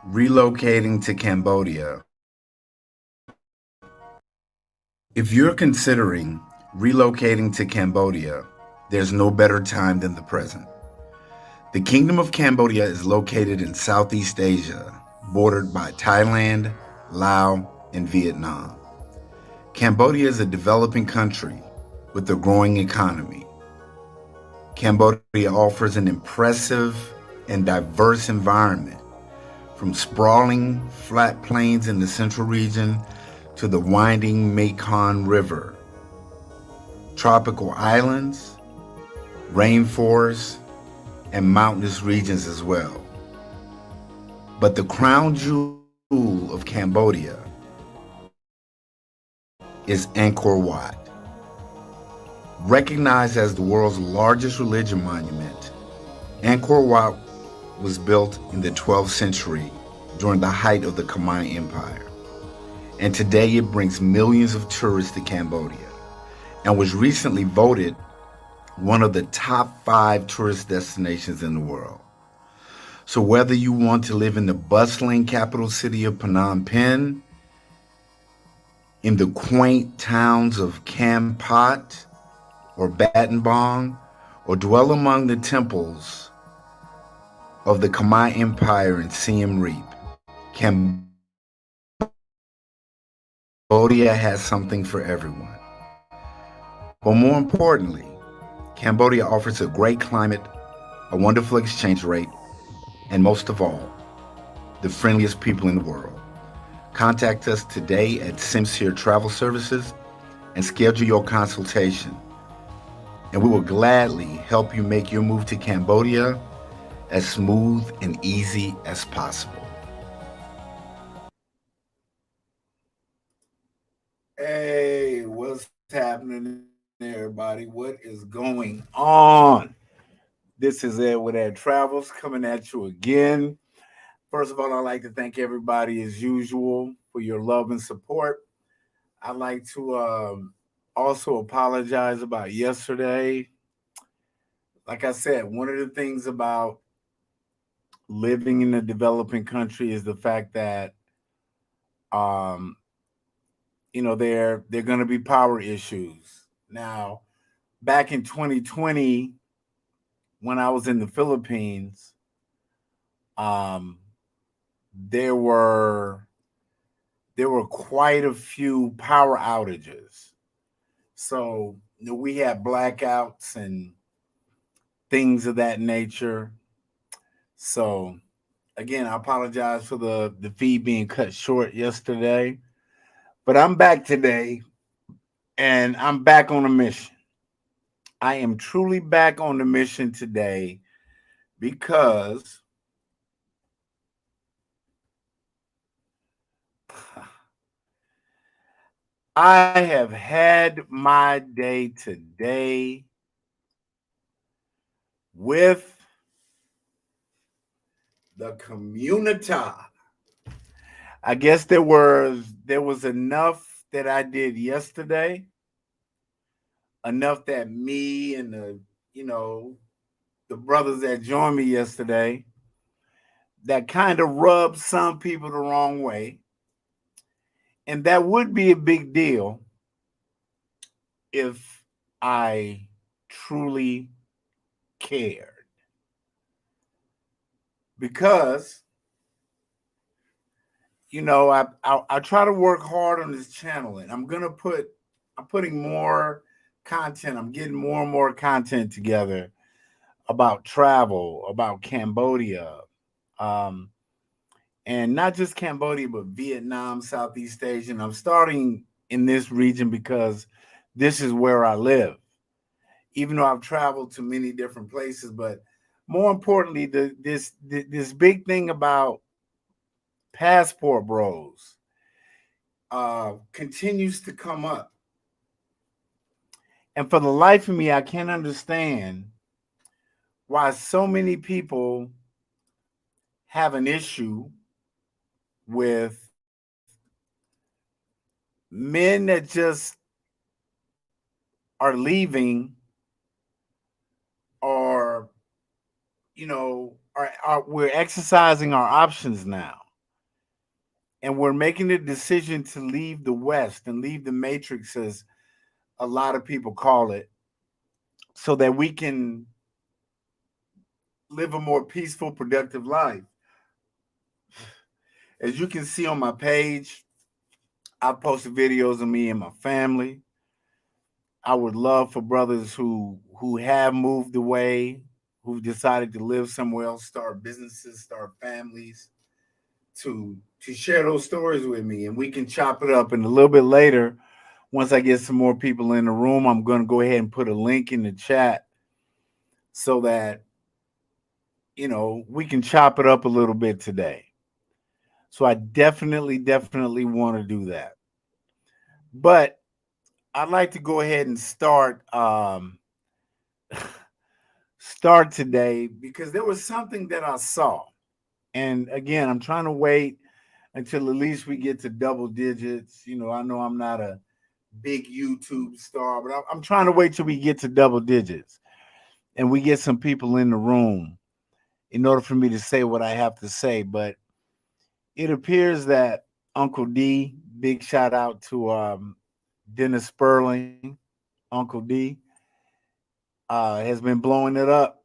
relocating to Cambodia, if you're considering relocating to Cambodia, there's no better time than the present. The Kingdom of Cambodia is located in Southeast Asia, bordered by Thailand, Laos, and Vietnam. Cambodia is a developing country with a growing economy. Cambodia offers an impressive and diverse environment, from sprawling flat plains in the central region to the winding Mekong River, tropical islands, rainforests, and mountainous regions as well. But the crown jewel of Cambodia is Angkor Wat. Recognized as the world's largest religion monument, Angkor Wat was built in the 12th century during the height of the Khmer Empire. And today it brings millions of tourists to Cambodia and was recently voted one of the top 5 tourist destinations in the world. So whether you want to live in the bustling capital city of Phnom Penh, in the quaint towns of Kampot or Battambang, or dwell among the temples of the Khmer Empire in Siem Reap, Cambodia has something for everyone. But more importantly, Cambodia offers a great climate, a wonderful exchange rate, and most of all, the friendliest people in the world. Contact us today at Sincere Travel Services and schedule your consultation. And we will gladly help you make your move to Cambodia as smooth and easy as possible. Hey, what's happening, everybody? What is going on? This is Ed with Ed Travels coming at you again. First of all, I'd like to thank everybody as usual for your love and support. I'd like to also apologize about yesterday. Like I said, one of the things about living in a developing country is the fact that um, there are going to be power issues. Now, back in 2020, when I was in the Philippines, um, there were quite a few power outages. So we had blackouts and things of that nature. So again, I apologize for the feed being cut short yesterday, but I'm back today and I'm back on a mission. I am truly back on the mission today because I have had my day today with the COMMUNITAH. I guess there was enough that I did yesterday, enough that me and the brothers that joined me yesterday that kind of rubbed some people the wrong way. And that would be a big deal if I truly cared. Because I try to work hard on this channel, and I'm putting more content. I'm getting more and more content together about travel, about Cambodia, um, and not just Cambodia, but Vietnam, Southeast Asia. And I'm starting in this region because this is where I live. Even though I've traveled to many different places, but more importantly, this big thing about passport bros continues to come up. And for the life of me, I can't understand why so many people have an issue with men that just are leaving or, we're exercising our options now, and we're making the decision to leave the West and leave the matrix, as a lot of people call it, so that we can live a more peaceful, productive life. As you can see on my page, I posted videos of me and my family. I would love for brothers who have moved away, who've decided to live somewhere else, start businesses, start families, to share those stories with me, and we can chop it up. And a little bit later, once I get some more people in the room, I'm going to go ahead and put a link in the chat so that we can chop it up a little bit today. So I definitely want to do that. But I'd like to go ahead and start today because there was something that I saw. And again, I'm trying to wait until at least we get to double digits. I know I'm not a big YouTube star, but I'm trying to wait till we get to double digits and we get some people in the room in order for me to say what I have to say. But it appears that Uncle D, big shout out to Dennis Sperling, Uncle D, has been blowing it up.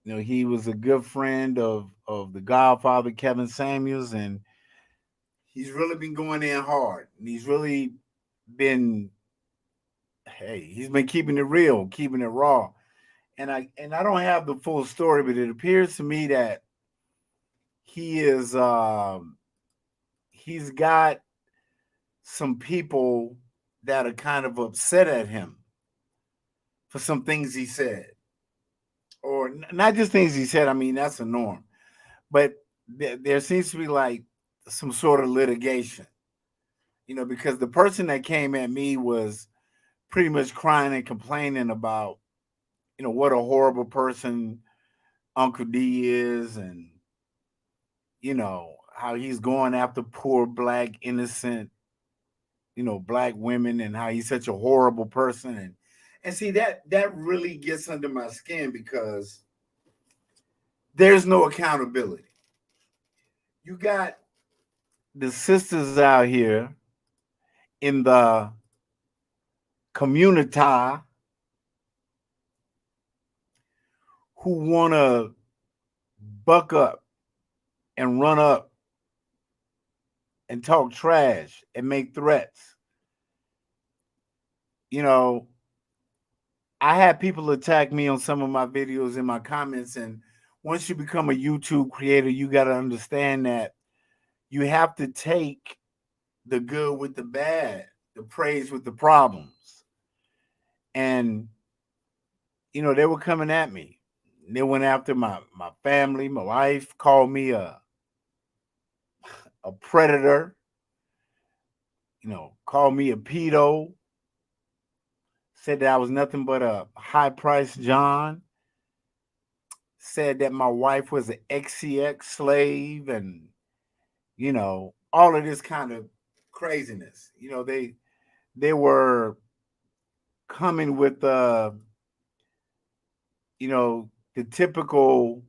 He was a good friend of the Godfather Kevin Samuels, and he's really been going in hard. And he's really been, hey, he's been keeping it real, keeping it raw. And I don't have the full story, but it appears to me that he is he's got some people that are kind of upset at him for some things he said, or not just things he said. I mean, that's a norm, but there seems to be like some sort of litigation, because the person that came at me was pretty much crying and complaining about, what a horrible person Uncle D is, and how he's going after poor black innocent, black women, and how he's such a horrible person. And see, that really gets under my skin because there's no accountability. You got the sisters out here in the COMMUNITAH who want to buck up and run up and talk trash and make threats. You know, I had people attack me on some of my videos in my comments, and once you become a YouTube creator, you got to understand that you have to take the good with the bad, the praise with the problems. And they were coming at me. They went after my family, my wife, called me a predator, called me a pedo, said that I was nothing but a high priced John, said that my wife was an XCX slave, and all of this kind of craziness. They were coming with the typical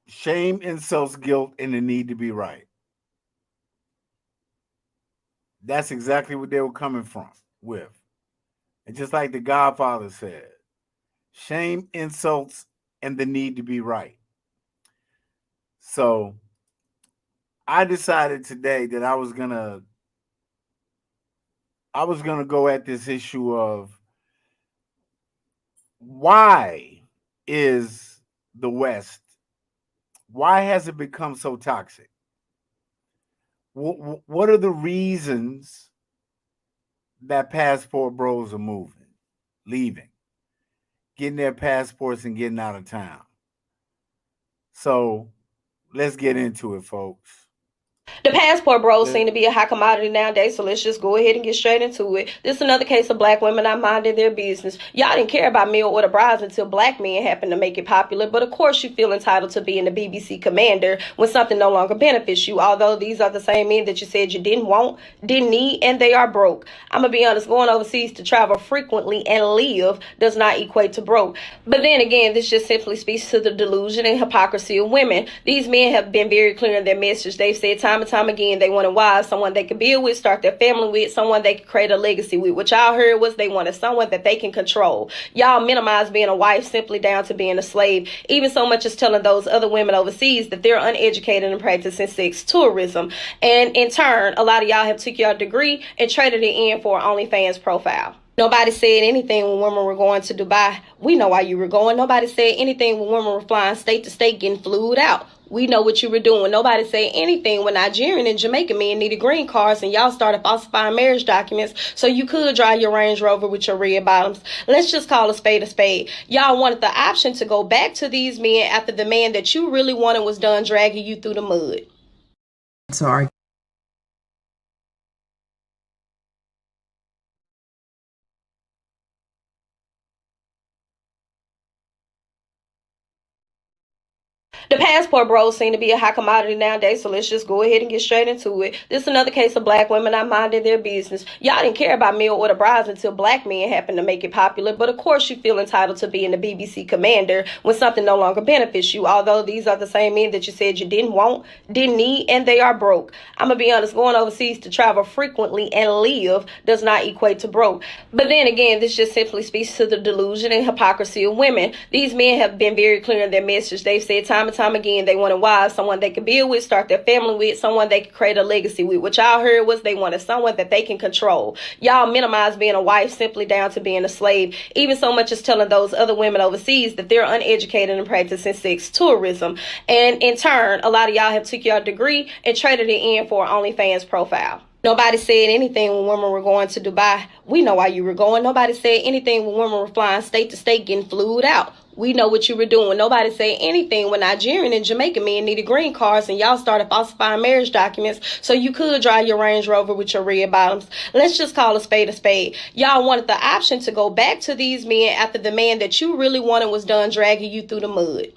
shame, insults, guilt, and the need to be right. That's exactly what they were coming from with. And just like the Godfather said, shame, insults, and the need to be right. So I decided today that I was gonna go at this issue of why is the West, why has it become so toxic? What are the reasons that passport bros are moving, leaving, getting their passports and getting out of town? So let's get into it, folks. The passport bros seem to be a hot commodity nowadays, so let's just go ahead and get straight into it. This is another case of black women not minding their business. Y'all didn't care about mail order brides until black men happened to make it popular, but of course you feel entitled to being the BBC commander when something no longer benefits you, although these are the same men that you said you didn't want, didn't need, and they are broke. I'm gonna be honest, going overseas to travel frequently and live does not equate to broke. But then again, this just simply speaks to the delusion and hypocrisy of women. These men have been very clear in their message. They've said time and time again they wanted wives, someone they could build with, start their family with, someone they could create a legacy with. What y'all heard was they wanted someone that they can control. Y'all minimize being a wife simply down to being a slave, even so much as telling those other women overseas that they're uneducated and practicing sex tourism. And in turn, a lot of y'all have took your degree and traded it in for an OnlyFans profile. Nobody said anything when women were going to Dubai. We know why you were going. Nobody said anything when women were flying state to state getting flued out. We know what you were doing. Nobody said anything when Nigerian and Jamaican men needed green cards and y'all started falsifying marriage documents so you could drive your Range Rover with your red bottoms. Let's just call a spade a spade. Y'all wanted the option to go back to these men after the man that you really wanted was done dragging you through the mud. Sorry. The passport bros seem to be a hot commodity nowadays, so let's just go ahead and get straight into it. This is another case of black women not minding their business. Y'all didn't care about mail order brides until black men happened to make it popular, but of course you feel entitled to being the BBC commander when something no longer benefits you, although these are the same men that you said you didn't want, didn't need, and they are broke. I'm gonna be honest, going overseas to travel frequently and live does not equate to broke. But then again, this just simply speaks to the delusion and hypocrisy of women. These men have been very clear in their message. They've said time and time again they wanted wives, someone they could build with, start their family with, someone they could create a legacy with. What y'all heard was they wanted someone that they can control. Y'all minimize being a wife simply down to being a slave, even so much as telling those other women overseas that they're uneducated and practicing sex tourism. And in turn, a lot of y'all have took your degree and traded it in for an OnlyFans profile. Nobody said anything when women were going to Dubai. We know why you were going. Nobody said anything when women were flying state to state getting flued out. We know what you were doing. Nobody said anything when Nigerian and Jamaican men needed green cards and y'all started falsifying marriage documents so you could drive your Range Rover with your red bottoms. Let's just call a spade a spade. Y'all wanted the option to go back to these men after the man that you really wanted was done dragging you through the mud.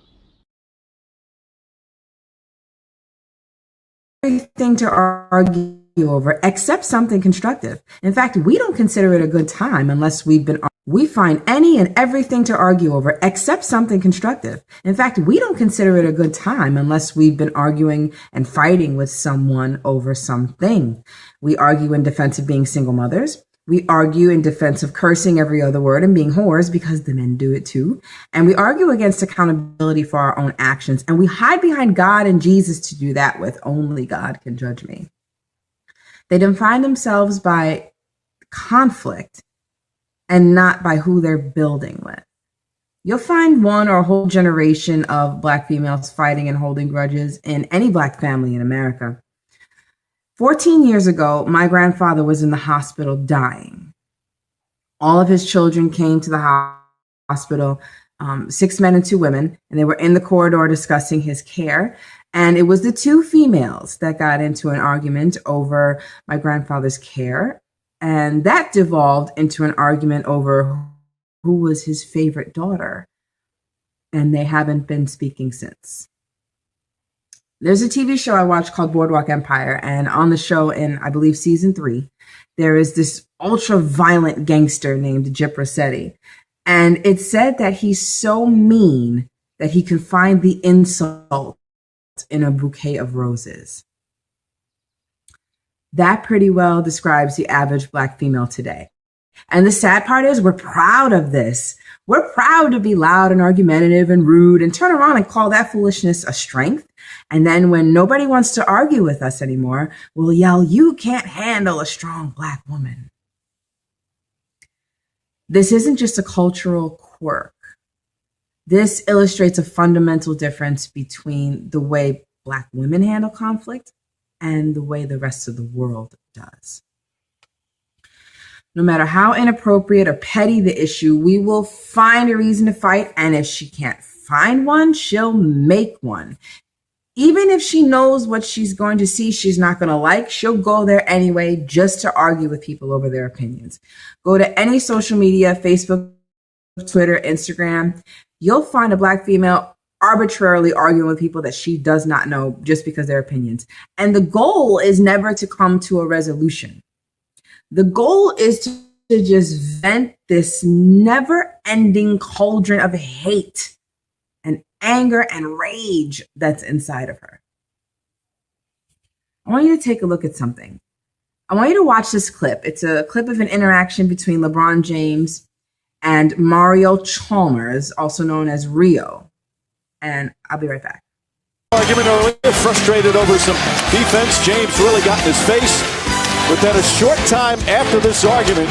Everything to argue over except something constructive. In fact, we don't consider it a good time unless we find any and everything to argue over except something constructive. In fact, we don't consider it a good time unless we've been arguing and fighting with someone over something. We argue in defense of being single mothers. We argue in defense of cursing every other word and being whores because the men do it too. And we argue against accountability for our own actions. And we hide behind God and Jesus to do that with. Only God can judge me. They define themselves by conflict and not by who they're building with. You'll find one or a whole generation of Black females fighting and holding grudges in any Black family in America. 14 years ago, my grandfather was in the hospital dying. All of his children came to the hospital, 6 men and 2 women, and they were in the corridor discussing his care. And it was the 2 females that got into an argument over my grandfather's care. And that devolved into an argument over who was his favorite daughter. And they haven't been speaking since. There's a TV show I watched called Boardwalk Empire. And on the show in, I believe, season 3, there is this ultra violent gangster named Gyp Rossetti. And it said that he's so mean that he can find the insult in a bouquet of roses. That pretty well describes the average Black female today. And the sad part is we're proud of this. We're proud to be loud and argumentative and rude and turn around and call that foolishness a strength. And then when nobody wants to argue with us anymore, we'll yell, "You can't handle a strong Black woman." This isn't just a cultural quirk. This illustrates a fundamental difference between the way Black women handle conflict and the way the rest of the world does. No matter how inappropriate or petty the issue, we will find a reason to fight. And if she can't find one, she'll make one. Even if she knows what she's going to see, she's not going to like, she'll go there anyway just to argue with people over their opinions. Go to any social media, Facebook, Twitter, Instagram. You'll find a Black female arbitrarily arguing with people that she does not know just because they're opinions. And the goal is never to come to a resolution. The goal is to just vent this never-ending cauldron of hate and anger and rage that's inside of her. I want you to take a look at something. I want you to watch this clip. It's a clip of an interaction between LeBron James and Mario Chalmers, also known as Rio. And I'll be right back. Argument earlier, frustrated over some defense. James really got in his face. But then a short time after this argument,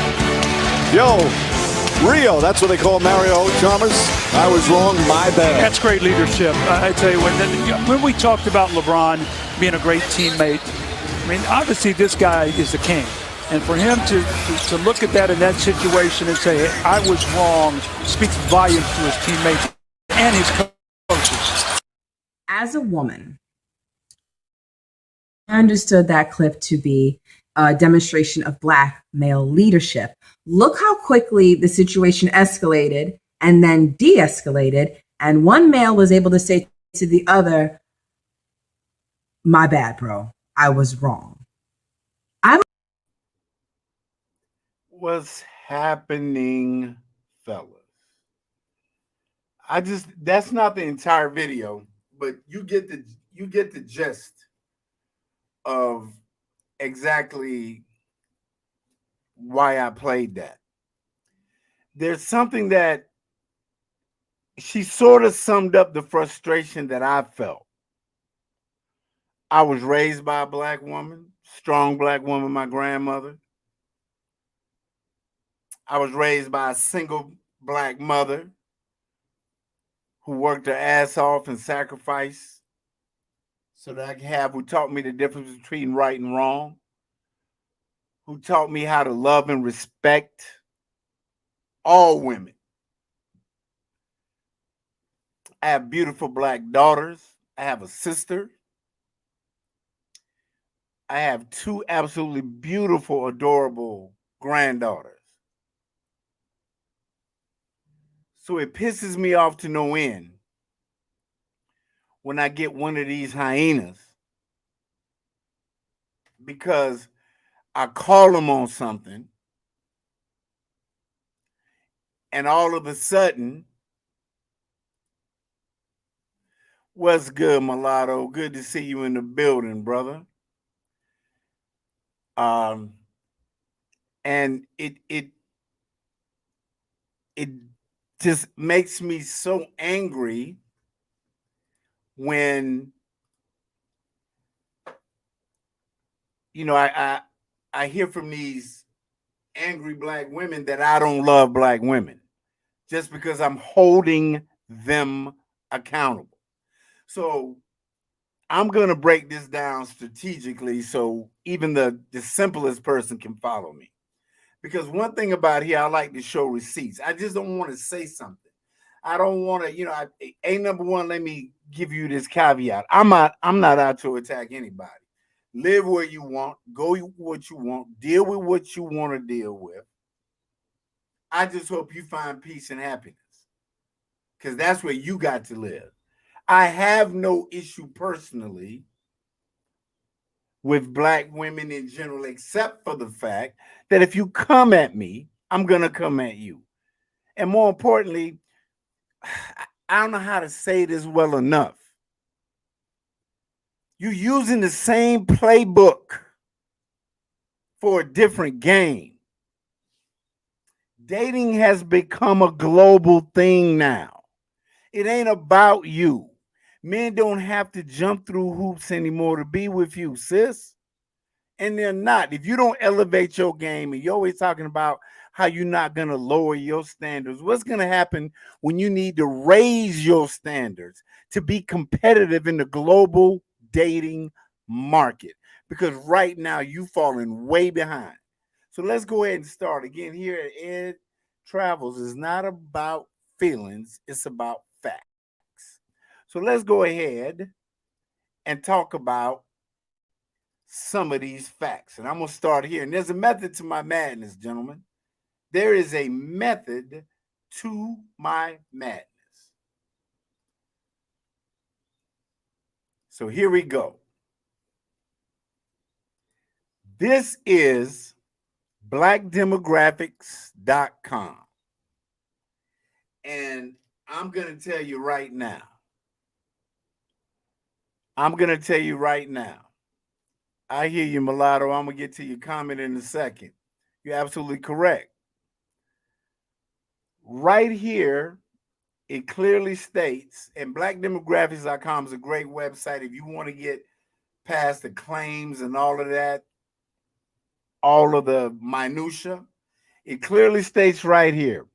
Rio, that's what they call Mario Chalmers. I was wrong, my bad. That's great leadership. I tell you, when we talked about LeBron being a great teammate, I mean, obviously this guy is the king. And for him to look at that in that situation and say, hey, I was wrong, speaks volumes to his teammates and his coaches. As a woman, I understood that clip to be a demonstration of Black male leadership. Look how quickly the situation escalated and then de-escalated, and one male was able to say to the other, my bad, bro, I was wrong. What's happening, fellas? That's not the entire video, but you get the gist of exactly why I played that. There's something that she sort of summed up the frustration that I felt. I was raised by a Black woman, strong Black woman, my grandmother. I was raised by a single Black mother who worked her ass off and sacrificed so that I can who taught me the difference between right and wrong, who taught me how to love and respect all women. I have beautiful Black daughters. I have a sister. I have two absolutely beautiful, adorable granddaughters. So it pisses me off to no end when I get one of these hyenas because I call them on something and all of a sudden, what's good, mulatto? Good to see you in the building, brother. And it just makes me so angry when I hear from these angry Black women that I don't love Black women just because I'm holding them accountable. So I'm going to break this down strategically so even the simplest person can follow me. Because one thing about here, I like to show receipts. I just don't want to say something. I don't want to, number one, let me give you this caveat. I'm not out to attack anybody. Live where you want, go what you want, deal with what you want to deal with. I just hope you find peace and happiness because that's where you got to live. I have no issue personally with Black women in general, except for the fact that if you come at me, I'm going to come at you. And more importantly, I don't know how to say this well enough. You're using the same playbook for a different game. Dating has become a global thing now. It ain't about you. Men don't have to jump through hoops anymore to be with you, sis. And they're not. If you don't elevate your game and you're always talking about how you're not going to lower your standards, what's going to happen when you need to raise your standards to be competitive in the global dating market? Because right now you're falling way behind. So let's go ahead and start again here at Ed Travels. It's not about feelings. It's about facts. So let's go ahead and talk about some of these facts. And I'm going to start here. And there's a method to my madness, gentlemen. There is a method to my madness. So here we go. This is blackdemographics.com. And I'm going to tell you right now. I hear you, Mulatto. I'm going to get to your comment in a second. You're absolutely correct. Right here, it clearly states, and blackdemographics.com is a great website if you want to get past the claims and all of that, all of the minutia. It clearly states right here,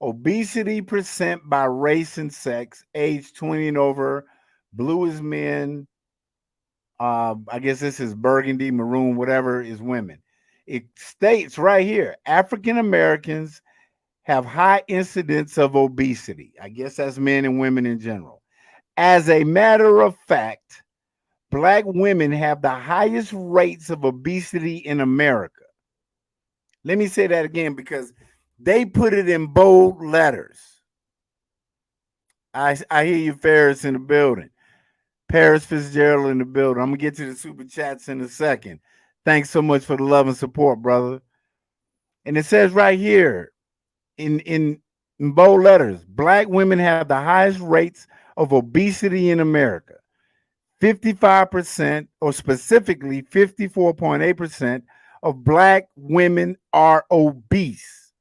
obesity percent by race and sex, age 20 and over, blue is men, I guess this is burgundy, maroon, whatever is women. It states right here, African Americans have high incidence of obesity. I guess that's men and women in general. As a matter of fact, Black women have the highest rates of obesity in America. Let me say that again because they put it in bold letters. I hear you, Ferris, in the building. Paris Fitzgerald in the building. I'm going to get to the super chats in a second. Thanks so much for the love and support, brother. And it says right here in bold letters, Black women have the highest rates of obesity in America. 55%, or specifically 54.8% of Black women are obese.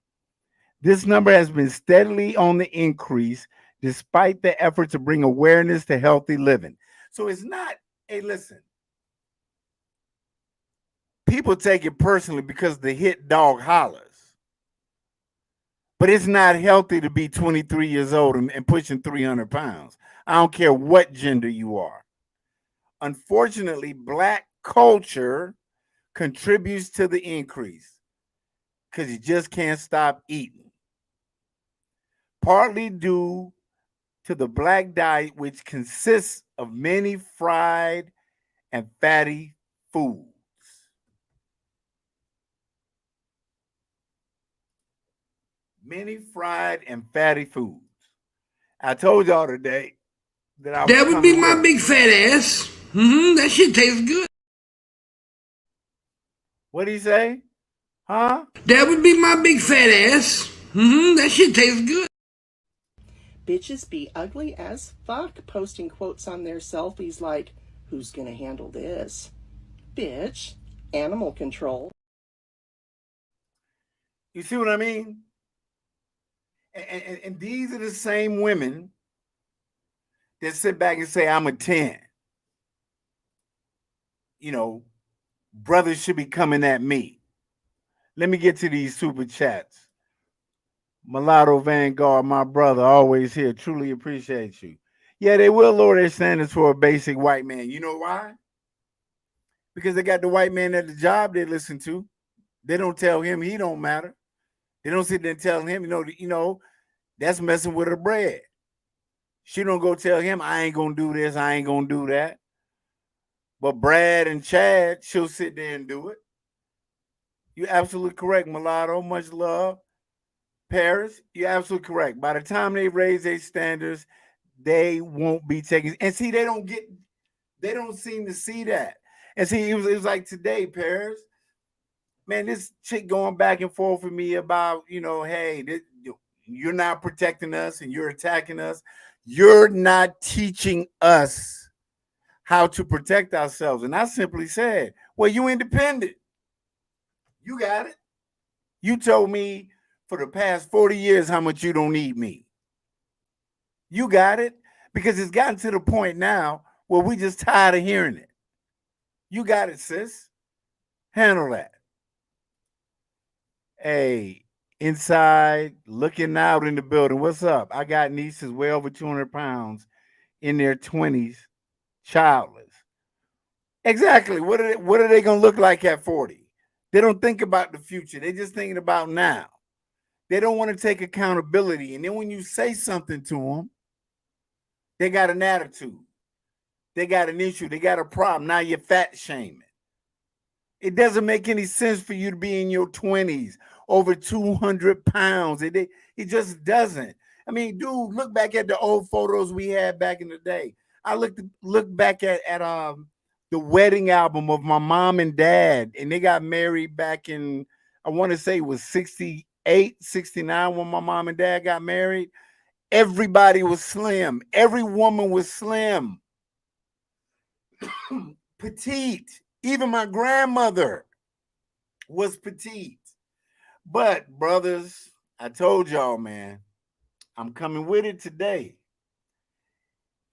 This number has been steadily on the increase despite the effort to bring awareness to healthy living. So it's not, hey, listen, people take it personally because the hit dog hollers. But it's not healthy to be 23 years old and pushing 300 pounds. I don't care what gender you are. Unfortunately, Black culture contributes to the increase because you just can't stop eating. Partly due to the Black diet, which consists of many fried and fatty foods. Many fried and fatty foods. I told y'all today that I was That would be my big fat ass. That shit tastes good. What'd he say? Huh? That would be my big fat ass. That shit tastes good. Bitches be ugly as fuck posting quotes on their selfies like, who's gonna handle this? Bitch, animal control. You see what I mean? And these are the same women that sit back and say, I'm a 10. You know, brothers should be coming at me. Let me get to these super chats. Mulatto Vanguard, my brother, always here. Truly appreciate you. Yeah, they will lower their standards for a basic white man. You know why? Because they got the white man at the job they listen to. They don't tell him he don't matter. They don't sit there and tell him, you know, that's messing with her bread. She don't go tell him, I ain't going to do this, I ain't going to do that. But Brad and Chad, she'll sit there and do it. You're absolutely correct, Mulatto. Much love. Paris, you're absolutely correct. By the time they raise their standards, they won't be taking. And see, they don't seem to see that. And see, it was like today, Paris. Man, this chick going back and forth with me about, hey, you're not protecting us and you're attacking us. You're not teaching us how to protect ourselves. And I simply said, well, you independent. You got it. You told me for the past 40 years how much you don't need me. You got it. Because it's gotten to the point now where we just tired of hearing it. You got it, sis. Handle that. Hey, inside, looking out in the building. What's up? I got nieces way over 200 pounds in their 20s, childless. Exactly. What are they going to look like at 40? They don't think about the future. They're just thinking about now. They don't want to take accountability. And then when you say something to them, they got an attitude. they got an issue, they got a problem. Now you're fat shaming. It doesn't make any sense for you to be in your 20s, over 200 pounds. It just doesn't. I mean, dude, look back at the old photos we had back in the day. I look back at the wedding album of my mom and dad, and they got married back in, I want to say it was 68, 69 when my mom and dad got married. Everybody was slim. Every woman was slim. Petite. Even my grandmother was petite. But, brothers, I told y'all, man, I'm coming with it today.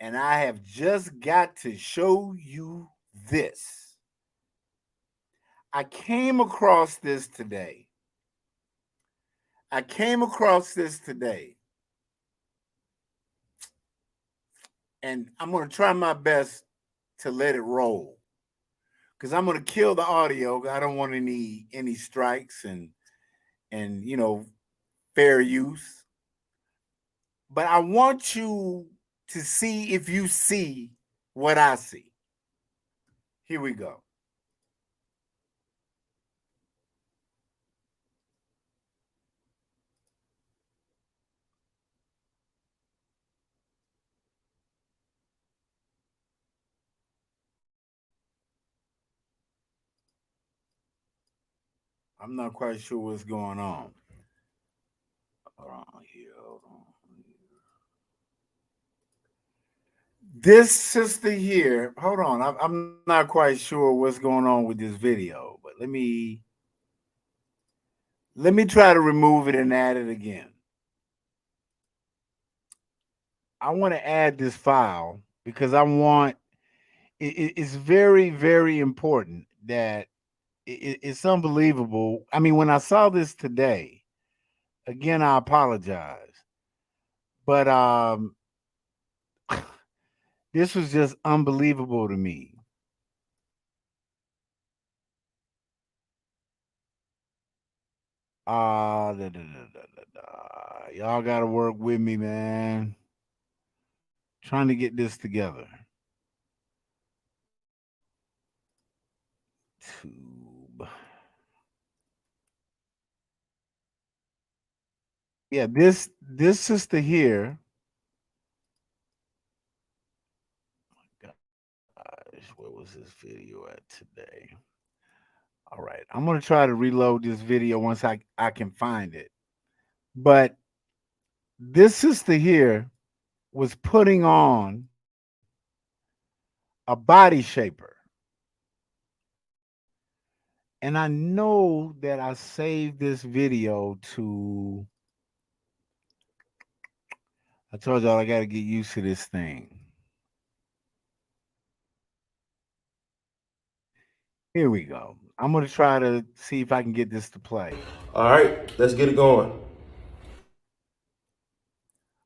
And I have just got to show you this. I came across this today. And I'm going to try my best to let it roll, because I'm going to kill the audio. I don't want any strikes and fair use. But I want you to see if you see what I see. Here we go. I'm not quite sure what's going on. Hold on here. This sister here, hold on. I'm not quite sure what's going on with this video, but let me try to remove it and add it again. I want to add this file because I want it's very, very important that it's unbelievable. I mean, when I saw this today, again, I apologize, but this was just unbelievable to me. Y'all got to work with me, man. Trying to get this together. Tube. Yeah, this sister here. Oh my gosh, where was this video at today? All right, I'm gonna try to reload this video once I can find it. But this sister here was putting on a body shaper. And I know that I saved this video to, I told y'all I got to get used to this thing. Here we go. I'm going to try to see if I can get this to play. All right, let's get it going.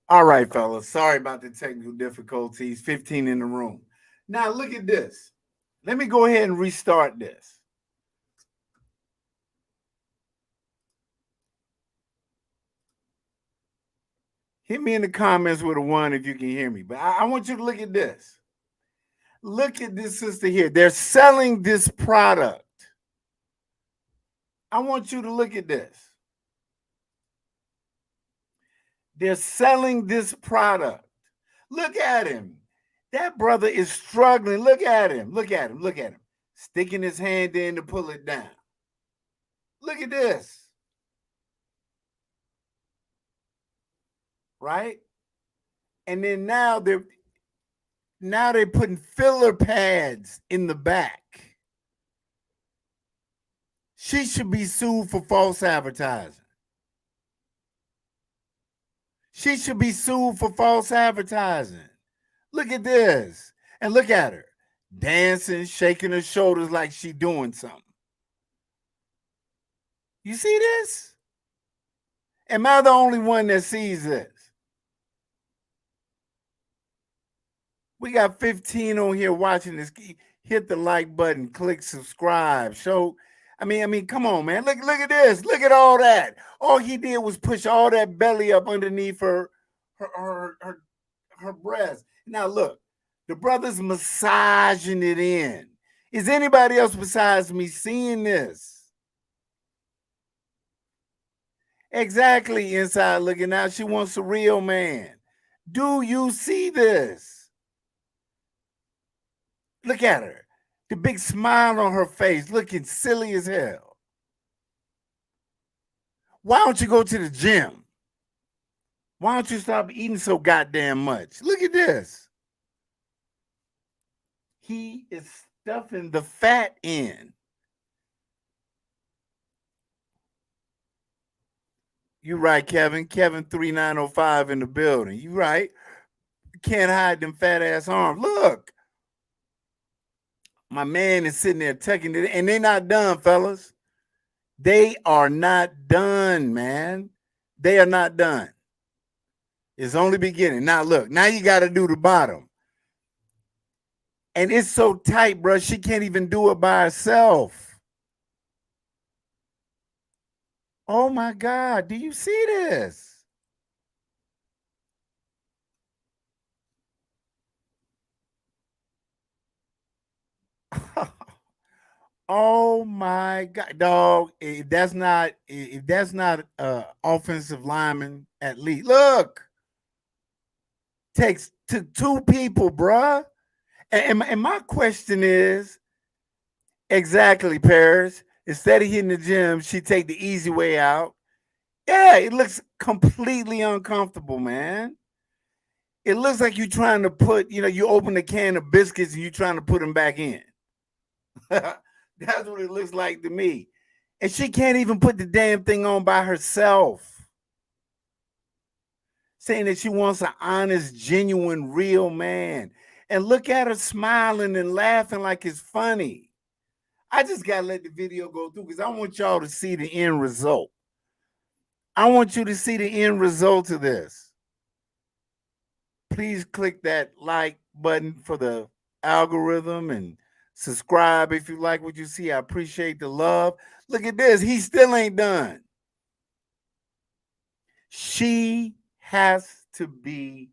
All right, fellas. Sorry about the technical difficulties. 15 in the room. Now, look at this. Let me go ahead and restart this. Hit me in the comments with a 1 if you can hear me. But I want you to look at this. Look at this sister here. They're selling this product. I want you to look at this. They're selling this product. Look at him. That brother is struggling. Look at him. Look at him. Look at him. Sticking his hand in to pull it down. Look at this. Right? And then now they're putting filler pads in the back. She should be sued for false advertising. She should be sued for false advertising. Look at this. And look at her. Dancing, shaking her shoulders like she doing something. You see this? Am I the only one that sees this? We got 15 on here watching this. Hit the like button, click subscribe. I mean, come on, man. Look at this. Look at all that. All he did was push all that belly up underneath her breast. Now look, The brother's massaging it in. Is anybody else besides me seeing this? Exactly, inside looking out. She wants a real man. Do you see this? Look at her. The big smile on her face, looking silly as hell. Why don't you go to the gym? Why don't you stop eating so goddamn much? Look at this. He is stuffing the fat in. You right, Kevin. Kevin 3905 in the building. You right. Can't hide them fat ass arms. Look. My man is sitting there tucking it, and they're not done, fellas. They are not done, man. They are not done. It's only beginning. Now, look, now you got to do the bottom. And it's so tight, bro, she can't even do it by herself. Oh, my God. Do you see this? Oh my God, dog! If that's not offensive lineman, at least look, took two people, bruh. And my question is exactly, Paris. Instead of hitting the gym, she take the easy way out. Yeah, it looks completely uncomfortable, man. It looks like you're trying to put, you open a can of biscuits and you're trying to put them back in. That's what it looks like to me. And she can't even put the damn thing on by herself. Saying that she wants an honest, genuine, real man. And look at her smiling and laughing like it's funny. I just got to let the video go through because I want y'all to see the end result. I want you to see the end result of this. Please click that like button for the algorithm and subscribe if you like what you see. I appreciate the love. Look at this. He still ain't done. She has to be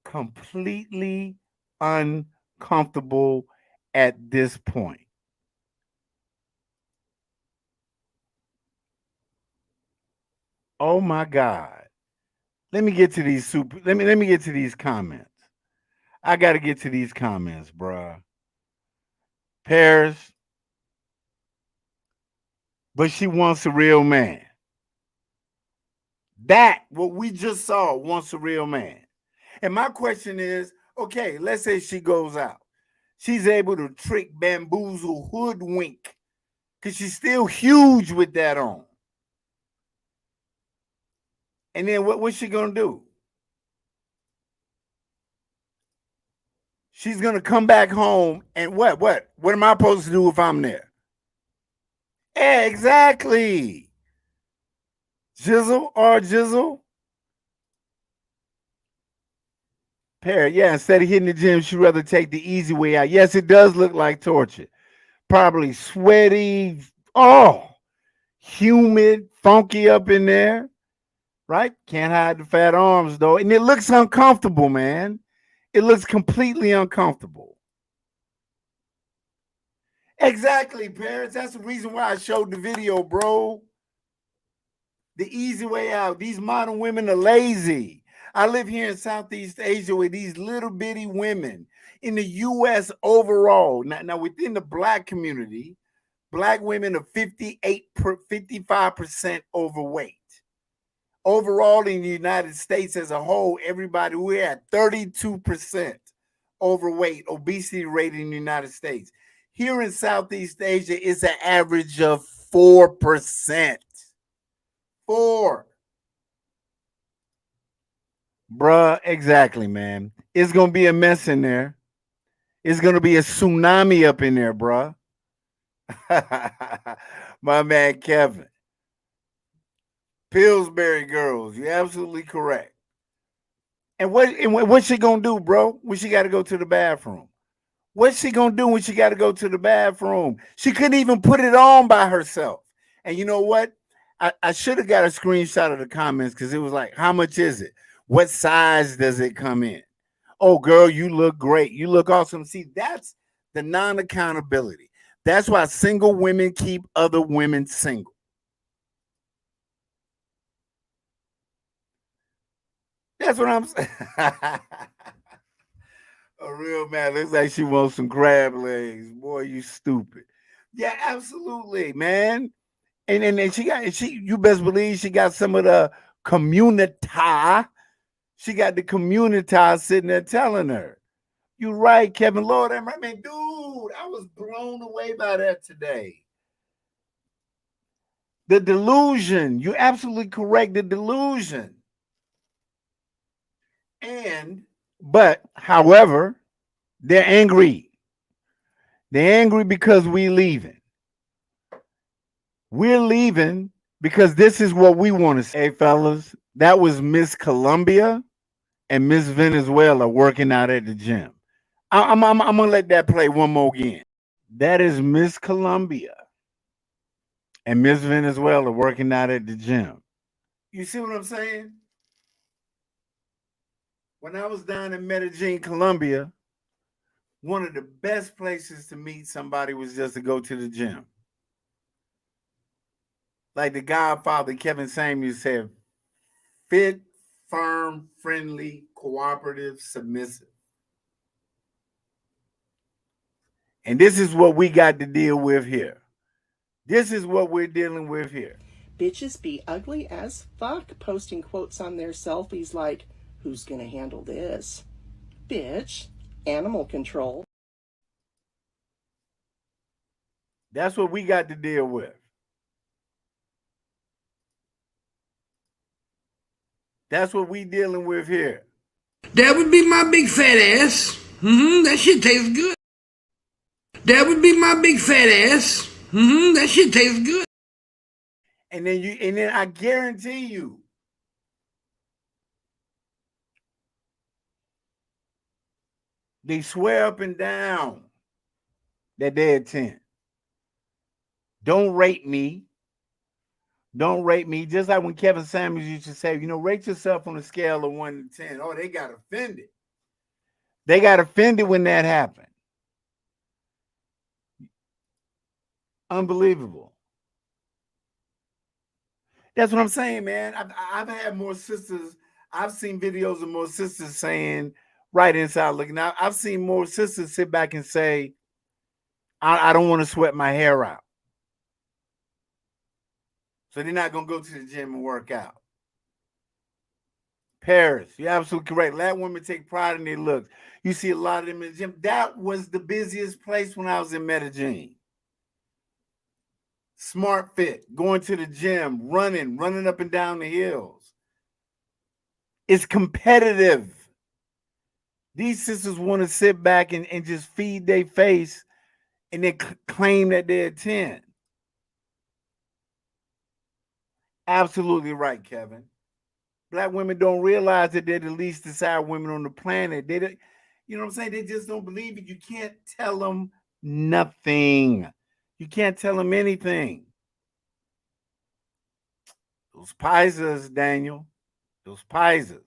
completely uncomfortable at this point. Oh my God. Let me get to these let me get to these comments. I got to get to these comments, bruh. Paris, but she wants a real man. That, what we just saw, wants a real man. And my question is, okay, let's say she goes out. She's able to trick, bamboozle, hoodwink, because she's still huge with that on. And then what's she going to do? She's going to come back home and what? What am I supposed to do if I'm there? Yeah, exactly. Jizzle or jizzle. Pair, yeah, instead of hitting the gym, she'd rather take the easy way out. Yes, it does look like torture. Probably sweaty, humid, funky up in there, right? Can't hide the fat arms, though. And it looks uncomfortable, man. It looks completely uncomfortable. Exactly, Paris. That's the reason why I showed the video, bro. The easy way out. These modern women are lazy. I live here in Southeast Asia with these little bitty women. In the U.S. overall, now within the black community, black women are 55% overweight. Overall, in the United States as a whole, everybody, we're at 32% overweight, obesity rate in the United States. Here in Southeast Asia, it's an average of 4%. 4. Bruh, exactly, man. It's going to be a mess in there. It's going to be a tsunami up in there, bruh. My man, Kevin. Pillsbury girls. You're absolutely correct. And what's she going to do, bro, when she got to go to the bathroom? What's she going to do when she got to go to the bathroom? She couldn't even put it on by herself. And you know what? I should have got a screenshot of the comments because it was like, how much is it? What size does it come in? Oh, girl, you look great. You look awesome. See, that's the non-accountability. That's why single women keep other women single. That's what I'm saying. A real man looks like she wants some crab legs. Boy, you stupid. Yeah, absolutely, man. And she you best believe she got some of the COMMUNITAH. She got the COMMUNITAH sitting there telling her. You're right, Kevin. Lord, I mean, dude, I was blown away by that today. The delusion. You're absolutely correct. The delusion. But however, they're angry. They're angry because we're leaving. We're leaving because this is what we want to say. Hey, fellas, that was Miss Colombia and Miss Venezuela working out at the gym. I'm going to let that play one more again. That is Miss Colombia and Miss Venezuela working out at the gym. You see what I'm saying? When I was down in Medellin, Colombia, one of the best places to meet somebody was just to go to the gym. Like the Godfather, Kevin Samuels said, fit, firm, friendly, cooperative, submissive. And this is what we got to deal with here. This is what we're dealing with here. Bitches be ugly as fuck, posting quotes on their selfies like, who's gonna handle this? Bitch, animal control. That's what we got to deal with. That's what we dealing with here. That would be my big fat ass. That shit tastes good. That would be my big fat ass. That shit tastes good. And then I guarantee you, they swear up and down that they attend. Don't rate me. Don't rate me. Just like when Kevin Samuels used to say, rate yourself on a scale of 1 to 10. Oh, they got offended. They got offended when that happened. Unbelievable. That's what I'm saying, man. I've had more sisters. I've seen videos of more sisters saying right inside looking out. I've seen more sisters sit back and say, I don't want to sweat my hair out. So they're not going to go to the gym and work out. Paris, you're absolutely correct. Let women take pride in their looks. You see a lot of them in the gym. That was the busiest place when I was in Medellin. Smart fit, going to the gym, running up and down the hills. It's competitive. These sisters want to sit back and just feed their face and then claim that they attend. Absolutely right, Kevin. Black women don't realize that they're the least desired women on the planet. They don't, you know what I'm saying? They just don't believe it. You can't tell them nothing. You can't tell them anything. Those Pisces, Daniel. Those Pisces.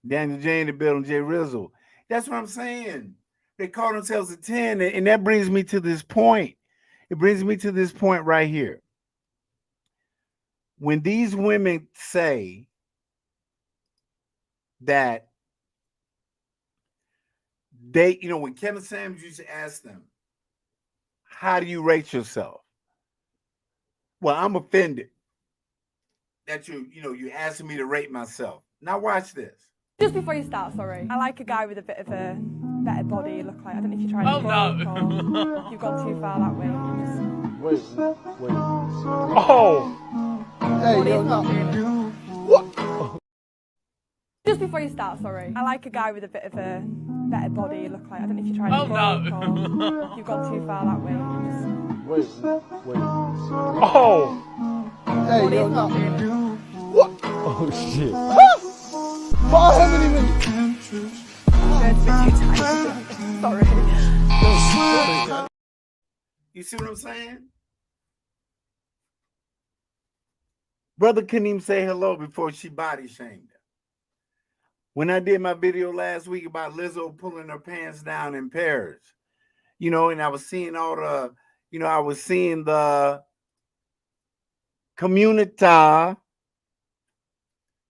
Daniel J in the building, Jay Rizzo. That's what I'm saying. They call themselves a 10, and that brings me to this point. It brings me to this point right here. When these women say that they, when Kevin Samuels used to ask them, how do you rate yourself? Well, I'm offended that you're asking me to rate myself. Now watch this. Just before you start, sorry. I like a guy with a bit of a better body, you look like. I don't know if you're trying to or you've gone too far that way. Wait. Oh! Hey, yo, not really. What? Just before you start, sorry. I like a guy with a bit of a better body, you look like. I don't know if you're trying to or you've gone too far that way. Wait. Oh! Hey, yo, not really. What? Oh, shit. I haven't even... Sorry. You see what I'm saying? Brother couldn't even say hello before she body shamed him. When I did my video last week about Lizzo pulling her pants down in Paris, you know, and I was seeing all the, you know, I was seeing the COMMUNITAH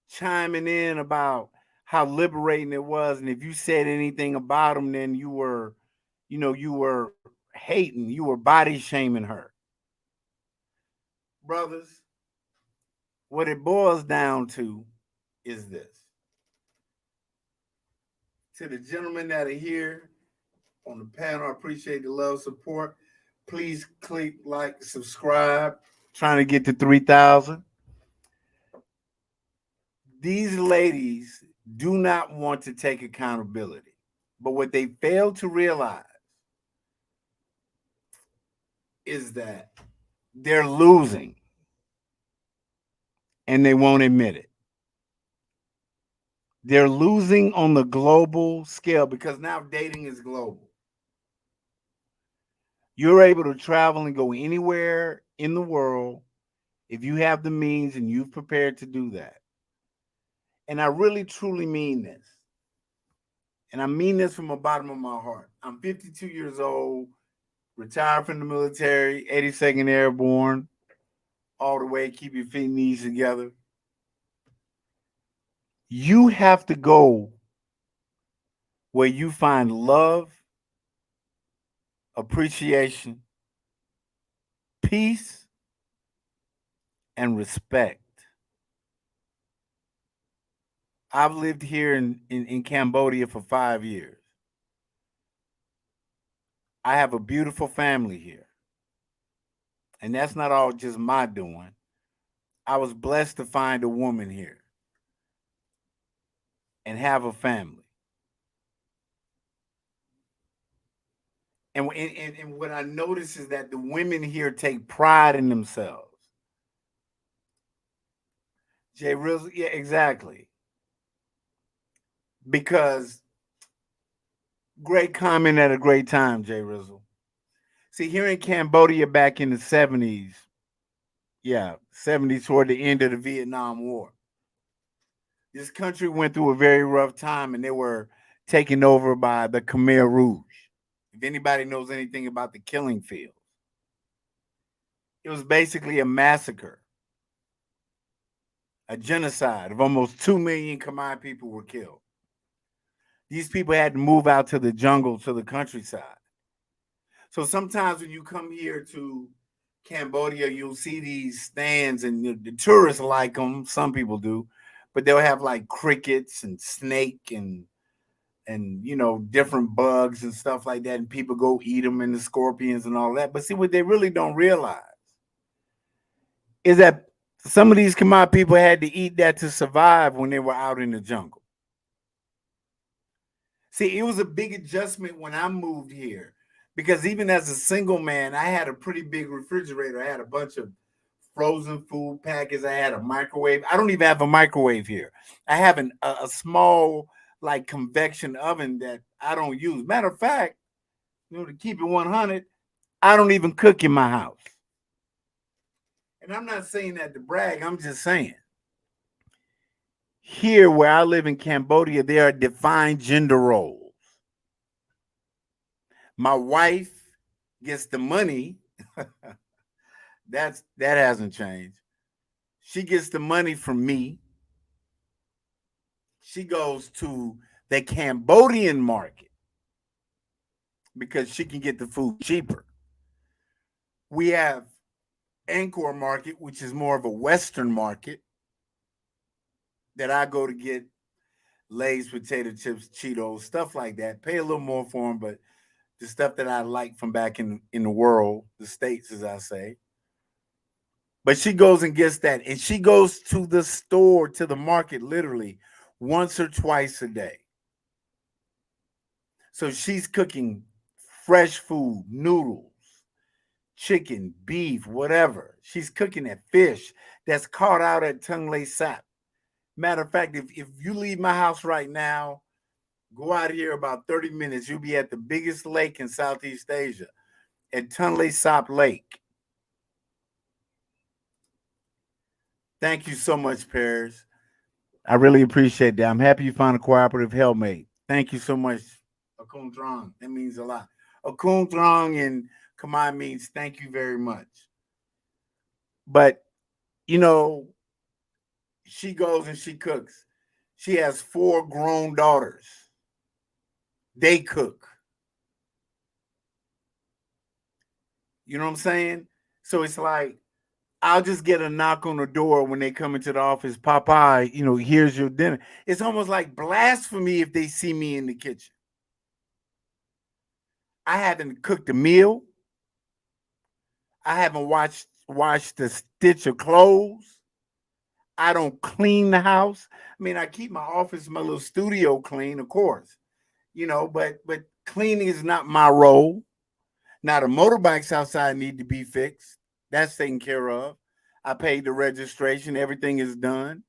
chiming in about how liberating it was. And if you said anything about them, then you were, you know, you were hating, you were body shaming her. Brothers, what it boils down to is this. To the gentlemen that are here on the panel, I appreciate the love, support. Please click like, subscribe. Trying to get to 3,000. These ladies do not want to take accountability. But what they fail to realize is that they're losing and they won't admit it. They're losing on the global scale because now dating is global. You're able to travel and go anywhere in the world if you have the means and you've prepared to do that. And I really, truly mean this. And I mean this from the bottom of my heart. I'm 52 years old, retired from the military, 82nd Airborne, all the way, keep your feet and knees together. You have to go where you find love, appreciation, peace, and respect. I've lived here in Cambodia for 5 years. I have a beautiful family here. And that's not all just my doing. I was blessed to find a woman here and have a family. And what I notice is that the women here take pride in themselves. Jay Rizzle, yeah, exactly. Because great comment at a great time, Jay Rizzle. See, here in Cambodia back in the 70s, 70s toward the end of the Vietnam War, this country went through a very rough time and they were taken over by the Khmer Rouge. If anybody knows anything about the killing fields, it was basically a massacre, a genocide of almost 2 million Khmer people were killed. These people had to move out to the jungle, to the countryside. So sometimes when you come here to Cambodia, you'll see these stands and the tourists like them. Some people do, but they'll have like crickets and snake and you know, different bugs and stuff like that. And people go eat them and the scorpions and all that. But see, what they really don't realize is that some of these Khmer people had to eat that to survive when they were out in the jungle. See, it was a big adjustment when I moved here because even as a single man, I had a pretty big refrigerator. I had a bunch of frozen food packets. I had a microwave. I don't even have a microwave here. I have a small like convection oven that I don't use. Matter of fact, you know, to keep it 100, I don't even cook in my house. And I'm not saying that to brag. I'm just saying. Here where I live in Cambodia, there are defined gender roles. My wife gets the money. That hasn't changed. She gets the money from me. She goes to the Cambodian market because she can get the food cheaper. We have Angkor Market, which is more of a Western market that I go to get Lay's potato chips, Cheetos, stuff like that. Pay a little more for them, but the stuff that I like from back in the world, the States, as I say. But she goes and gets that. And she goes to the store, to the market, literally once or twice a day. So she's cooking fresh food, noodles, chicken, beef, whatever. She's cooking that fish that's caught out at Tung Lay Sap. Matter of fact, if you leave my house right now, go out here about 30 minutes, you'll be at the biggest lake in Southeast Asia, at Tung Lay Sap Lake. Thank you so much, Paris. I really appreciate that. I'm happy you found a cooperative helpmate. Thank you so much, Akun Throng. That means a lot. Akun Throng and Kamai means thank you very much. But, you know, she goes and she cooks. She has 4 grown daughters. They cook. You know what I'm saying? So it's like, I'll just get a knock on the door when they come into the office. Popeye, here's your dinner. It's almost like blasphemy if they see me in the kitchen. I haven't cooked a meal. I haven't washed a stitch of clothes. I don't clean the house. I mean, I keep my office, my little studio clean, of course. But cleaning is not my role. Now the motorbikes outside need to be fixed. That's taken care of. I paid the registration. Everything is done.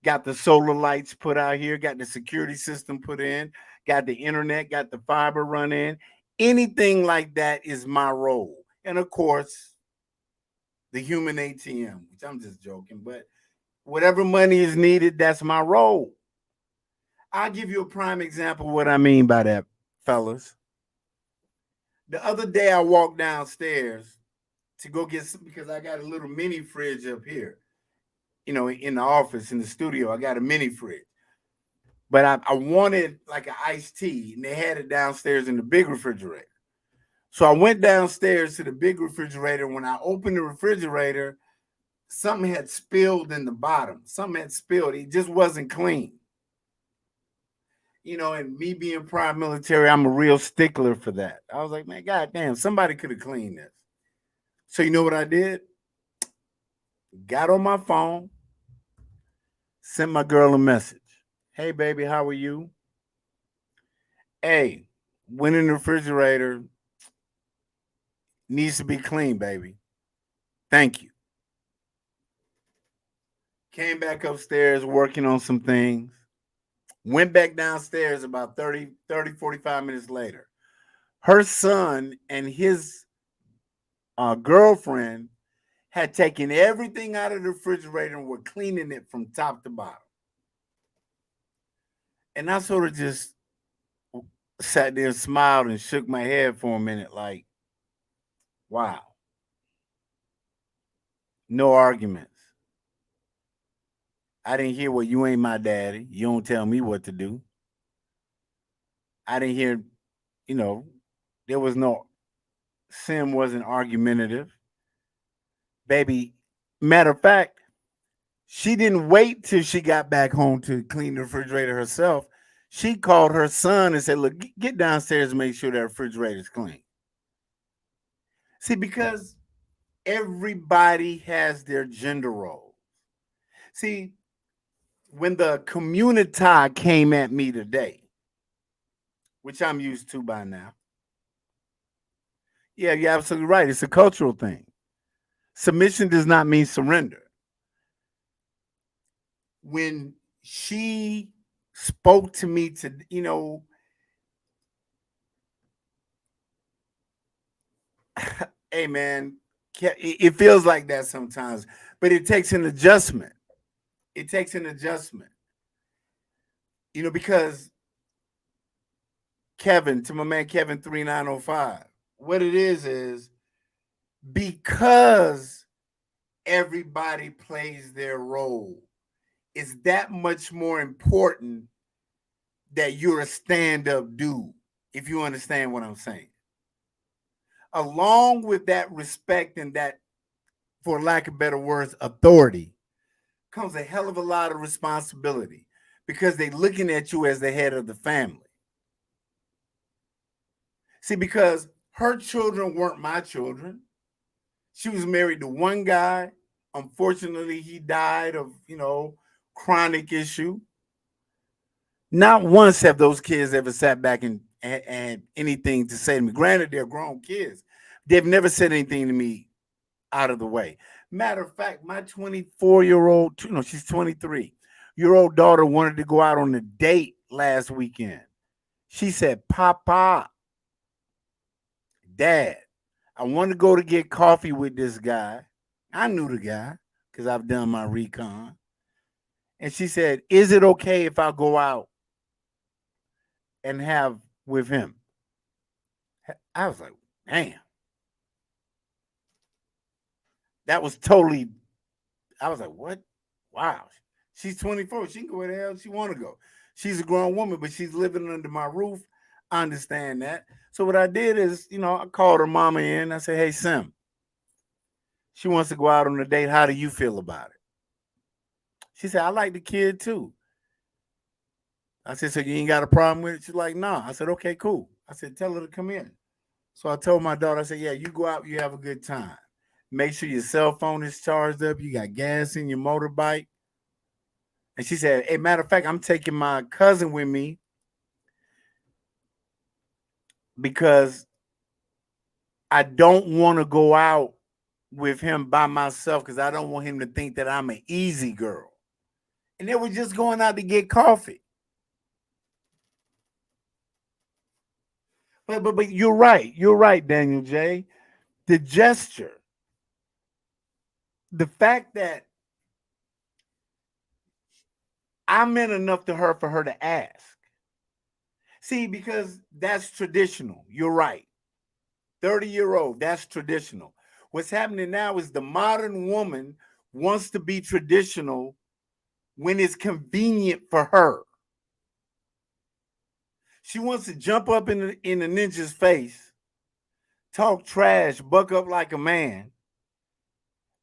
Got the solar lights put out here. Got the security system put in. Got the internet. Got the fiber run in. Anything like that is my role. And of course, the human ATM, which I'm just joking, but whatever money is needed, that's my role. I'll give you a prime example of what I mean by that, fellas. The other day I walked downstairs to go get some, because I got a little mini fridge up here, in the office, in the studio. I got a mini fridge. But I wanted like an iced tea, and they had it downstairs in the big refrigerator. So I went downstairs to the big refrigerator. When I opened the refrigerator, something had spilled in the bottom. Something had spilled. It just wasn't clean. And me being prior military, I'm a real stickler for that. I was like, man, goddamn, somebody could have cleaned this. So you know what I did? Got on my phone, sent my girl a message. Hey, baby, how are you? Hey, went in the refrigerator. Needs to be clean, baby. Thank you. Came back upstairs working on some things. Went back downstairs about 45 minutes later. Her son and his girlfriend had taken everything out of the refrigerator and were cleaning it from top to bottom. And I sort of just sat there and smiled and shook my head for a minute like, wow. No arguments. I didn't hear, well, you ain't my daddy. You don't tell me what to do. I didn't hear, there was no, Sim wasn't argumentative. Baby, matter of fact, she didn't wait till she got back home to clean the refrigerator herself. She called her son and said, look, get downstairs and make sure that refrigerator's clean. See, because everybody has their gender roles. See, when the COMMUNITAH came at me today, which I'm used to by now. Yeah, you're absolutely right. It's a cultural thing. Submission does not mean surrender. When she spoke to me to, hey man, it feels like that sometimes, but it takes an adjustment. It takes an adjustment. Because Kevin, to my man Kevin 3905, what it is because everybody plays their role, it's that much more important that you're a stand-up dude, if you understand what I'm saying. Along with that respect and that, for lack of better words, authority, comes a hell of a lot of responsibility because they're looking at you as the head of the family. See, because her children weren't my children. She was married to one guy. Unfortunately, he died of, chronic issue. Not once have those kids ever sat back and had anything to say to me. Granted, they're grown kids. They've never said anything to me out of the way. Matter of fact, my 24-year-old, she's 23-year-old daughter wanted to go out on a date last weekend. She said, Papa, Dad, I want to go to get coffee with this guy. I knew the guy because I've done my recon. And she said, is it okay if I go out and have with him? I was like, damn. That was totally, I was like, what? Wow. She's 24. She can go where the hell she want to go. She's a grown woman, but she's living under my roof. I understand that. So what I did is, I called her mama in. I said, hey, Sim, she wants to go out on a date. How do you feel about it? She said, I like the kid too. I said, so you ain't got a problem with it? She's like, no. I said, okay, cool. I said, tell her to come in. So I told my daughter, I said, yeah, you go out, you have a good time. Make sure your cell phone is charged up. You got gas in your motorbike. And she said, hey, matter of fact, I'm taking my cousin with me because I don't want to go out with him by myself because I don't want him to think that I'm an easy girl. And they were just going out to get coffee. But you're right. You're right, Daniel J. The gesture, the fact that I meant enough to her for her to ask. See, because that's traditional. You're right. 30-year-old, that's traditional. What's happening now is the modern woman wants to be traditional when it's convenient for her. She wants to jump up in the ninja's face, talk trash, buck up like a man.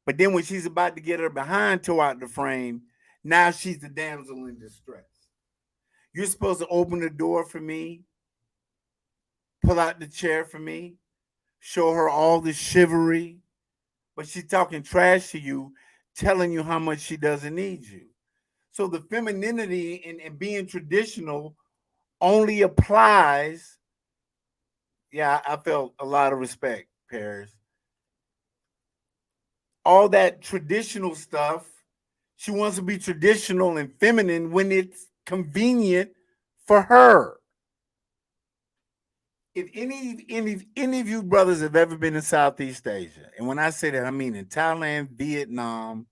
But then when she's about to get her behind tore out the frame, now she's the damsel in distress. You're supposed to open the door for me, pull out the chair for me, show her all the chivalry, but she's talking trash to you, telling you how much she doesn't need you. So the femininity and being traditional only applies. Yeah, I felt a lot of respect, Paris. All that traditional stuff, she wants to be traditional and feminine when it's convenient for her. If any of you brothers have ever been in Southeast Asia, and when I say that, I mean in Thailand, Vietnam,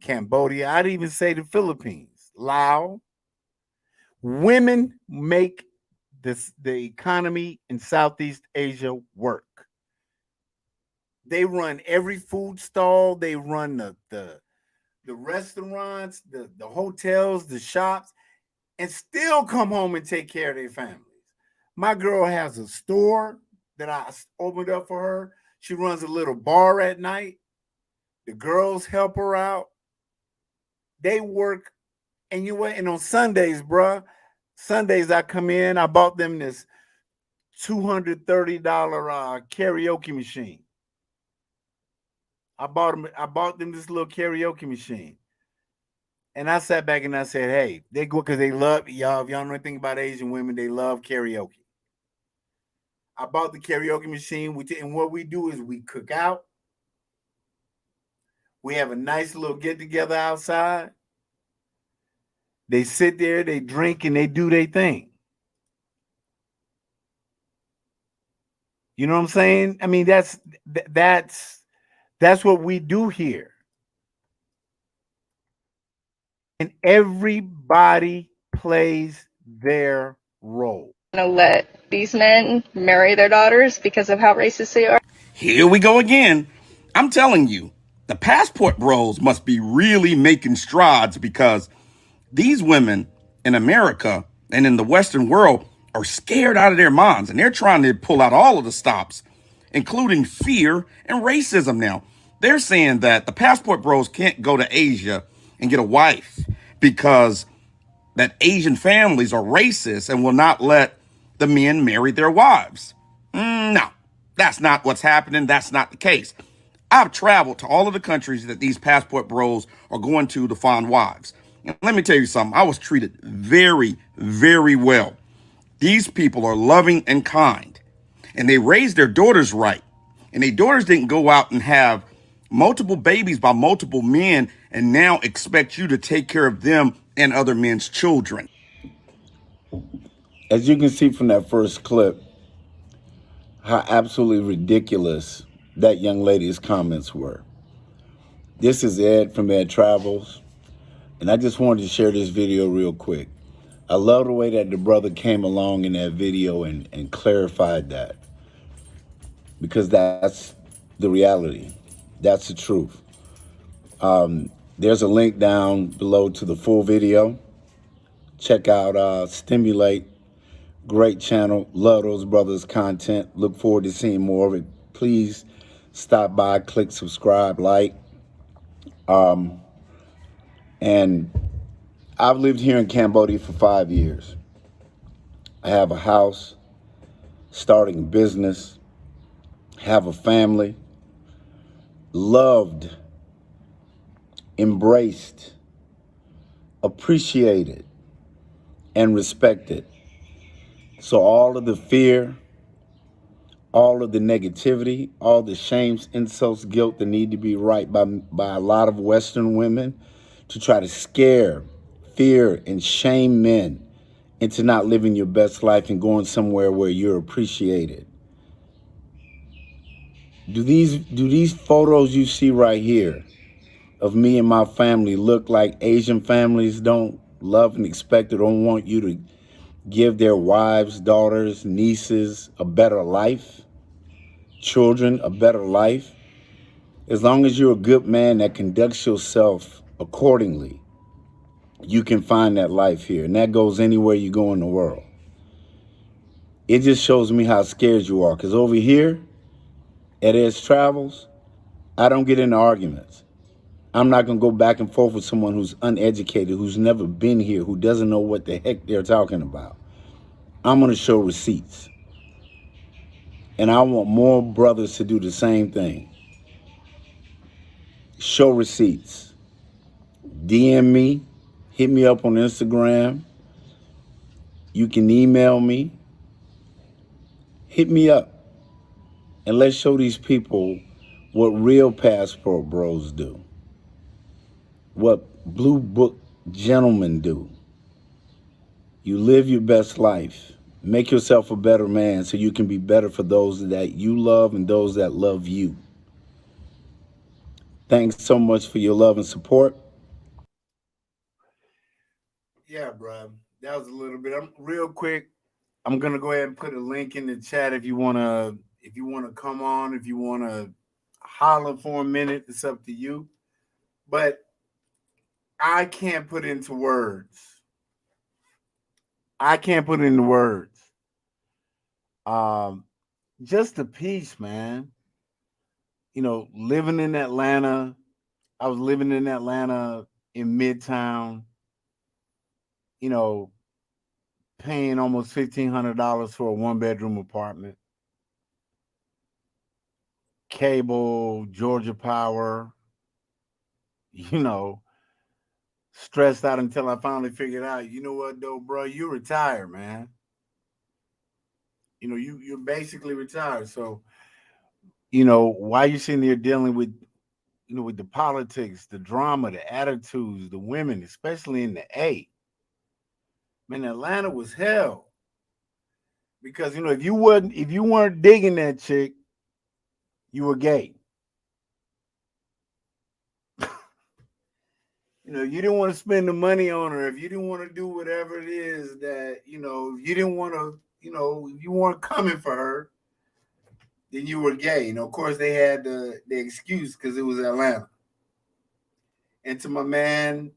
Cambodia, I'd even say the Philippines, Laos, women make the economy in Southeast Asia work. They run every food stall. They run the restaurants, the hotels, the shops, and still come home and take care of their families. My girl has a store that I opened up for her. She runs a little bar at night. The girls help her out. They work, and and on Sundays, bruh, Sundays I come in, I bought them this $230 karaoke machine. I bought them this little karaoke machine. And I sat back and I said, hey, they go because they love y'all. If y'all know anything about Asian women, they love karaoke. I bought the karaoke machine, and what we do is we cook out. We have a nice little get together outside. They sit there, they drink, and they do their thing. You know what I'm saying? I mean, that's what we do here. And everybody plays their role. Gonna let these men marry their daughters because of how racist they are? Here we go again. I'm telling you, the passport bros must be really making strides because these women in America and in the Western world are scared out of their minds, and they're trying to pull out all of the stops, including fear and racism now. They're saying that the passport bros can't go to Asia and get a wife because that Asian families are racist and will not let the men marry their wives. No, that's not what's happening. That's not the case. I've traveled to all of the countries that these passport bros are going to find wives. And let me tell you something. I was treated very, very well. These people are loving and kind, and they raised their daughters right. And their daughters didn't go out and have multiple babies by multiple men and now expect you to take care of them and other men's children. As you can see from that first clip, how absolutely ridiculous that young lady's comments were. This is Ed from Ed Travels. And I just wanted to share this video real quick. I love the way that the brother came along in that video and clarified that, because that's the reality. That's the truth. There's a link down below to the full video. Check out Stimulate. Great channel. Love those brothers' content. Look forward to seeing more of it. Please stop by, click subscribe, like. And I've lived here in Cambodia for 5 years. I have a house, starting a business, have a family, loved, embraced, appreciated, and respected. So all of the fear, all of the negativity, all the shames, insults, guilt that need to be right by a lot of Western women to try to scare, fear, and shame men into not living your best life and going somewhere where you're appreciated. Do these photos you see right here of me and my family look like Asian families don't love and expect or don't want you to give their wives, daughters, nieces a better life, children a better life? As long as you're a good man that conducts yourself accordingly, you can find that life here. And that goes anywhere you go in the world. It just shows me how scared you are. Because over here at Ed's Travels, I don't get into arguments. I'm not going to go back and forth with someone who's uneducated, who's never been here, who doesn't know what the heck they're talking about. I'm going to show receipts. And I want more brothers to do the same thing. Show receipts. DM me. Hit me up on Instagram. You can email me. Hit me up. And let's show these people what real passport bros do. What blue book gentlemen do. You live your best life. Make yourself a better man so you can be better for those that you love and those that love you. Thanks so much for your love and support. Yeah, bro. That was a little bit. I'm real quick. I'm gonna go ahead and put a link in the chat if you wanna come on, if you wanna holler for a minute. It's up to you. But I can't put into words. I can't put into words. Just the peace, man. You know, living in Atlanta. I was living in Atlanta in Midtown. You know, paying almost $1,500 for a 1-bedroom apartment. Cable, Georgia Power, you know, stressed out until I finally figured out, you know what though, bro, you retired, man. You know, you're basically retired. So, you know, why you sitting there dealing with, you know, with the politics, the drama, the attitudes, the women, especially in the A. Man, Atlanta was hell. Because, you know, if you weren't digging that chick, you were gay. You know, you didn't want to spend the money on her, if you didn't want to do whatever it is that, you know, you didn't want to, you know, you weren't coming for her, then you were gay. You know, of course, they had the excuse because it was Atlanta. And to my man,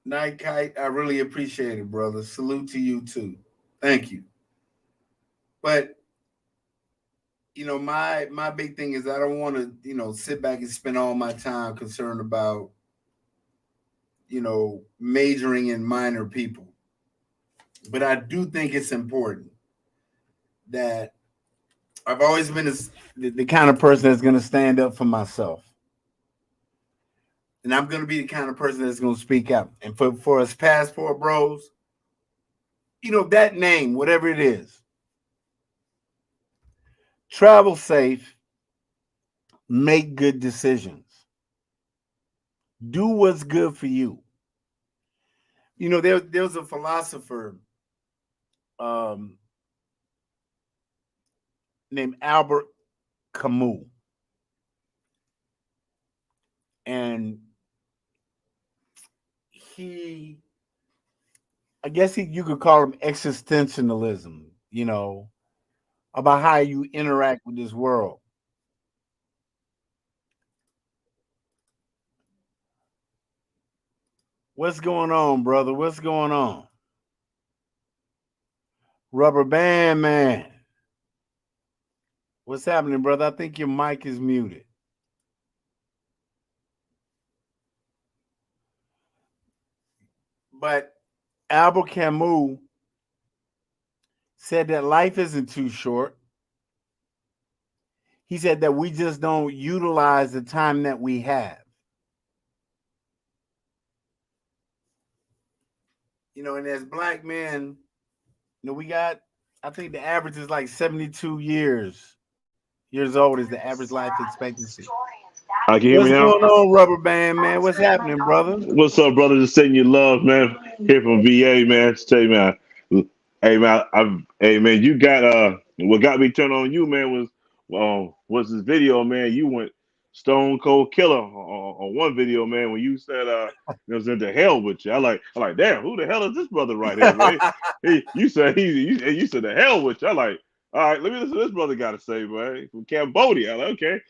Night Kite, I really appreciate it, brother. Salute to you, too. Thank you. But, you know, my big thing is I don't want to, you know, sit back and spend all my time concerned about, you know, majoring in minor people. But I do think it's important that I've always been the kind of person that's going to stand up for myself. And I'm going to be the kind of person that's going to speak out. And for us passport bros, you know, that name, whatever it is, travel safe, make good decisions. Do what's good for you. You know, there was a philosopher named Albert Camus. And you could call him existentialism, about how you interact with this world. What's going on, brother? What's going on? Rubber Band Man. What's happening, brother? I think your mic is muted. But Albert Camus said that life isn't too short. He said that we just don't utilize the time that we have. And as black men, we got, I think the average is like 72 years old is the average life expectancy. Can you hear What's me now? going on, Rubber Band Man? What's happening, brother? What's up, brother? Just sending you love, man. Here from VA, man. Just tell you, man. Hey, man. Hey, man. You got what got me turned on you, man, was this video, man. You went stone cold killer on one video, man. When you said it was into hell with you. I like, damn, who the hell is this brother right here, man? You said you said the hell with you. I like, all right, let me listen to this brother got to say, man. From Cambodia. I like, okay.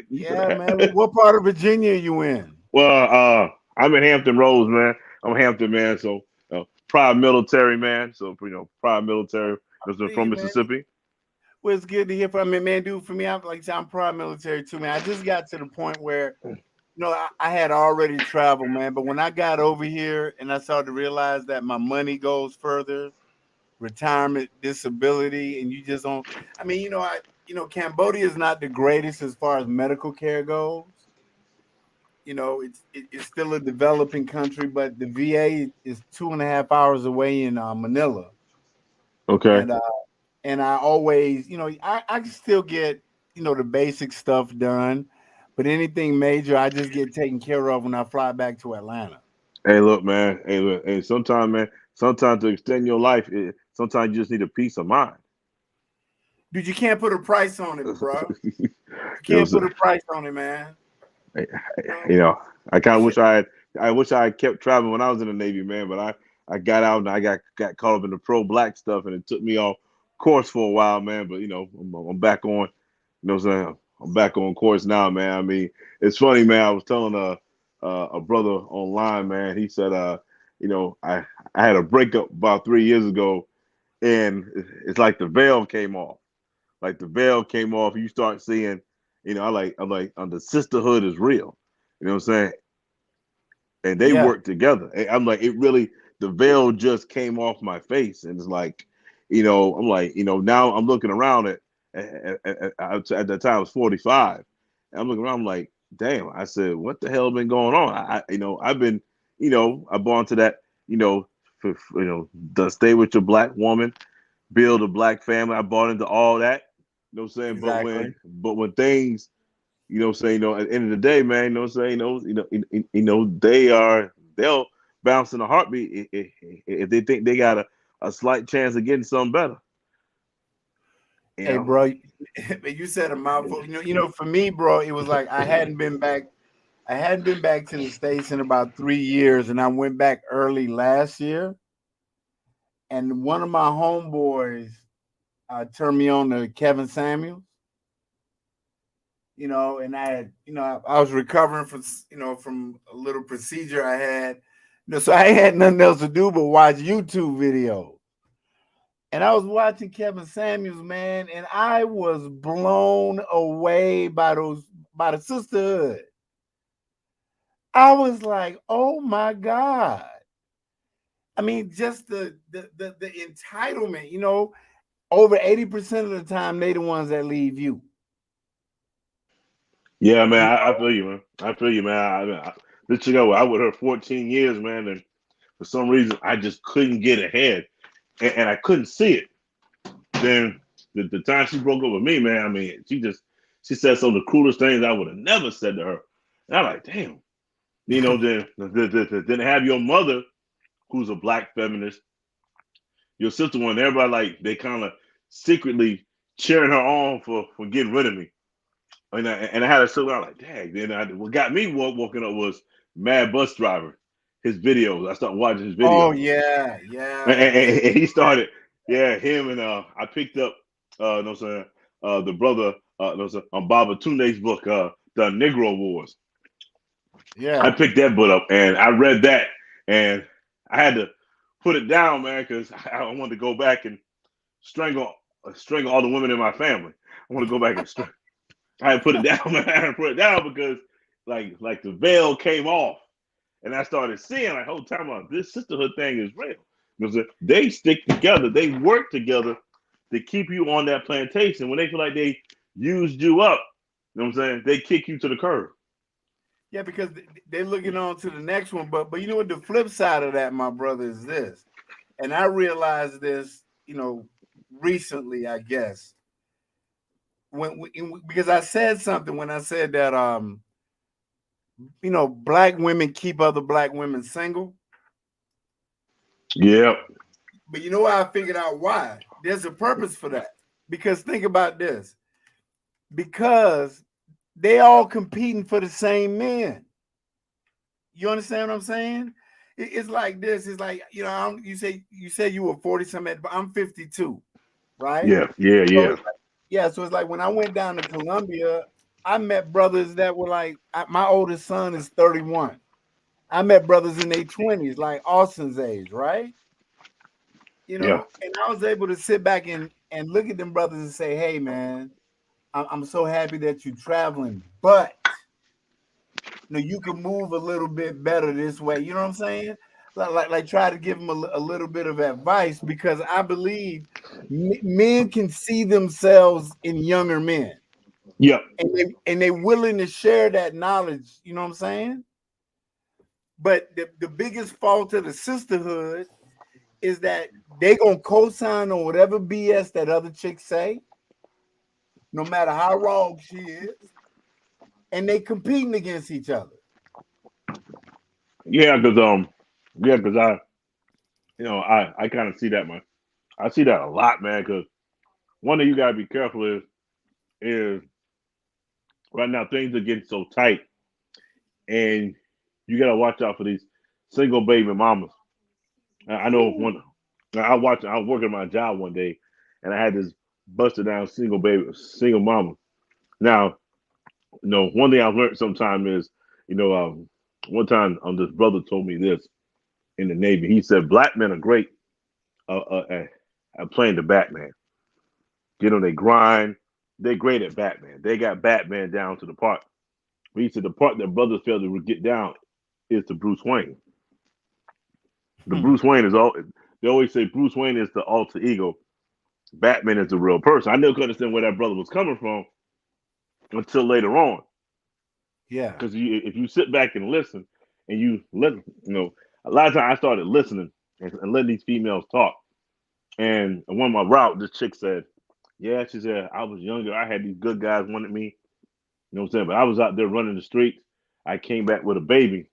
Yeah, man. What part of Virginia are you in? Well, I'm in Hampton Roads, man. I'm Hampton, man. So proud military, man. So proud military. From Mississippi. Well, it's good to hear from you, man. Dude, for me, I'm proud military too, man. I just got to the point where, I had already traveled, man. But when I got over here and I started to realize that my money goes further, retirement, disability, and you just don't. I mean, Cambodia is not the greatest as far as medical care goes. It's still a developing country, but the VA is 2.5 hours away in Manila. Okay. And I always, I can still get, the basic stuff done, but anything major, I just get taken care of when I fly back to Atlanta. Hey, look, man. Hey, look. Hey, sometimes, man. Sometimes to extend your life, sometimes you just need a peace of mind. Dude, you can't put a price on it, bro. You can't put a price on it, man. I kind of wish I had kept traveling when I was in the Navy, man. But I got out and I got caught up in the pro black stuff, and it took me off course for a while, man. But I'm back on. You know what I'm saying? I'm back on course now, man. I mean, it's funny, man. I was telling a brother online, man. He said, I had a breakup about 3 years ago, and it's like the veil came off. Like the veil came off. You start seeing, I'm like, the sisterhood is real. You know what I'm saying? And they work together. I'm like, the veil just came off my face, and it's like, I'm like, now I'm looking around at that time I was 45, and I'm looking around, I'm like, damn. I said, what the hell been going on? I've been, I bought to that, the stay with your black woman, build a black family. I bought into all that. You know what I'm saying? Exactly. But when things, at the end of the day, man, they'll bounce in a heartbeat if they think they got a slight chance of getting something better. Hey, bro, you said a mouthful. For me, bro, it was like I hadn't been back to the States in about 3 years, and I went back early last year. And one of my homeboys turned me on to Kevin Samuels. And I had, I was recovering from a little procedure I had. So I had nothing else to do but watch YouTube videos. And I was watching Kevin Samuels, man, and I was blown away by the sisterhood. I was like, oh my God. I mean, just the entitlement, over 80% of the time, they the ones that leave you. Yeah, man, I feel you, man. I feel you, man. This I was with her 14 years, man, and for some reason, I just couldn't get ahead, and I couldn't see it. Then the time she broke up with me, man, I mean, she said some of the cruelest things I would have never said to her. And I'm like, damn. Then have your mother, who's a black feminist, your sister one, everybody like they kind of secretly cheering her on for getting rid of me. And I had a sister, I'm like, dang. Then what got me walking up was Mad Bus Driver. his videos. I started watching his Oh videos. yeah, And, yeah. and he started, him and I picked up, the brother, Baba Tunde's book, the Negro Wars. I Yeah. picked that book up and I read that, and I had to put it down, man, because I wanted to go back and strangle all the women in my family. I want to go back and I had to put it down, man. I had to put it down because like the veil came off, and I started seeing like, whole time about this sisterhood thing is real. Because they stick together, they work together to keep you on that plantation. When they feel like they used you up, you know what I'm saying? They kick you to the curb. Yeah, because they're looking on to the next one. But you know what? The flip side of that, my brother, is this. And I realized this, recently, I guess. Because I said something when I said that, black women keep other black women single. Yeah. But you know why? I figured out why. There's a purpose for that. Because think about this. Because they all competing for the same men. You understand what I'm saying? It's like this. It's like, you say you were 40 something, but I'm 52, right? Yeah. So it's like when I went down to Colombia, I met brothers that were like, my oldest son is 31. I met brothers in their 20s, like Austin's age, right? And I was able to sit back and look at them brothers and say, hey, man, I'm so happy that you're traveling, but you can move a little bit better this way. You know what I'm saying? Like try to give them a little bit of advice, because I believe men can see themselves in younger men. Yeah. And they're willing to share that knowledge. You know what I'm saying? But the biggest fault of the sisterhood is that they gonna co-sign on whatever BS that other chicks say, no matter how wrong she is, and they competing against each other. Yeah, because I kind of see that, man. I see that a lot, man. Because one thing you gotta be careful is right now things are getting so tight, and you gotta watch out for these single baby mamas. I know one. I was working my job one day, and I had this busted down single mama. Now, one thing I've learned sometime is, one time this brother told me this in the Navy. He said black men are great at playing the Batman. They grind. They're great at Batman. They got Batman down to the part. But he said the part that brothers fail to get down is the Bruce Wayne. The Bruce Wayne is all. They always say Bruce Wayne is the alter ego. Batman is the real person. I never could understand where that brother was coming from until later on. Yeah. Because if you sit back and listen, and you listen, a lot of times I started listening and letting these females talk. And one of my route, this chick said, yeah, she said, I was younger. I had these good guys wanted me. You know what I'm saying? But I was out there running the streets. I came back with a baby,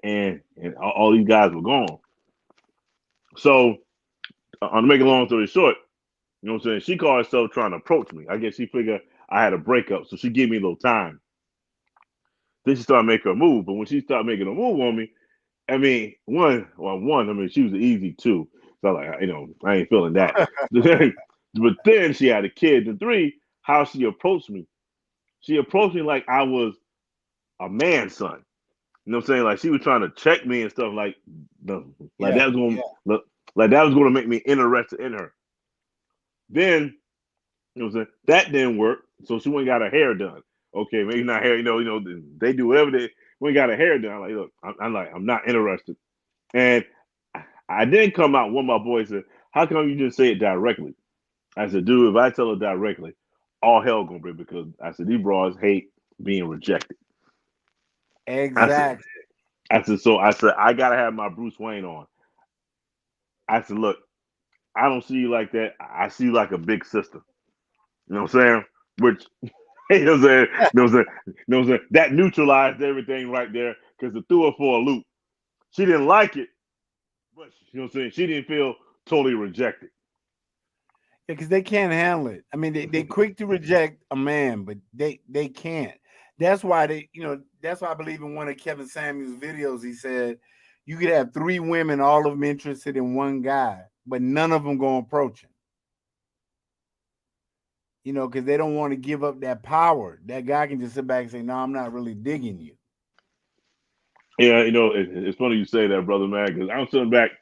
and all these guys were gone. So, I'm making a long story short, you know what I'm saying? She called herself trying to approach me. I guess she figured I had a breakup, so she gave me a little time. Then she started making a move. But when she started making a move on me, I mean, she was easy too. So like, I ain't feeling that. But then she had a kid. And three, how she approached me. She approached me like I was a man's son. You know what I'm saying? Like she was trying to check me and stuff that was going to make me interested in her. Then, you know what I'm saying? That didn't work. So she went and got her hair done. Okay, maybe not hair, they do whatever they went and got her hair done. I'm like, look, I'm not interested. And I didn't come out. One of my boys said, how come you didn't say it directly? I said, dude, if I tell her directly, all hell gonna break, because I said these bras hate being rejected. Exactly. I said I gotta have my Bruce Wayne on. I said, look, I don't see you like that. I see you like a big sister. You know what I'm saying? Which you know what I'm saying? That neutralized everything right there, because it threw her for a loop. She didn't like it, but you know what I'm saying? She didn't feel totally rejected. Because they can't handle it. I mean, they quick to reject a man, but they can't. That's why that's why I believe in one of Kevin Samuels' videos, he said, you could have 3 women, all of them interested in one guy, but none of them gonna approach him. You know, because they don't want to give up that power. That guy can just sit back and say, "No, I'm not really digging you." Yeah, you know, it's funny you say that, brother, man, because I'm sitting back,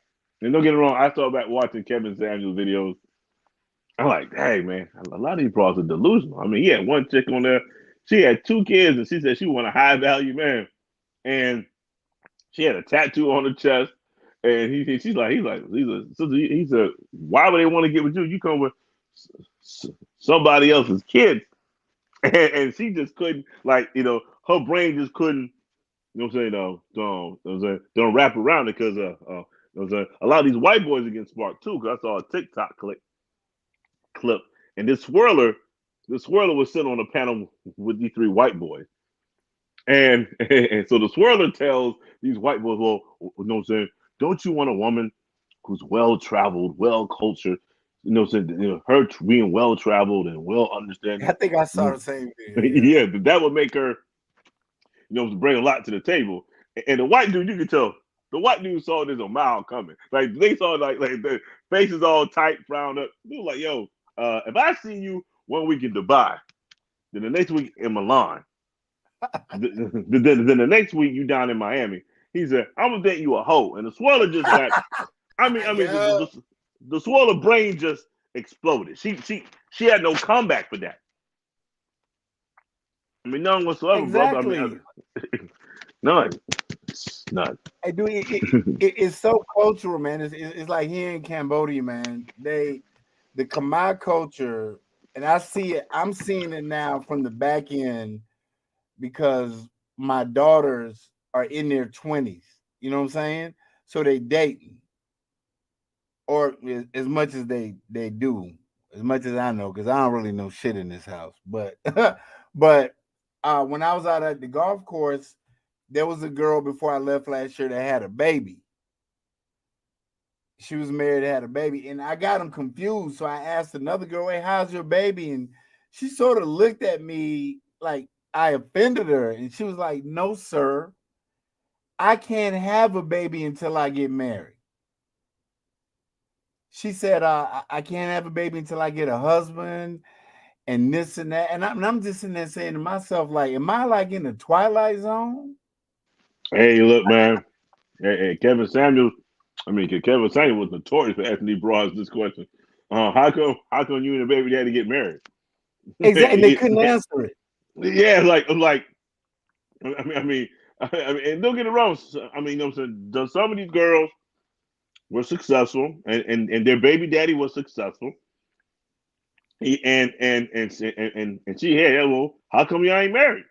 and don't get me wrong, I started back watching Kevin Samuels videos. I'm like, hey, man, a lot of these bras are delusional. I mean, he had one chick on there. She had 2 kids, and she said she want a high value man, and she had a tattoo on her chest. And he said, why would they want to get with you? You come with somebody else's kids, and she just couldn't, like, you know, her brain just couldn't. You know what I'm saying? Don't wrap around it because you know what I'm saying? A lot of these white boys are getting smart too. Because I saw a TikTok clip, and this swirler was sitting on a panel with these 3 white boys, and so the swirler tells these white boys, well, you know what I'm saying? Don't you want a woman who's well traveled, well cultured? You know what I'm saying? You know, her being well traveled and well understanding. I think I saw the same video. Yeah, that would make her, you know, bring a lot to the table. And the white dude, you could tell, the white dude saw this a mile coming. Like they saw like the faces all tight, frowned up. They were like, yo, if I see you one week in Dubai, then the next week in Milan, then the next week you down in Miami. He said, I'm gonna bet you a hoe. And the swirler just got, the swirler brain just exploded. She had no comeback for that. I mean, none whatsoever, Exactly. brother. I mean, none. None. I do. It's so cultural, man. It's like here in Cambodia, man. The Khmer culture, and I see it. I'm seeing it now from the back end because my daughters are in their 20s. You know what I'm saying? So they dating, or as much as they do, as much as I know, because I don't really know shit in this house. But but when I was out at the golf course, there was a girl before I left last year that had a baby. She was married, had a baby, and I got them confused. So I asked another girl, "Hey, how's your baby?" And she sort of looked at me like I offended her, and she was like, "No, sir, I can't have a baby until I get married." She said, "I can't have a baby until I get a husband." And this and that, and I'm just sitting there saying to myself, like, am I like in the Twilight Zone? Hey, look, man. Hey, Kevin Samuels. I mean, Kevin Samuels was notorious for asking these broads this question. How come you and the baby daddy get married? Exactly, and they couldn't answer it. Yeah, I mean, and don't get it wrong. I mean, you know what I'm saying? Some of these girls were successful, and their baby daddy was successful. And she had, well, how come you ain't married?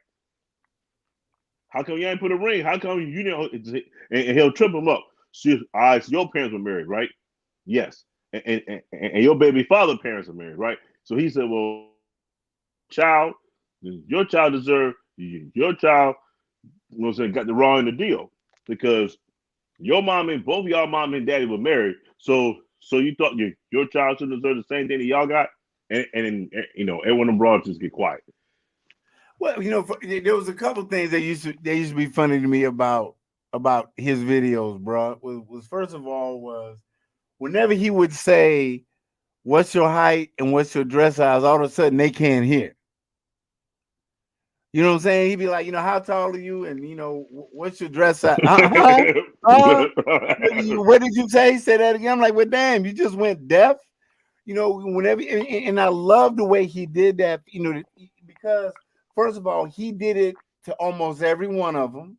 How come you ain't put a ring? How come you know? And he'll trip him up. So your parents were married, right? Yes. And your baby father parents are married, right? So he said, well, your child deserves your child. You know what I'm saying? Got the wrong in the deal because your mom and both y'all mom and daddy were married. So you thought your child should deserve the same thing that y'all got, and you know everyone abroad just get quiet. Well, you know, there was a couple things that used to be funny to me about his videos, bro. Was first of all was whenever he would say, "What's your height and what's your dress size?" all of a sudden they can't hear. You know what I'm saying? He'd be like, you know, how tall are you? And you know, what's your dress size? What did you say? Say that again. I'm like, well, damn, you just went deaf. You know, whenever, and I love the way he did that. You know, because first of all, he did it to almost every one of them.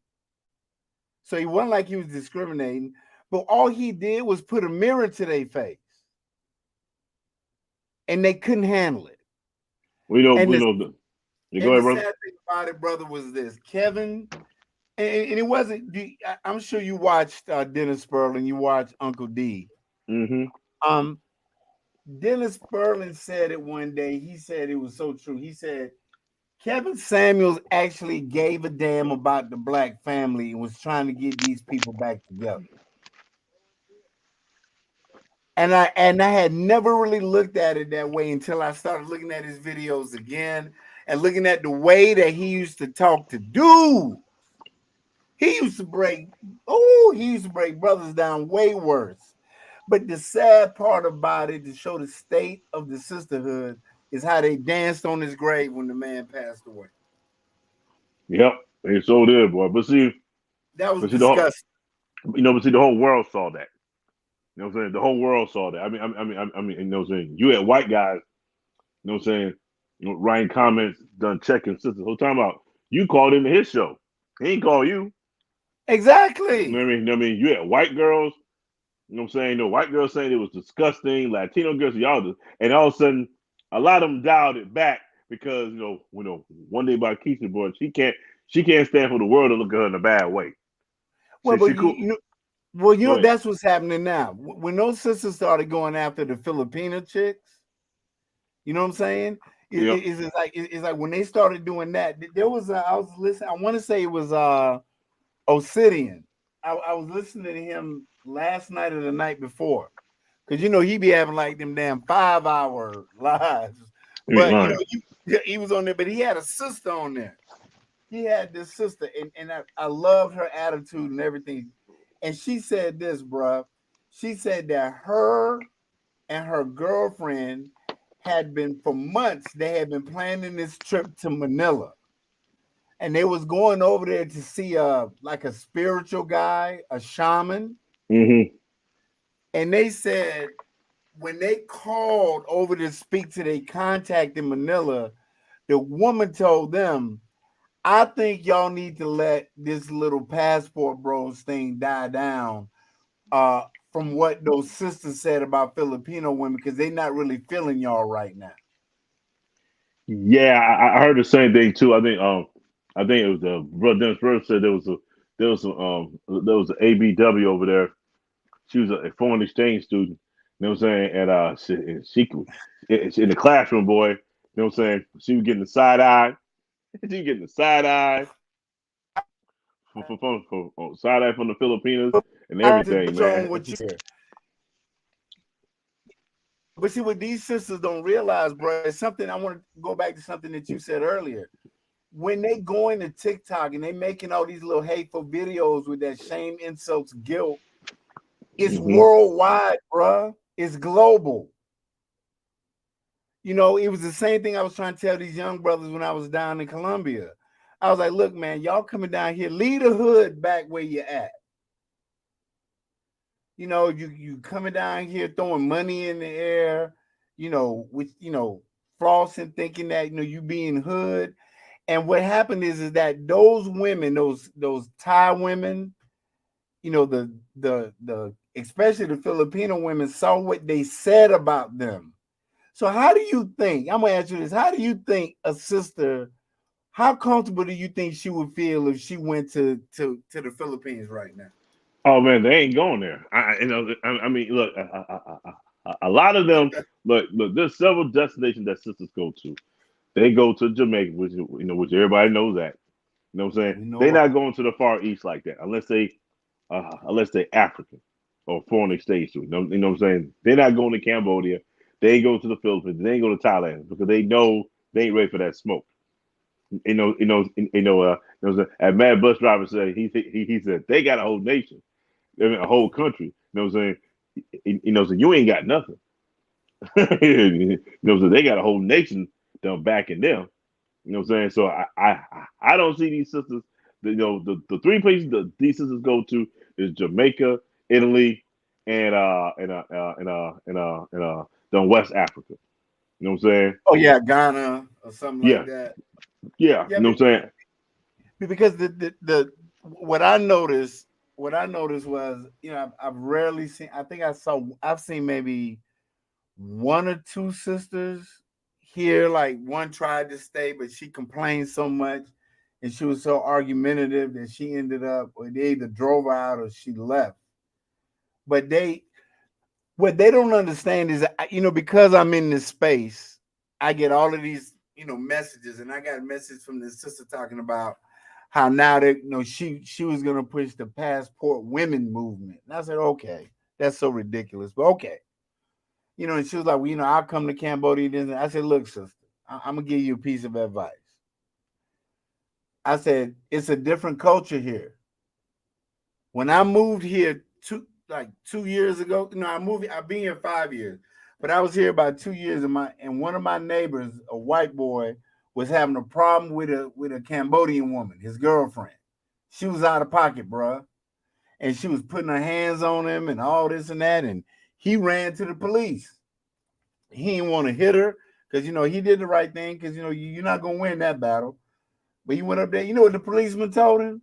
So he wasn't like he was discriminating, but all he did was put a mirror to their face, and they couldn't handle it. Go ahead, the brother. sad thing about it, brother, was this: Kevin, and it wasn't. I'm sure you watched Dennis Sperling. You watched Uncle D. Mm-hmm. Dennis Sperling said it one day. He said it was so true. He said Kevin Samuels actually gave a damn about the black family and was trying to get these people back together. And I had never really looked at it that way until I started looking at his videos again and looking at the way that he used to talk to dudes. He used to break brothers down way worse. But the sad part about it, to show the state of the sisterhood, is how they danced on his grave when the man passed away. Yep, they so did, boy. That was the whole, disgusting. the whole world saw that. You know what I'm saying? The whole world saw that. I mean, you know what I'm saying? You had white guys, you know what I'm saying, writing comments, done checking sisters. Whole time out. You called into his show. He ain't call you. Exactly. You know what I mean? You had white girls, you know what I'm saying? The white girls saying it was disgusting, Latino girls, y'all just, and all of a sudden, a lot of them dialed it back because, one day about Keisha, boy, she can't stand for the world to look at her in a bad way. Well, but cool. That's what's happening now. When those sisters started going after the Filipino chicks, you know what I'm saying? It's like when they started doing that, there was I was listening. I want to say it was Obsidian. I was listening to him last night or the night before, because he be having like them damn 5-hour lives. But he was on there, but he had a sister on there. He had this sister, and I loved her attitude and everything. And she said this, bruh. She said that her and her girlfriend had been, for months, they had been planning this trip to Manila. And they was going over there to see like a spiritual guy, a shaman. Mm-hmm. And they said when they called over to speak to their contact in Manila, the woman told them, I think y'all need to let this little passport bros thing die down from what those sisters said about Filipino women, because they're not really feeling y'all right now. Yeah, I heard the same thing too. I think it was brother Dennis Burns said there was an ABW over there. She was a foreign exchange student. You know what I'm saying? And she in the classroom, boy. You know what I'm saying? She was getting the side eye. She was getting the side eye from side eye from the Filipinos and everything, man. But see, what these sisters don't realize, bro, is something. I want to go back to something that you said earlier. When they go into TikTok and they making all these little hateful videos with that shame, insults, guilt, it's worldwide, bro. It's global. It was the same thing I was trying to tell these young brothers when I was down in Colombia. I was like, look, man, y'all coming down here, leave the hood back where you at. You coming down here throwing money in the air, with flossing, thinking that you being hood. And what happened is that those women, those Thai women, the especially the Filipino women, saw what they said about them. So how do you think? I'm gonna ask you this: how do you think a sister? How comfortable do you think she would feel if she went to the Philippines right now? Oh man, they ain't going there. I mean, look, a lot of them. Look. There's several destinations that sisters go to. They go to Jamaica, which everybody knows that. You know what I'm saying? They're not going to the Far East like that unless they African or foreign exchange student. You know what I'm saying? They're not going to Cambodia. They go to the Philippines. They ain't go to Thailand because they know they ain't ready for that smoke. As Mad Bus Driver said, he said they got a whole nation, a whole country. You know what I'm saying? So you ain't got nothing. So they got a whole nation done backing them. You know what I'm saying? So I don't see these sisters. The three places that these sisters go to is Jamaica, Italy, and West Africa. You know what I'm saying? Oh yeah, Ghana or something like that. Yeah, you know what I'm saying? Because the what I noticed was, I've rarely seen. I think I've seen maybe one or two sisters here. Like one tried to stay, but she complained so much, and she was so argumentative that she ended up, or they either drove her out or she left. But what they don't understand is, because I'm in this space, I get all of these, messages, and I got a message from this sister talking about how now that she was gonna push the passport women movement. And I said, okay, that's so ridiculous, but okay. And she was like, well, I'll come to Cambodia. And I said, look, sister, I'm gonna give you a piece of advice. I said, it's a different culture here. When I moved here 2 years ago, I've been here 5 years, but I was here about 2 years, and one of my neighbors, a white boy, was having a problem with a Cambodian woman, his girlfriend. She was out of pocket, bruh. And she was putting her hands on him and all this and that. And he ran to the police. He didn't want to hit her because, he did the right thing because, you're not going to win that battle. But he went up there. You know what the policeman told him?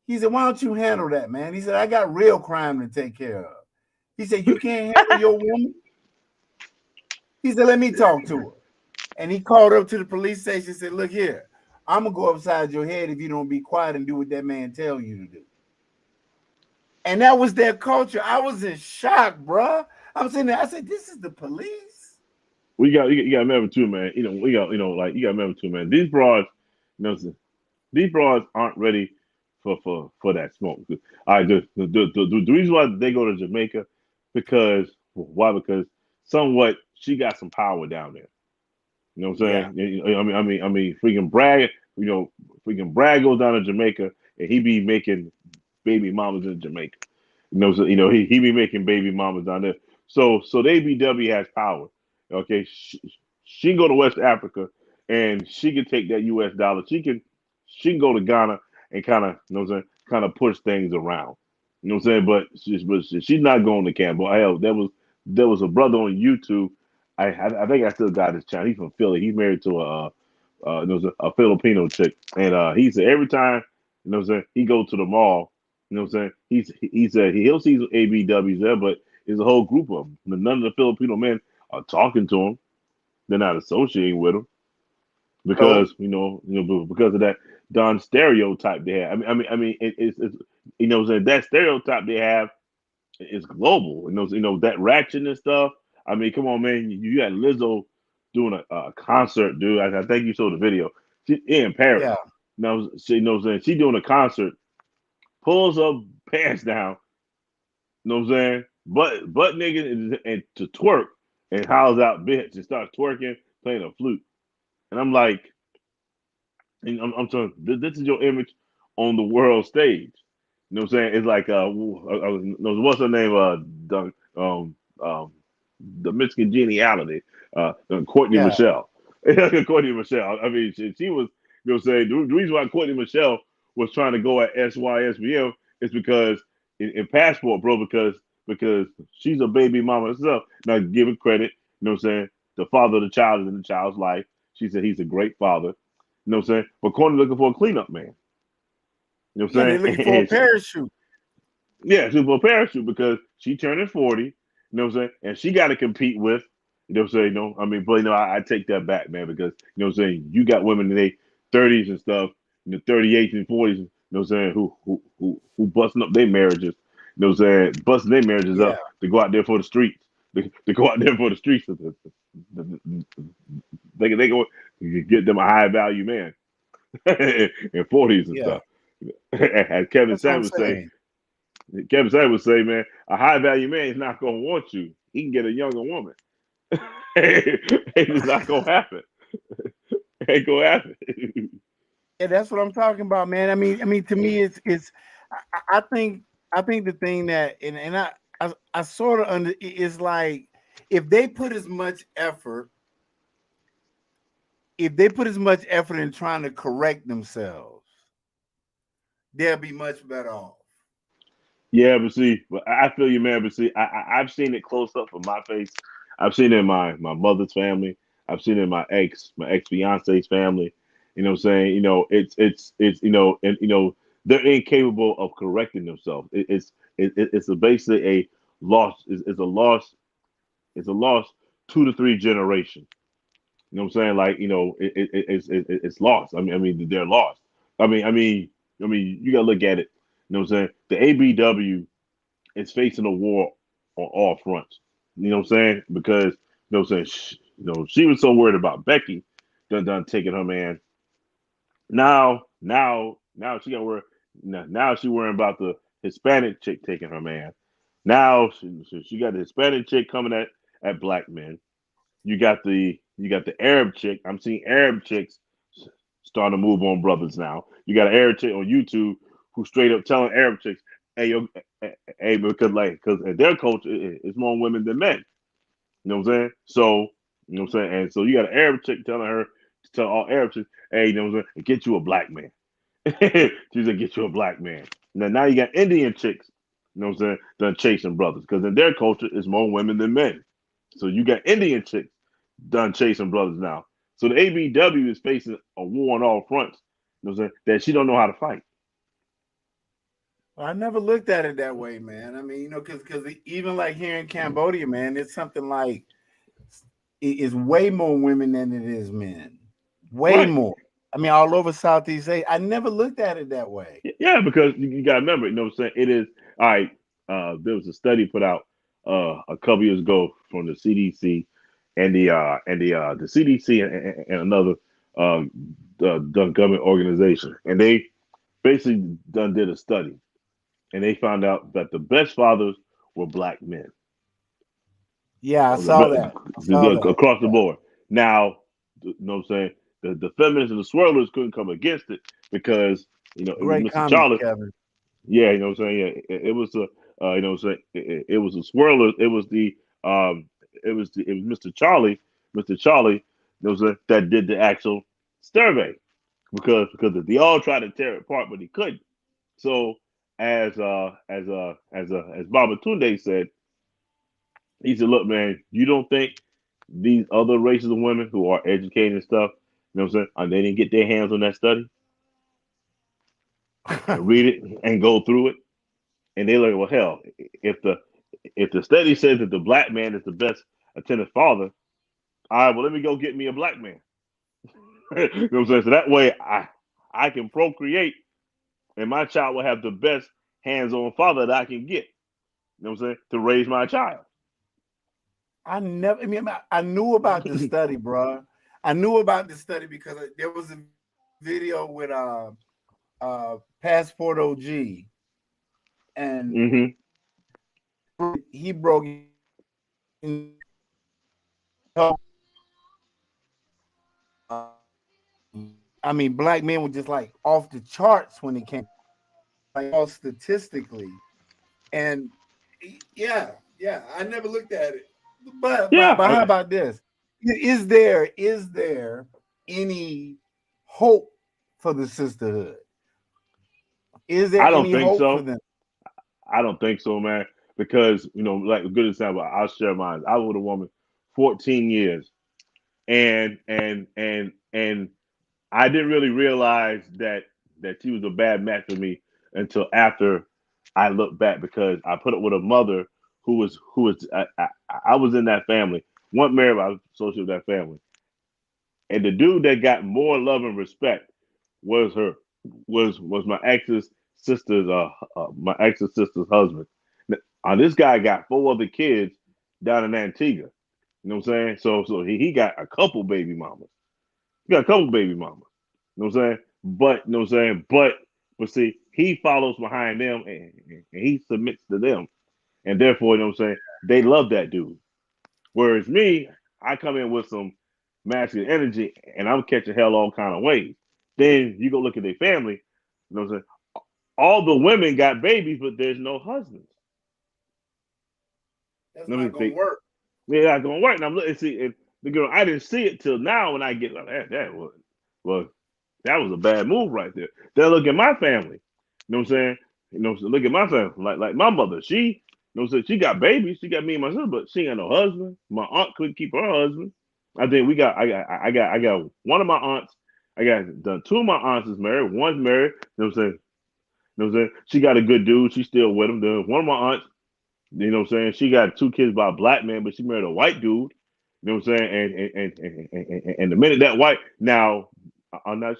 He said, why don't you handle that, man? He said, I got real crime to take care of. He said, you can't handle your woman? He said, let me talk to her. And he called up to the police station and said, look here, I'm going to go upside your head if you don't be quiet and do what that man tell you to do. And that was their culture. I was in shock, bruh. I'm sitting there. I said, this is the police. You got to remember too, man. You got to remember too, man. These broads, these broads aren't ready for that smoke. All right, the reason why they go to Jamaica, because somewhat she got some power down there. You know what I'm saying? Yeah. I mean, freaking Bragg. Freaking Bragg goes down to Jamaica and he be making baby mamas in Jamaica. He be making baby mamas down there. So the ABW has power. Okay, she can go to West Africa and she can take that U.S. dollar. She can go to Ghana and kind of push things around. You know what I'm saying? But she's not going to Cambodia. Hell, there was a brother on YouTube. I think I still got his channel. He's from Philly. He's married to a Filipino chick, and he said every time he go to the mall. You know what I'm saying? He said he'll see some ABWs there, but there's a whole group of them. None of the Filipino men are talking to him. They're not associating with him because because of that Don stereotype they have. It's that stereotype they have is global. That ratchet and stuff. I mean, come on, man. You got Lizzo doing a concert, dude. I think you saw the video. She in Paris. Yeah. She doing a concert. Pulls her pants down, you know what I'm saying? Butt nigga and to twerk and howls out bitch and starts twerking, playing a flute. And I'm like, I'm telling you, this is your image on the world stage. You know what I'm saying? It's like what's her name? The Miss Congeniality, Courtney Michelle. Courtney Michelle. I mean, she was, you know what I'm saying? The reason why Courtney Michelle was trying to go at SYSBM is because in Passport, bro, because she's a baby mama herself. Now, give it credit, you know what I'm saying? The father of the child is in the child's life. She said he's a great father. You know what I'm saying? But Courtney looking for a cleanup man. You know what I'm saying? They're looking for a parachute. Yeah, she's for a parachute because she turning 40. You know what I'm saying? And she got to compete with, you know what I'm saying? But I take that back, man, because you know what I'm saying. You got women in their 30s and stuff, in the 38s and 40s. You know what I'm saying? Who busting up their marriages? You know what I'm saying? Busting their marriages up to go out there for the streets. To go out there for the streets. They go get them a high value man in 40s and stuff. As Kevin Samuels say. Kevin Samuels would say, man, a high value man is not going to want you. He can get a younger woman. It's not going to happen. Ain't going to happen. Yeah, that's what I'm talking about, man. I mean, to me, it's. I think the thing that, and I sort of it's like if they put as much effort in trying to correct themselves, they'll be much better off. Yeah, but I feel you, man. But see, I've seen it close up for my face. I've seen it in my mother's family. I've seen it in my ex fiance's family. You know what I'm saying? It's and they're incapable of correcting themselves. It's basically a loss. It's a loss 2 to 3 generations. You know what I'm saying? Like it's lost. I mean they're lost. I mean you gotta look at it. You know what I'm saying? The ABW is facing a war on all fronts. You know what I'm saying? Because you know what I'm saying? She was so worried about Becky done taking her man. Now she got worried. Now she worrying about the Hispanic chick taking her man. Now she got the Hispanic chick coming at black men. You got the Arab chick. I'm seeing Arab chicks starting to move on brothers now. You got an Arab chick on YouTube who's straight up telling Arab chicks, Hey, yo, hey, because in their culture, it's more women than men. You know what I'm saying? So, you know what I'm saying? And so you got an Arab chick telling her to tell all Arab chicks, hey, you know what I'm saying? Get you a black man. She said, get you a black man. Now you got Indian chicks, you know what I'm saying, done chasing brothers. Because in their culture, it's more women than men. So you got Indian chicks done chasing brothers now. So the ABW is facing a war on all fronts, you know what I'm saying, that she don't know how to fight. I never looked at it that way, man. I mean, because even like here in Cambodia, man, it's something like it's way more women than it is men. Way more. I mean, all over Southeast Asia. I never looked at it that way. Yeah, because you got to remember, you know what I'm saying? It is, all right, there was a study put out a couple years ago from the CDC and the CDC and another done government organization. And they basically did a study. And they found out that the best fathers were black men. Yeah, I saw that. Across the board. Now, you know what I'm saying? The feminists and the swirlers couldn't come against it because, you know, it was Great Mr. comment, Charlie. Kevin. Yeah, you know what I'm saying? Yeah, it was you know what I'm saying? It was the swirlers. It was Mr. Charlie, you know what I'm saying, that did the actual survey because they all tried to tear it apart, but he couldn't. So as Baba Tunde said, he said, look, man, you don't think these other races of women who are educated and stuff, you know what I'm saying, they didn't get their hands on that study and read it and go through it. And they're like, well, hell, if the study says that the black man is the best attentive father, all right, well, let me go get me a black man. You know what I'm saying? So that way I can procreate and my child will have the best hands-on father that I can get. You know what I'm saying? To raise my child. I knew about the study, bro. I knew about the study because there was a video with Passport OG, and he broke. I mean, black men were just like off the charts when it came, like all statistically, and yeah, I never looked at it. But how about this? Is there any hope for the sisterhood? Is there any hope for them? I don't think so, man. Because, you know, like a good example, I'll share mine. I was with a woman 14 years, and I didn't really realize that she was a bad match for me until after I looked back because I put up with a mother who was I was in that family. One married, I was associated with that family, and the dude that got more love and respect was my ex's sister's husband. This guy got 4 other kids down in Antigua. You know what I'm saying? So he got a couple baby mamas. He got a couple baby mamas. You know what I'm saying? But you know what I'm saying? But see, he follows behind them and he submits to them. And therefore, you know what I'm saying, they love that dude. Whereas me, I come in with some masculine energy and I'm catching hell all kind of ways. Then you go look at their family, you know what I'm saying? All the women got babies, but there's no husbands. That's not gonna work. Yeah, not gonna work. And I'm looking, see, and the girl, I didn't see it till now when I get like that was a bad move right there. Then look at my family. You know what I'm saying? You know, so look at my family. Like my mother, she, you know, so she got babies. She got me and my sister, but she ain't got no husband. My aunt couldn't keep her husband. I think I got one of my aunts. I got done 2 of my aunts is married. One's married. You know what I'm saying? You know what I'm saying? She got a good dude. She's still with him. Then one of my aunts, you know what I'm saying? She got 2 kids by a black man, but she married a white dude. You know what I'm saying? And the minute that white now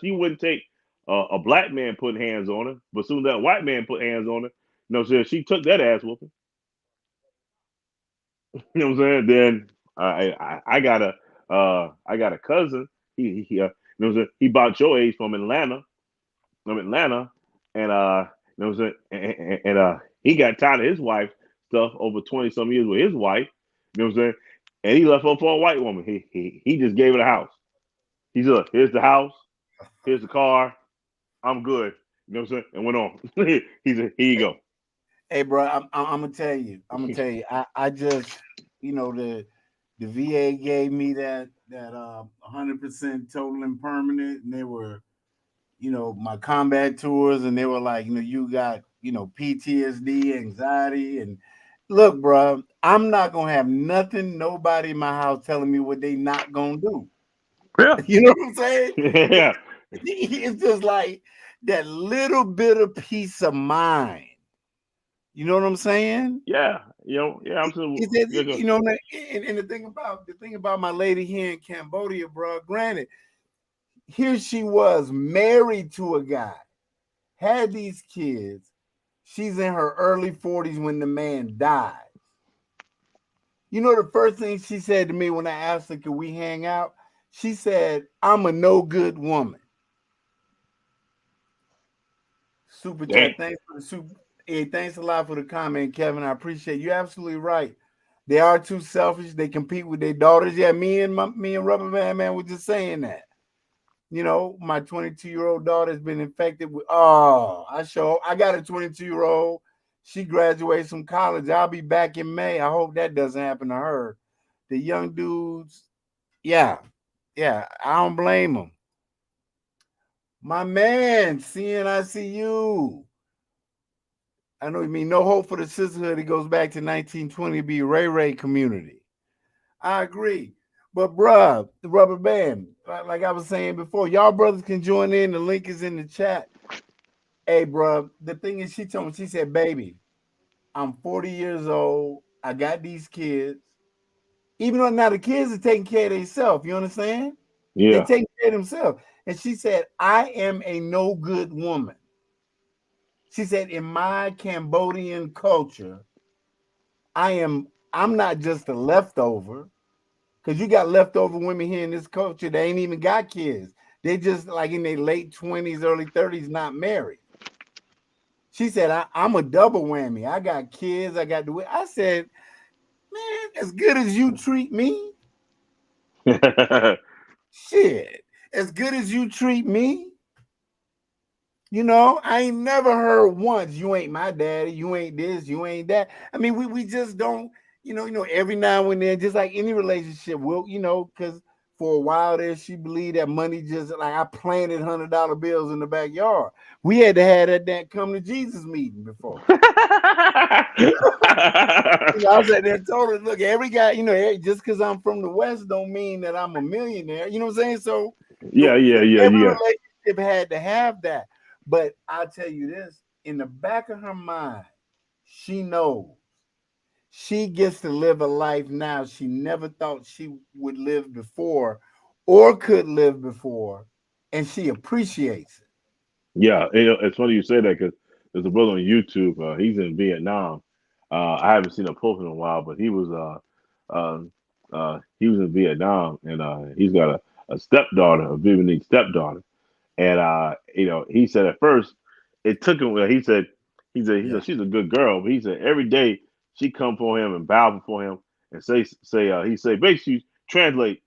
she wouldn't take a black man putting hands on her, but soon as that white man put hands on her, you know what I'm saying? She took that ass whooping. You know what I'm saying? Then I got a cousin. He you know what I'm saying? He about your age from Atlanta. From Atlanta, and you know what I'm saying? And he got tired of his wife stuff over 20 some years with his wife. You know what I'm saying? And he left her for a white woman. He just gave her the house. He's like, here's the house, here's the car, I'm good. You know what I'm saying? And went on. He said, here you go. Hey, bro, I'm gonna tell you. I just, the VA gave me that 100% total and permanent, and they were, my combat tours, and they were like, you got, PTSD, anxiety, and look, bro, I'm not gonna have nothing, nobody in my house telling me what they not gonna do. Yeah. You know what I'm saying? Yeah. It's just like that little bit of peace of mind. You know what I'm saying? Yeah. Yeah, absolutely. Is that, and the thing about my lady here in Cambodia, bro, granted, here she was married to a guy, had these kids. She's in her early 40s when the man died. You know the first thing she said to me when I asked her, could we hang out? She said, I'm a no good woman. Super Damn. chat. Thanks for the super. Hey, thanks a lot for the comment, Kevin. I appreciate you. You're absolutely right. They are too selfish. They compete with their daughters. Yeah, me and Rubber Band Man were just saying that. My 22-year-old daughter's been infected with. Oh, I got a 22-year-old. She graduates from college. I'll be back in May. I hope that doesn't happen to her. The young dudes, yeah, I don't blame them. My man, CNICU. I know you mean no hope for the sisterhood. It goes back to 1920 to be Ray Ray community. I agree. But bruh, the Rubber Band, like I was saying before, y'all brothers can join in. The link is in the chat. Hey, bruh, the thing is, she told me, she said, baby, I'm 40 years old. I got these kids. Even though now the kids are taking care of themselves, you understand? They Yeah. taking care of themselves. And she said, I am a no good woman. She said, in my Cambodian culture, I'm not just a leftover, because you got leftover women here in this culture that ain't even got kids. They just like in their late 20s, early 30s, not married. She said, I'm a double whammy. I got kids, I got I said, man, as good as you treat me, shit, as good as you treat me, I ain't never heard once, you ain't my daddy, you ain't this, you ain't that. I mean, we just don't, every now and then, just like any relationship, because for a while there, she believed that money just like I planted $100 bills in the backyard. We had to have that come to Jesus meeting before. I was at that told her, look, every guy, just because I'm from the West don't mean that I'm a millionaire. You know what I'm saying? So Yeah. every relationship had to have that. But I'll tell you this, in the back of her mind, she knows she gets to live a life now she never thought she would live before or could live before, and she appreciates it. Yeah. It's funny you say that because there's a brother on YouTube. He's in Vietnam. I haven't seen a post in a while, but he was in Vietnam, and he's got a stepdaughter, a Vietnamese stepdaughter. And he said at first it took him. He said she's a good girl, but he said every day she come for him and bow before him and say basically translate.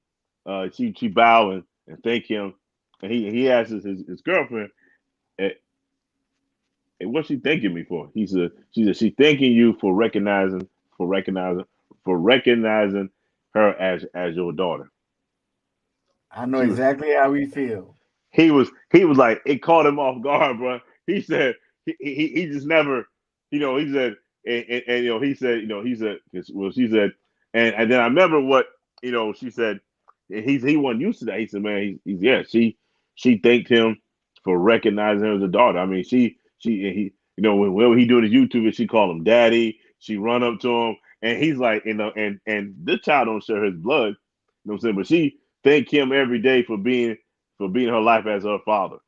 She bow and thank him, and he asks his girlfriend, "Eh, what's she thanking me for?" She thanking you for recognizing for recognizing her as your daughter. I know She was exactly how we feel. he was like it caught him off guard, bro. He said he just never, he said and he said well she said and then I remember what she said. He wasn't used to that. He said, man, he's yeah. She thanked him for recognizing her as a daughter. I mean, he whenever he doing his YouTube, and she called him daddy. She run up to him, and he's like, and this child don't share his blood. You know what I'm saying? But she thank him every day for being her life as her father.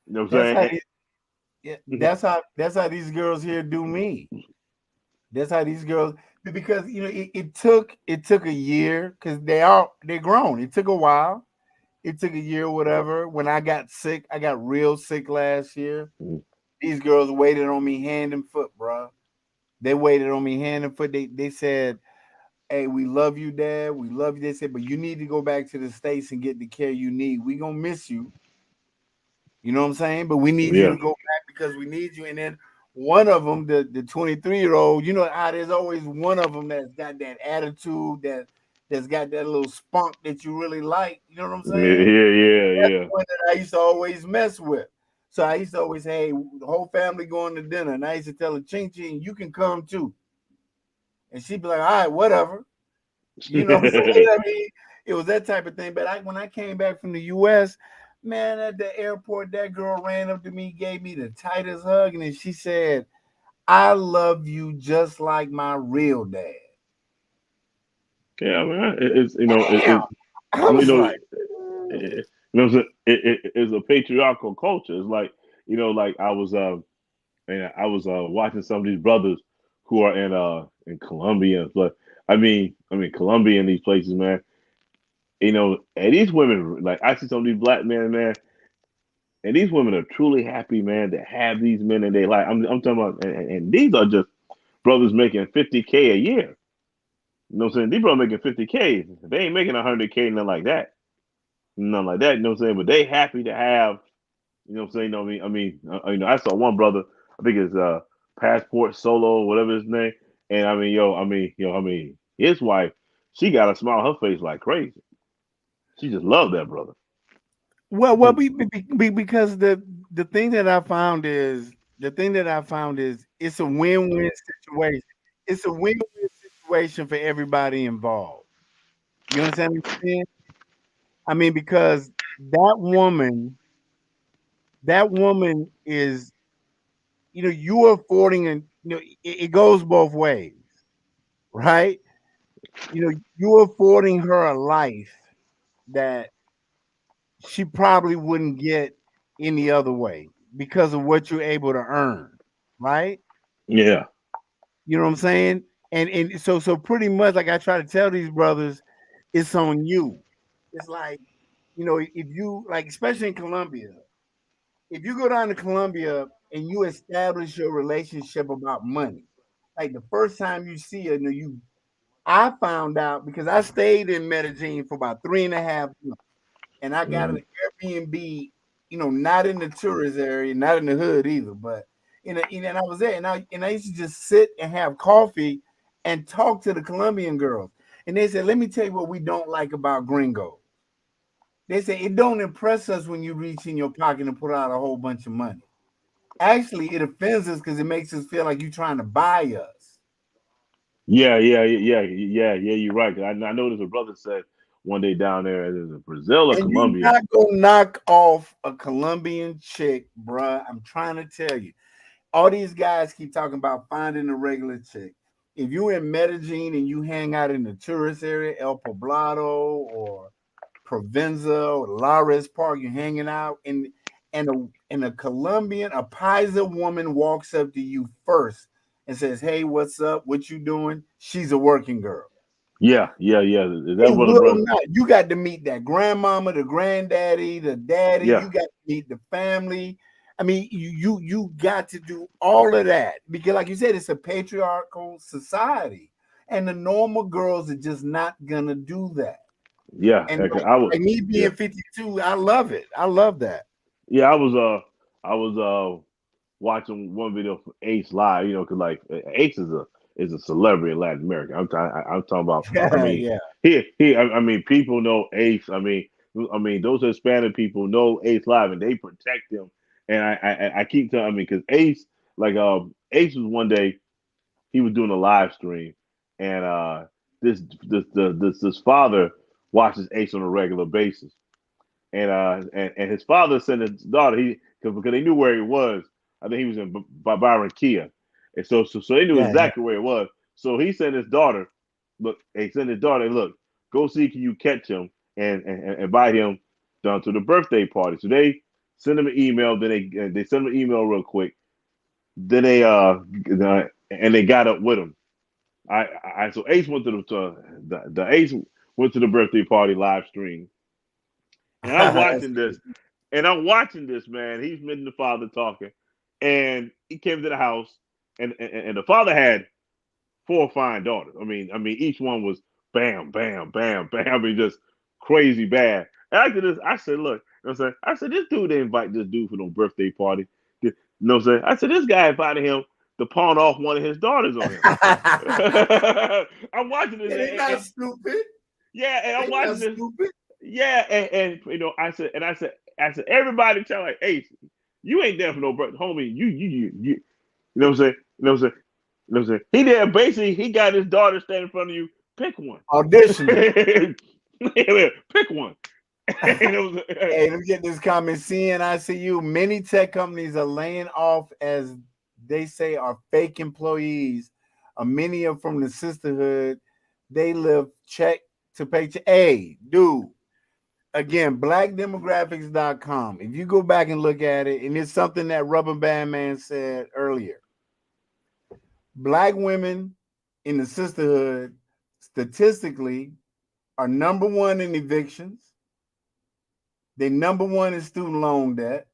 You know what That's I'm how saying? that's how these girls here do me. That's how these girls, because it took a year, because they're grown. It took a while. It took a year, whatever. When I got sick, I got real sick last year. These girls waited on me hand and foot, bro. They waited on me hand and foot. They said, hey, we love you, Dad. We love you. They said, but you need to go back to the States and get the care you need. We gonna miss you. You know what I'm saying? But we need you Yeah. to go back because we need you. And then one of them, the 23-year-old, you know how there's always one of them that's got that attitude that's got that little spunk that you really like. You know what I'm Yeah, saying? That's yeah. the one that I used to always mess with. So I used to always, hey, the whole family going to dinner, and I used to tell her, Ching Ching, you can come too. And she'd be like, all right, whatever. You know what I'm saying? I mean, it was that type of thing. But when I came back from the US, man, at the airport, that girl ran up to me, gave me the tightest hug, and then she said, I love you just like my real dad. Yeah, I mean, it's Damn. I was like, it's a patriarchal culture. It's like like I was watching some of these brothers who are in Colombia, but I mean Colombia and these places, man. And these women, like I see some of these black men, man, and these women are truly happy, man, to have these men in their life. I'm talking about, and these are just brothers making 50K a year. You know what I'm saying? These brothers making 50K. They ain't making 100K, nothing like that. Nothing like that. You know what I'm saying? But they happy to have. You know what I'm saying? I saw one brother. I think it's Passport Solo, whatever his name. And his wife, she got a smile on her face like crazy. She just loved that brother. well, because the thing that I found is it's a win-win situation. It's a win-win situation for everybody involved. You understand what I'm saying? I mean, because that woman is, you're affording, and it goes both ways, right? You're affording her a life that she probably wouldn't get any other way because of what you're able to earn, right? Yeah. You know what I'm saying? And so pretty much, like I try to tell these brothers, it's on you. It's like, if you like, especially in Colombia, if you go down to Colombia and you establish your relationship about money, like the first time you see her, I found out because I stayed in Medellin for about 3.5 months, and I got Hmm. an Airbnb, not in the tourist area, not in the hood either, but and I was there, and I used to just sit and have coffee and talk to the Colombian girls, and they said, "Let me tell you what we don't like about gringos." They say it don't impress us when you reach in your pocket and put out a whole bunch of money. Actually, it offends us because it makes us feel like you're trying to buy us. Yeah. You're right. I noticed a brother said one day down there in Brazil or And you Colombia. not gonna knock off a Colombian chick, bruh. I'm trying to tell you. All these guys keep talking about finding a regular chick. If you're in Medellin and you hang out in the tourist area, El Poblado or Provenza or Lares Park, you're hanging out, and a Colombian, a Paisa woman walks up to you first and says, "Hey, what's up? What you doing?" She's a working girl. Yeah. Is They that what a will brother? not. You got to meet that grandmama, the granddaddy, the daddy. Yeah. You got to meet the family. I mean, you got to do all of that because, like you said, it's a patriarchal society, and the normal girls are just not gonna do that. Yeah. And Heck, like, I was. like me Yeah. being 52, I love it. I love that. Yeah. I was watching one video from Ace live. Because like Ace is a celebrity in Latin America. I'm talking about. I Yeah, mean, yeah. I mean, people know Ace. I mean, those Hispanic people know Ace live, and they protect him. And I keep telling. I mean, because Ace, like, Ace was one day he was doing a live stream, and this father watches Ace on a regular basis, and his father sent his daughter because they knew where he was. I think he was in Byron Kia, and so they knew Yeah, yeah. exactly where it was. So he sent his daughter, look, he sent his daughter, look, go see can you catch him and invite him down to the birthday party. So they send him an email. Then they send him an email real quick. Then and they got up with him. So Ace went to the Ace went to the birthday party live stream, and I'm That's watching this, and I'm watching this man. He's meeting the father talking, and he came to the house, and the father had four fine daughters. I mean, each one was bam, bam, bam, bam. I mean, just crazy bad. After this, I said, look, you know what I'm saying, I said, this dude didn't invite this dude for no birthday party. You know what I'm saying? I said, this guy invited him to pawn off one of his daughters on him. I'm watching this. They're not stupid. Yeah, and I'm They're watching this. stupid. Yeah, and you know, I said, everybody tell like, hey, you ain't there for no brother, homie. You know what I'm saying? You know what I'm saying? You know what I'm saying? He there basically. He got his daughter standing in front of you. Pick one. Audition. Pick one. Hey, let me get this comment. CNICU. Many tech companies are laying off, as they say, are fake employees. Many are from the sisterhood. They live check to paycheck. Hey, dude. Again, blackdemographics.com. If you go back and look at it, and it's something that Rubber Band Man said earlier. Black women in the sisterhood statistically are number one in evictions. They number one in student loan debt.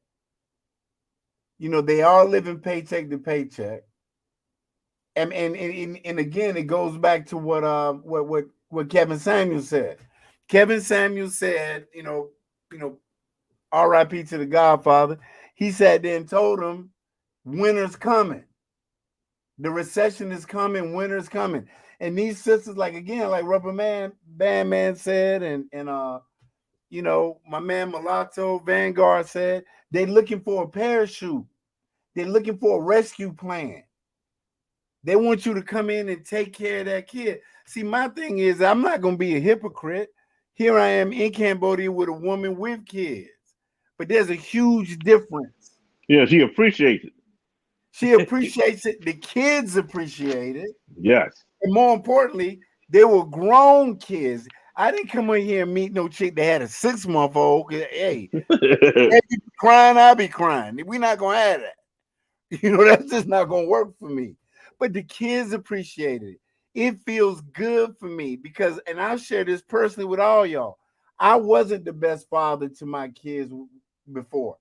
You know, they are living paycheck to paycheck. And again, it goes back to what Kevin Samuel said. Kevin Samuel said, you know, R.I.P. to the Godfather. He sat there and told him, winter's coming. The recession is coming. Winter's coming. And these sisters, like Rubber Band Man said, and you know, my man Mulatto Vanguard said, they're looking for a parachute. They're looking for a rescue plan. They want you to come in and take care of that kid. See, my thing is, I'm not going to be a hypocrite. Here I am in Cambodia with a woman with kids. But there's a huge difference. Yeah, she appreciates it. She appreciates it. The kids appreciate it. Yes. And more importantly, they were grown kids. I didn't come in here and meet no chick that had a 6-month-old. Hey, they be crying, I'll be crying. We're not going to have that. You know, that's just not going to work for me. But the kids appreciated it. It feels good for me because, and I'll share this personally with all y'all, I wasn't the best father to my kids before.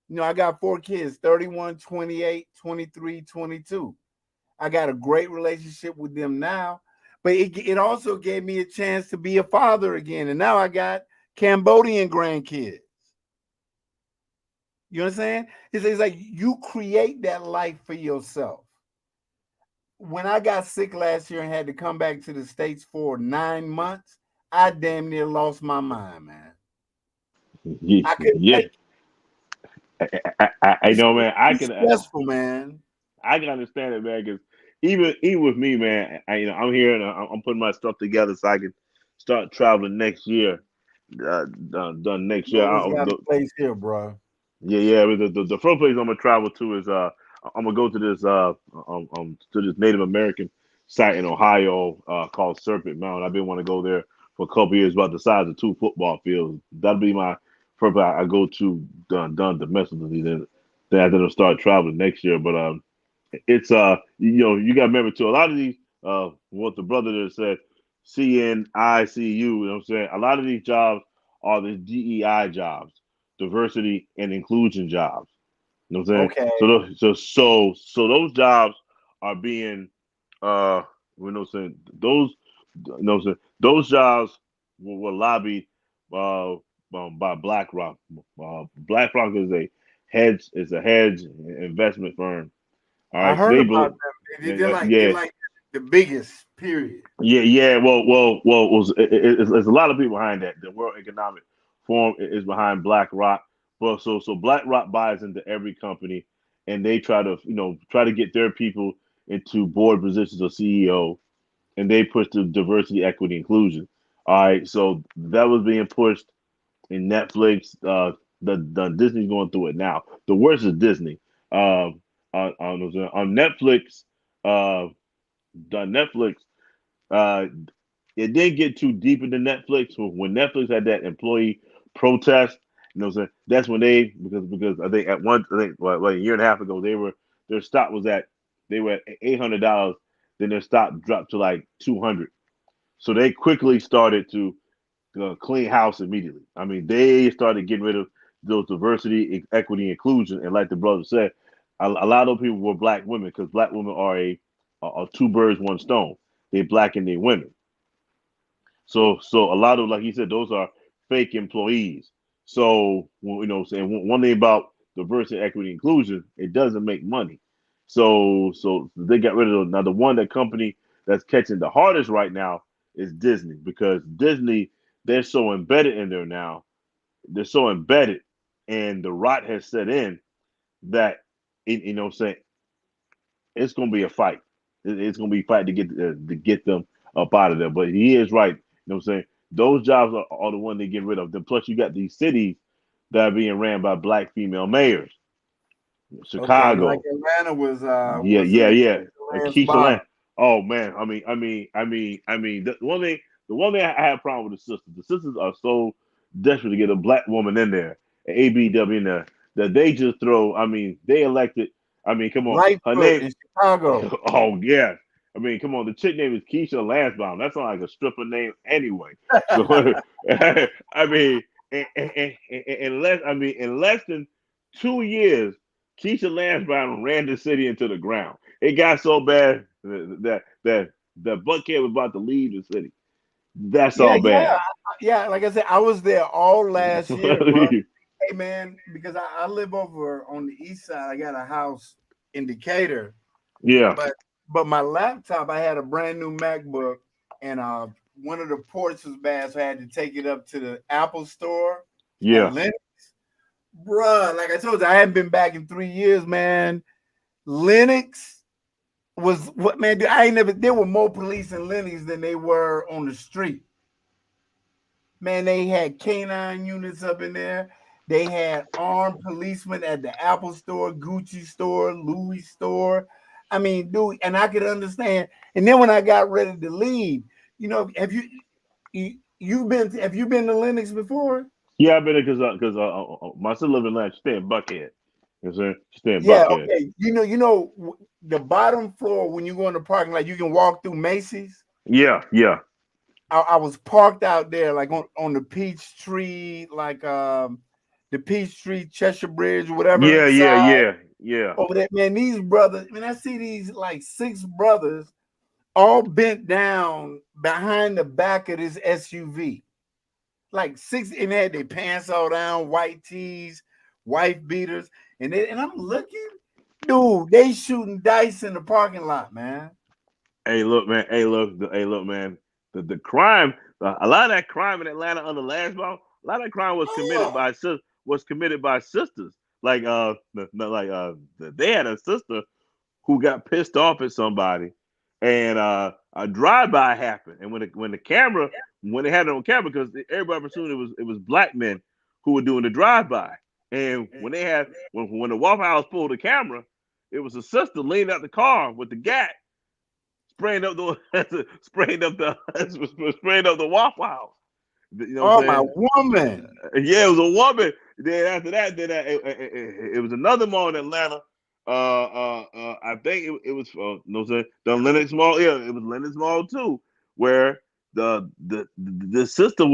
You know, I got 4 kids, 31, 28, 23, 22. I got a great relationship with them now, but it also gave me a chance to be a father again. And now I got Cambodian grandkids. You know what I'm saying? It's like you create that life for yourself. When I got sick last year and had to come back to the States for 9 months, I damn near lost my mind, man. I couldn't I know, man. It's stressful, man. I can understand it, man. Because even with me, man, I'm here and I'm putting my stuff together so I can start traveling next year. Done next year. I got a place here, bro. Yeah. The first place I'm gonna travel to is I'm gonna go to this Native American site in Ohio called Serpent Mountain. I've been wanting to go there for a couple years, about the size of 2 football fields. That'll be my first place I go to done domestically. Then I'll start traveling next year. But it's you know, you got to remember too, a lot of these what the brother there said, CNICU, you know what I'm saying? A lot of these jobs are the DEI jobs, diversity and inclusion jobs. You know what I'm saying? Okay. So those jobs are being you know what I'm saying, those jobs were lobbied by BlackRock. BlackRock is a hedge investment firm. All I right, so heard about them. They're like the biggest, period. Yeah. Well, it's a lot of people behind that. The World Economic Forum is behind BlackRock. Well, so BlackRock buys into every company, and they try to get their people into board positions or CEO, and they push the diversity, equity, inclusion. All right, so that was being pushed in Netflix. The Disney's going through it now. The worst is Disney. On Netflix, the Netflix, uh, it didn't get too deep into Netflix. When Netflix had that employee protest, you know, what I'm saying, that's when because I think a year and a half ago their stock was at $800. Then their stock dropped to like 200. So they quickly started to clean house immediately. I mean, they started getting rid of those diversity, equity, inclusion, and like the brother said, a lot of those people were black women because black women are a 2 birds, 1 stone. They black and they women. So a lot of, like he said, those are fake employees. So you know, saying one thing about diversity, equity, inclusion, it doesn't make money. So they got rid of those. Now the one that company that's catching the hardest right now is Disney, because Disney, they're so embedded in there now. They're so embedded, and the rot has set in that you know what I'm saying, it's going to be a fight. It's going to be a fight to get them up out of there. But he is right. You know what I'm saying? Those jobs are the one they get rid of. Then plus you got these cities that are being ran by black female mayors. Okay, like Chicago. Atlanta was Yeah, what's her yeah, name? yeah. Lance Keisha Bottom. Land. Oh man, the one thing I have a problem with the sisters. The sisters are so desperate to get a black woman in there, an ABW in there, that they just throw. I mean, they elected. I mean, come on, her Lightfoot name. in Chicago. Oh yeah. I mean, come on. The chick name is Keisha Lansbaum. That's not like a stripper name anyway. So I mean, in less than 2 years, Keisha Lansbaum ran the city into the ground. It got so bad that Buckhead was about to leave the city. That's Yeah, all bad. yeah. Like I said, I was there all last year, bro. Hey man, because I live over on the east side. I got a house in Decatur. Yeah. But my laptop, I had a brand new MacBook, and one of the ports was bad, so I had to take it up to the Apple store at Yeah. Linux. Bruh, like I told you, I hadn't been back in 3 years, man. Linux was what, man? Dude, I ain't never. There were more police in Linux than they were on the street. Man, they had canine units up in there. They had armed policemen at the Apple store, Gucci store, Louis store. I mean, dude, and I could understand. And then when I got ready to leave, you know, have you been to Linux before? Yeah, I've been there because my sister live in Atlanta. She stay in Buckhead. You know what I'm saying? She stay in Yeah, Buckhead. okay. The bottom floor when you go in the parking lot, you can walk through Macy's. Yeah, yeah. I was parked out there, like on the Peachtree, like the Peachtree Cheshire Bridge, or whatever Yeah, yeah, side yeah, yeah. over there. Man, these brothers, man, I see these like 6 brothers all bent down behind the back of this SUV. Like 6, and they had their pants all down, white tees, wife beaters, and I'm looking, dude, they shooting dice in the parking lot, man. Hey, look, man. Hey, look, man. The crime, a lot of that crime in Atlanta under last ball, a lot of that crime was committed by sisters. Like they had a sister who got pissed off at somebody, and a drive-by happened. And when they had it on camera, because everybody presumed it was black men who were doing the drive-by. And when the Waffle House pulled the camera, it was a sister leaning out the car with the gat, spraying up the spraying up the Waffle House. You know what I'm my saying? woman. Yeah, it was a woman. Then after that, it was another mall in Atlanta. I think it was no saying the Lenox Mall. Yeah, it was Lenox Mall too, where the sister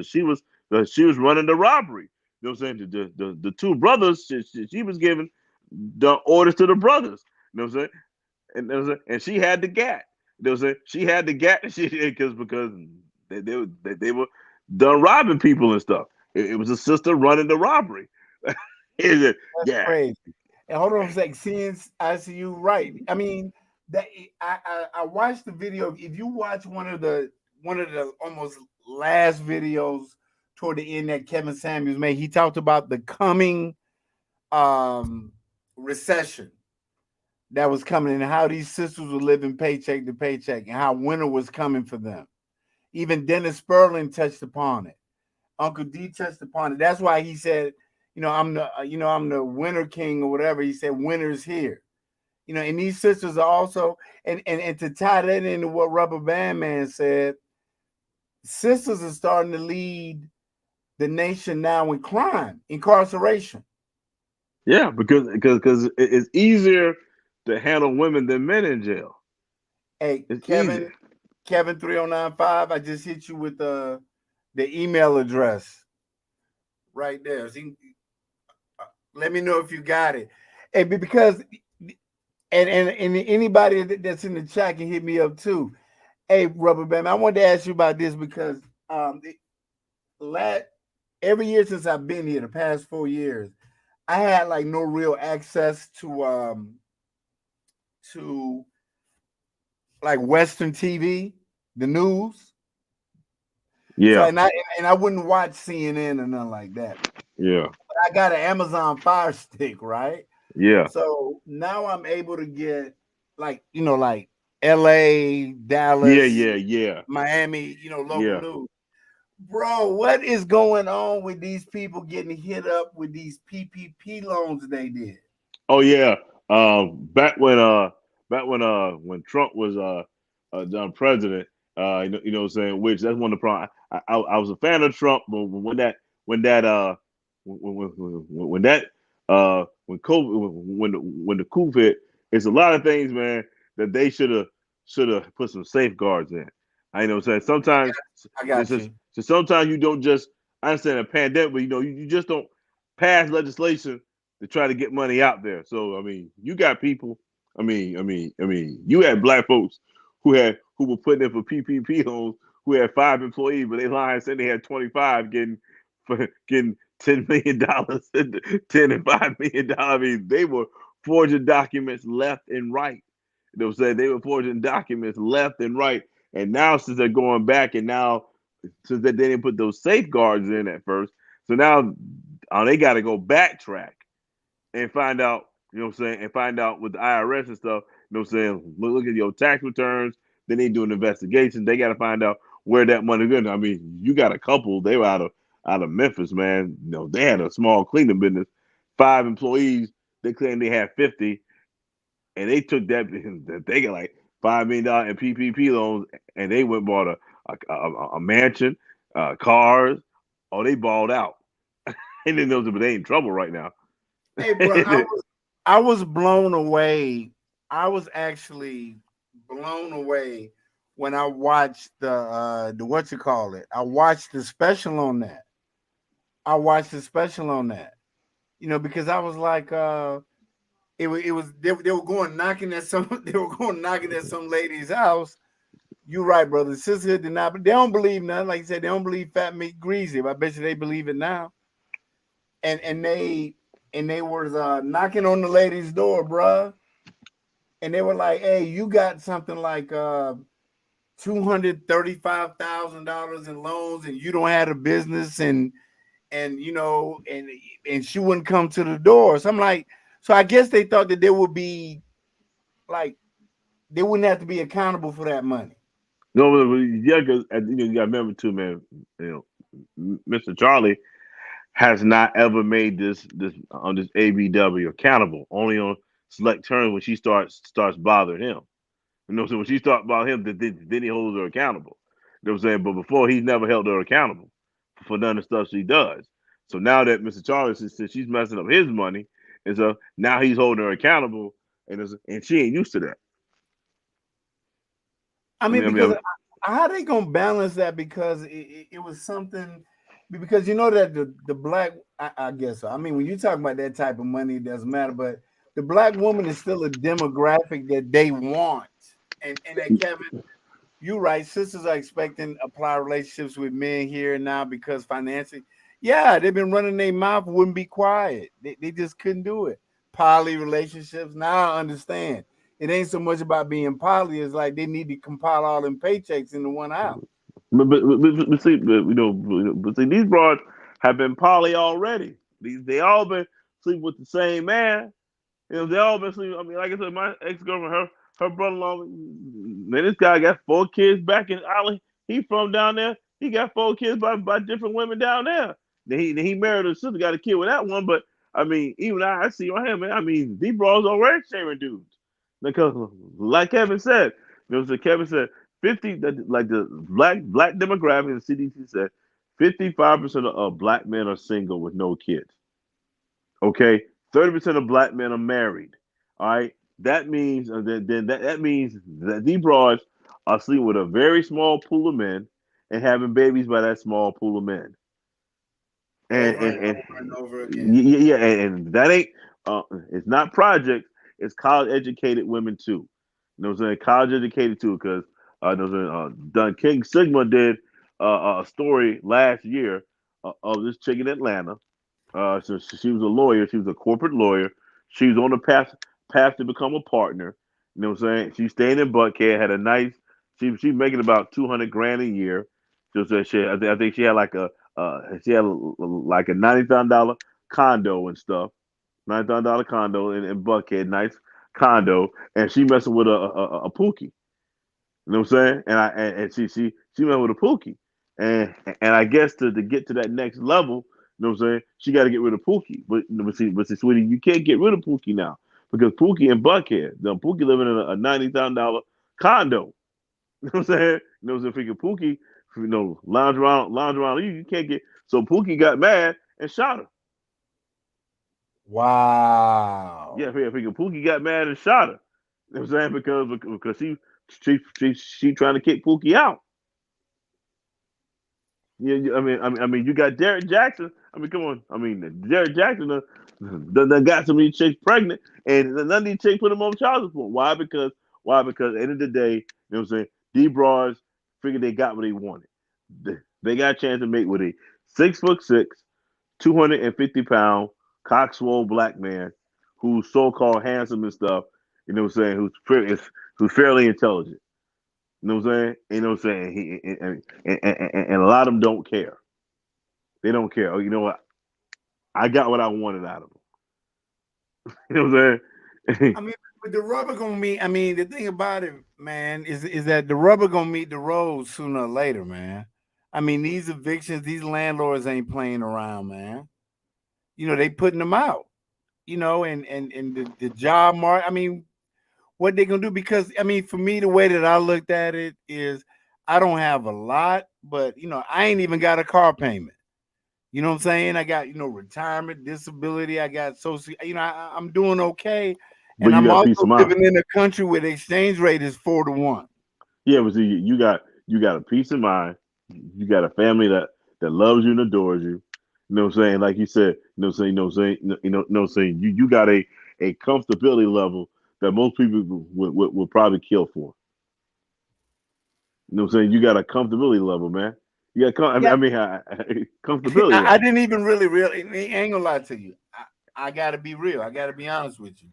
she was running the robbery. You know what I'm saying? The 2 brothers, she was giving the orders to the brothers. You know what I'm saying? And she had the gat. You know what I'm saying? She had the gat because they were done robbing people and stuff. It was a sister running the robbery. That's Yeah. crazy. And hold on a sec. Since I see you right, I mean that I watched the video. If you watch one of the almost last videos toward the end that Kevin Samuels made, he talked about the coming recession that was coming and how these sisters were living paycheck to paycheck and how winter was coming for them. Even Dennis Sperling touched upon it. Uncle D touched upon it. That's why he said, I'm the winter king or whatever. He said, winter's here. And these sisters are also, and to tie that into what Rubber Band Man said, sisters are starting to lead the nation now in crime, incarceration. Yeah, because it's easier to handle women than men in jail. Hey, it's Kevin, easier. Kevin 3095, I just hit you with the email address right there. So let me know if you got it. Hey, because and anybody that's in the chat can hit me up too. Hey, Rubber Band, I wanted to ask you about this because every year since I've been here, the past 4 years, I had like no real access to like Western TV, the news. So Yeah. and I wouldn't watch CNN or nothing like that. Yeah. But I got an Amazon Fire Stick, right? Yeah. So now I'm able to get like like LA, Yeah. Dallas, Yeah. Yeah. Miami, local Yeah. news. Bro, what is going on with these people getting hit up with these PPP loans they did? Oh yeah. Back when Trump was done president, what I'm saying, which that's one of the problems. I was a fan of Trump, but when COVID when the coup hit, it's a lot of things, man, that they should have put some safeguards in. I know what I'm saying. Sometimes I got you. so sometimes you don't just I understand a pandemic, but you just don't pass legislation to try to get money out there. So I mean, you got people. You had black folks who were putting in for PPP loans who had 5 employees, but they lying saying they had 25 getting $10 million, 10 and $5 million. I mean, they were forging documents left and right. You know what I'm saying? They were forging documents left and right. And now since they're going back and now since they didn't put those safeguards in at first, so now they got to go backtrack and find out, and find out with the IRS and stuff, look at your tax returns. Then they do an investigation. They got to find out where that money goes. I mean, you got a couple. They were out of Memphis, man. They had a small cleaning business, 5 employees. They claimed they had 50, and they took that. They got like $5 million in PPP loans, and they went and bought a mansion, cars. Oh, they balled out, and then but they in trouble right now. Hey, bro, I was blown away. I was actually blown away when I watched the what you call it. I watched the special on that. Because I was like, they were going knocking at some they were going knocking at some lady's house. You right, brother. Sister did not, but they don't believe nothing. Like you said, they don't believe fat meat greasy. But I bet you they believe it now. And they were knocking on the lady's door, bruh. And they were like, "Hey, you got something like $235,000 in loans, and you don't have a business, and she wouldn't come to the door." So I'm like, so I guess they thought that there would be like they wouldn't have to be accountable for that money. No, but yeah, because you got to remember too, man. Mr. Charlie has not ever made this on this ABW accountable. Only on select terms when she starts bothering him. So when she starts bothering him, then he holds her accountable. You know what I'm saying? But before, he's never held her accountable for none of the stuff she does. So now that Mr. Charlie says she's messing up his money, and so now he's holding her accountable, and she ain't used to that. Because how they gonna balance that? Because it was something. Because you know that the black, I guess so. When you talk about that type of money, it doesn't matter. But the black woman is still a demographic that they want. And that Kevin, you're right. Sisters are expecting apply relationships with men here and now because financially, yeah, they've been running their mouth, wouldn't be quiet. They just couldn't do it. Poly relationships. Now I understand. It ain't so much about being poly. It's like they need to compile all them paychecks into one house. But see, these broads have been poly already. They all been sleeping with the same man. They all been sleeping. Like I said, my ex girlfriend, her brother-in-law, man, this guy got 4 kids back in Island. He from down there. He got 4 kids by different women down there. Then he married her sister, got a kid with that one. But even I see on him, man. These broads already shaming dudes because, like Kevin said, Kevin said 50, like the black demographic, the CDC said 55% of black men are single with no kids. Okay, 30% of black men are married. All right, that means that means that these broads are sleeping with a very small pool of men and having babies by that small pool of men. And over again. Yeah, and that ain't it's not projects. It's college educated women too. You know what I'm saying? College educated too, because Dun King Sigma did a story last year of this chick in Atlanta. So she was a lawyer. She was a corporate lawyer. She was on the path to become a partner. You know what I'm saying? She stayed in Buckhead. Had a nice. She making about 200 grand a year. Just I think she had like a like a $90,000 condo and stuff. $90,000 condo in Buckhead, nice condo, and she messing with a Pookie. You know what I'm saying? And she went with a Pookie. And I guess to get to that next level, you know what I'm saying, she got to get rid of Pookie. But see, sweetie, you can't get rid of Pookie now because Pookie in Buckhead, Pookie living in a $90,000 condo. You know what I'm saying? You know what I'm saying? Freaking Pookie, lounge around you can't get. So Pookie got mad and shot her. Wow. Yeah, freaking Pookie got mad and shot her. You know what I'm saying? Because she trying to kick Pookie out. Yeah, I mean, you got Derek Jackson. I mean, come on. I mean, Derek Jackson done got some of these chicks pregnant, and none of these chicks put them on child support. Why? Because at the end of the day, you know what I'm saying? D bras figured they got what they wanted. They got a chance to make with a 6'6", 250-pound, cockswole black man who's so-called handsome and stuff. You know what I'm saying? Who's fairly intelligent. You know what I'm saying? You know what I'm saying? And a lot of them don't care. They don't care. Oh, you know what? I got what I wanted out of them. You know what I'm saying? I mean, but the rubber gonna meet. I mean, the thing about it, man, is that the rubber gonna meet the road sooner or later, man. I mean, these evictions, these landlords ain't playing around, man. You know, they putting them out. You know, and the job market. I mean, what they gonna do? Because I mean, for me, the way that I looked at it is, I don't have a lot, but I ain't even got a car payment. You know what I'm saying? I got retirement, disability. I got social. I'm doing okay, But and you I'm got also peace of mind. living in a country where the exchange rate is 4-1. Yeah, but see, you got a peace of mind. You got a family that loves you and adores you. You know what I'm saying? Like you said, you got a comfortability level that most people would probably kill for. You know what I'm saying? You got a comfortability level, man. You got Yeah, comfortability I level. didn't even really. I ain't gonna lie to you. I gotta be real. I gotta be honest with you.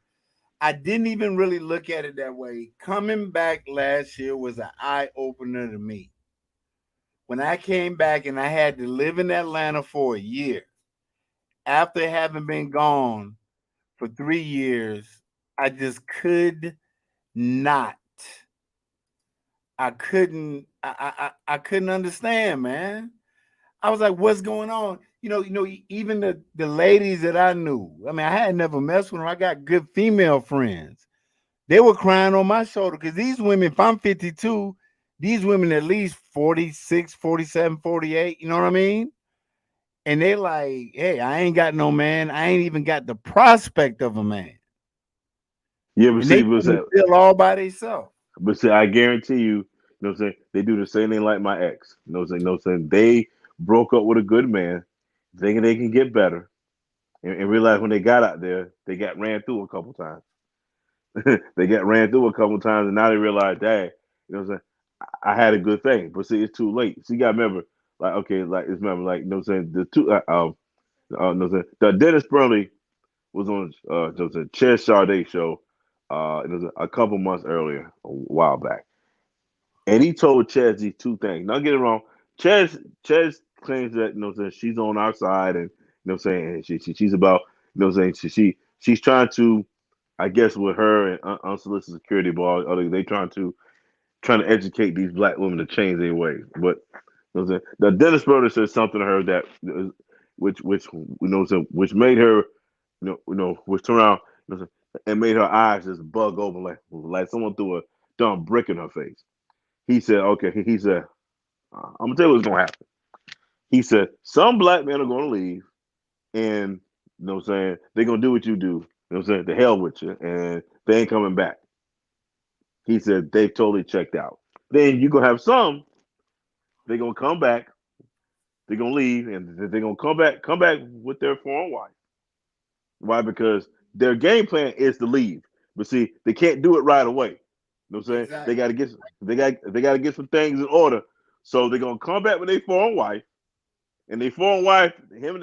I didn't even really look at it that way. Coming back last year was an eye opener to me. When I came back and I had to live in Atlanta for a year, after having been gone for 3 years, I just could not. I couldn't. I couldn't understand, man. I was like, "What's going on?" Even the ladies that I knew. I mean, I had never messed with them. I got good female friends. They were crying on my shoulder because these women, if I'm 52, these women at least 46, 47, 48, you know what I mean? And they like, hey, I ain't got no man. I ain't even got the prospect of a man. Yeah, but And they see, couldn't feel all by themselves. I guarantee you, you know what I'm saying? They do the same thing like my ex. You know what I'm saying? You know what I'm saying? They broke up with a good man, thinking they can get better, and realized when they got out there, they got ran through a couple times. They got ran through a couple times, and now they realize, dang, you know what I'm saying? I had a good thing, but see, it's too late. So you got to remember, like, okay, like, it's remember, like, you know what I'm saying? You know what I'm saying? The Dennis Burley was on, you know what I'm saying, Ches Sade show, it was a couple months earlier, a while back. And he told Ches these two things. Now get it wrong. Ches claims that, you know what I'm saying, she's on our side, and you know what I'm saying, she's about, you know what I'm saying, she's trying to, I guess, with her and unsolicited security ball, they trying to educate these black women to change their ways. But you know what I'm saying, the Dennis Broder said something to her that which you know what I'm saying, which made her, which turned around, you know what I'm saying, and made her eyes just bug open like someone threw a dumb brick in her face. He said, okay, he said, I'm gonna tell you what's gonna happen. He said, some black men are gonna leave, and you know what I'm saying, they're gonna do what you do. You know what I'm saying? The hell with you, and they ain't coming back. He said they've totally checked out. Then you're gonna have some, they're gonna come back, they're gonna leave, and they're gonna come back with their foreign wife. Why? Because their game plan is to leave. But see, they can't do it right away. You know what I'm saying? Exactly. They gotta get some things in order. So they're gonna come back with their foreign wife, and their foreign wife, him,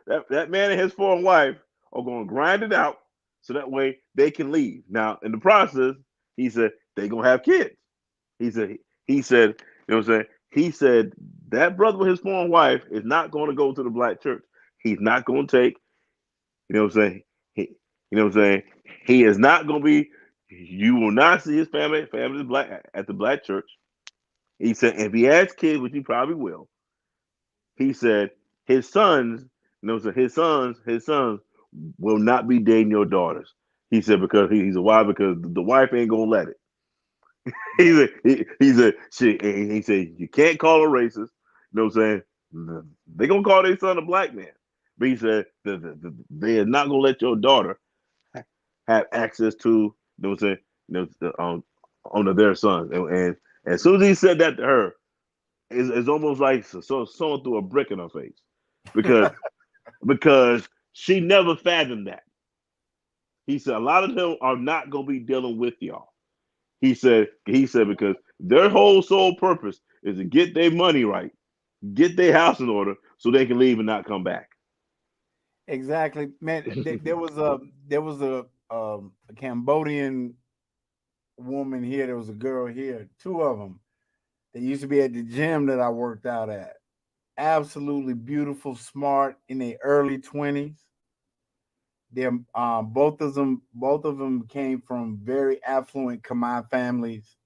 that man and his foreign wife are going to grind it out so that way they can leave. Now, in the process, he said they're going to have kids. He said, you know what I'm saying? He said that brother with his foreign wife is not going to go to the black church. He's not going to take, you know what I'm saying? You know what I'm saying? He is not going to be, you will not see his family black at the black church. He said, if he has kids, which he probably will, he said his sons, you know, so his sons will not be dating your daughters. He said because he's a wife because the wife ain't gonna let it. He said you can't call her racist. You know what I'm saying? They gonna call their son a black man, but he said they are not gonna let your daughter have access to, you know what I'm saying, you know, on their sons. And as soon as he said that to her, it's almost like someone threw a brick in her face because she never fathomed that. He said a lot of them are not gonna be dealing with y'all. He said because their whole sole purpose is to get their money right, get their house in order, so they can leave and not come back. Exactly, man. There was a Cambodian woman here. There was a girl here. Two of them. They used to be at the gym that I worked out at. Absolutely beautiful, smart, in their early 20s. They're both of them came from very affluent Khmer families.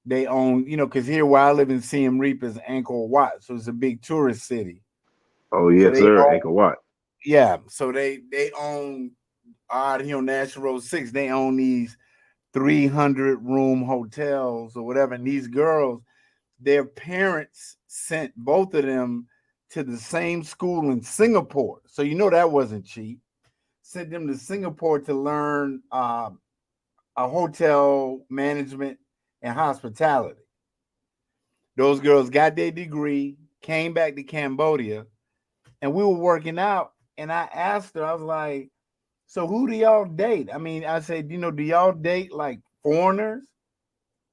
They own, you know, because here where I live in Siem Reap is Angkor Wat, so it's a big tourist city. Oh So yes, they sir, own, Angkor Wat. yeah. So they own here on National Road 6. They own these 300-room hotels or whatever. And these girls, their parents sent both of them to the same school in Singapore. So you know that wasn't cheap. Sent them to Singapore to learn a hotel management and hospitality. Those girls got their degree, came back to Cambodia, and we were working out. And I asked her, I was like, so who do y'all date? I mean, I said, you know, do y'all date like foreigners?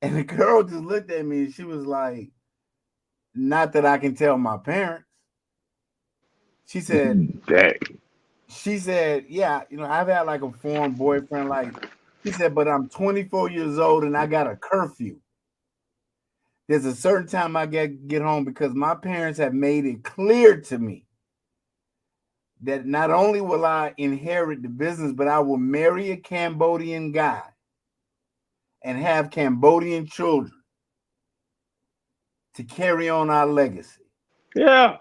And the girl just looked at me and she was like, not that I can tell my parents. She said, Dang. She said, yeah, you know, I've had like a foreign boyfriend. Like, she said, but I'm 24 years old and I got a curfew. There's a certain time I get home because my parents have made it clear to me that not only will I inherit the business, but I will marry a Cambodian guy and have Cambodian children to carry on our legacy. Yeah,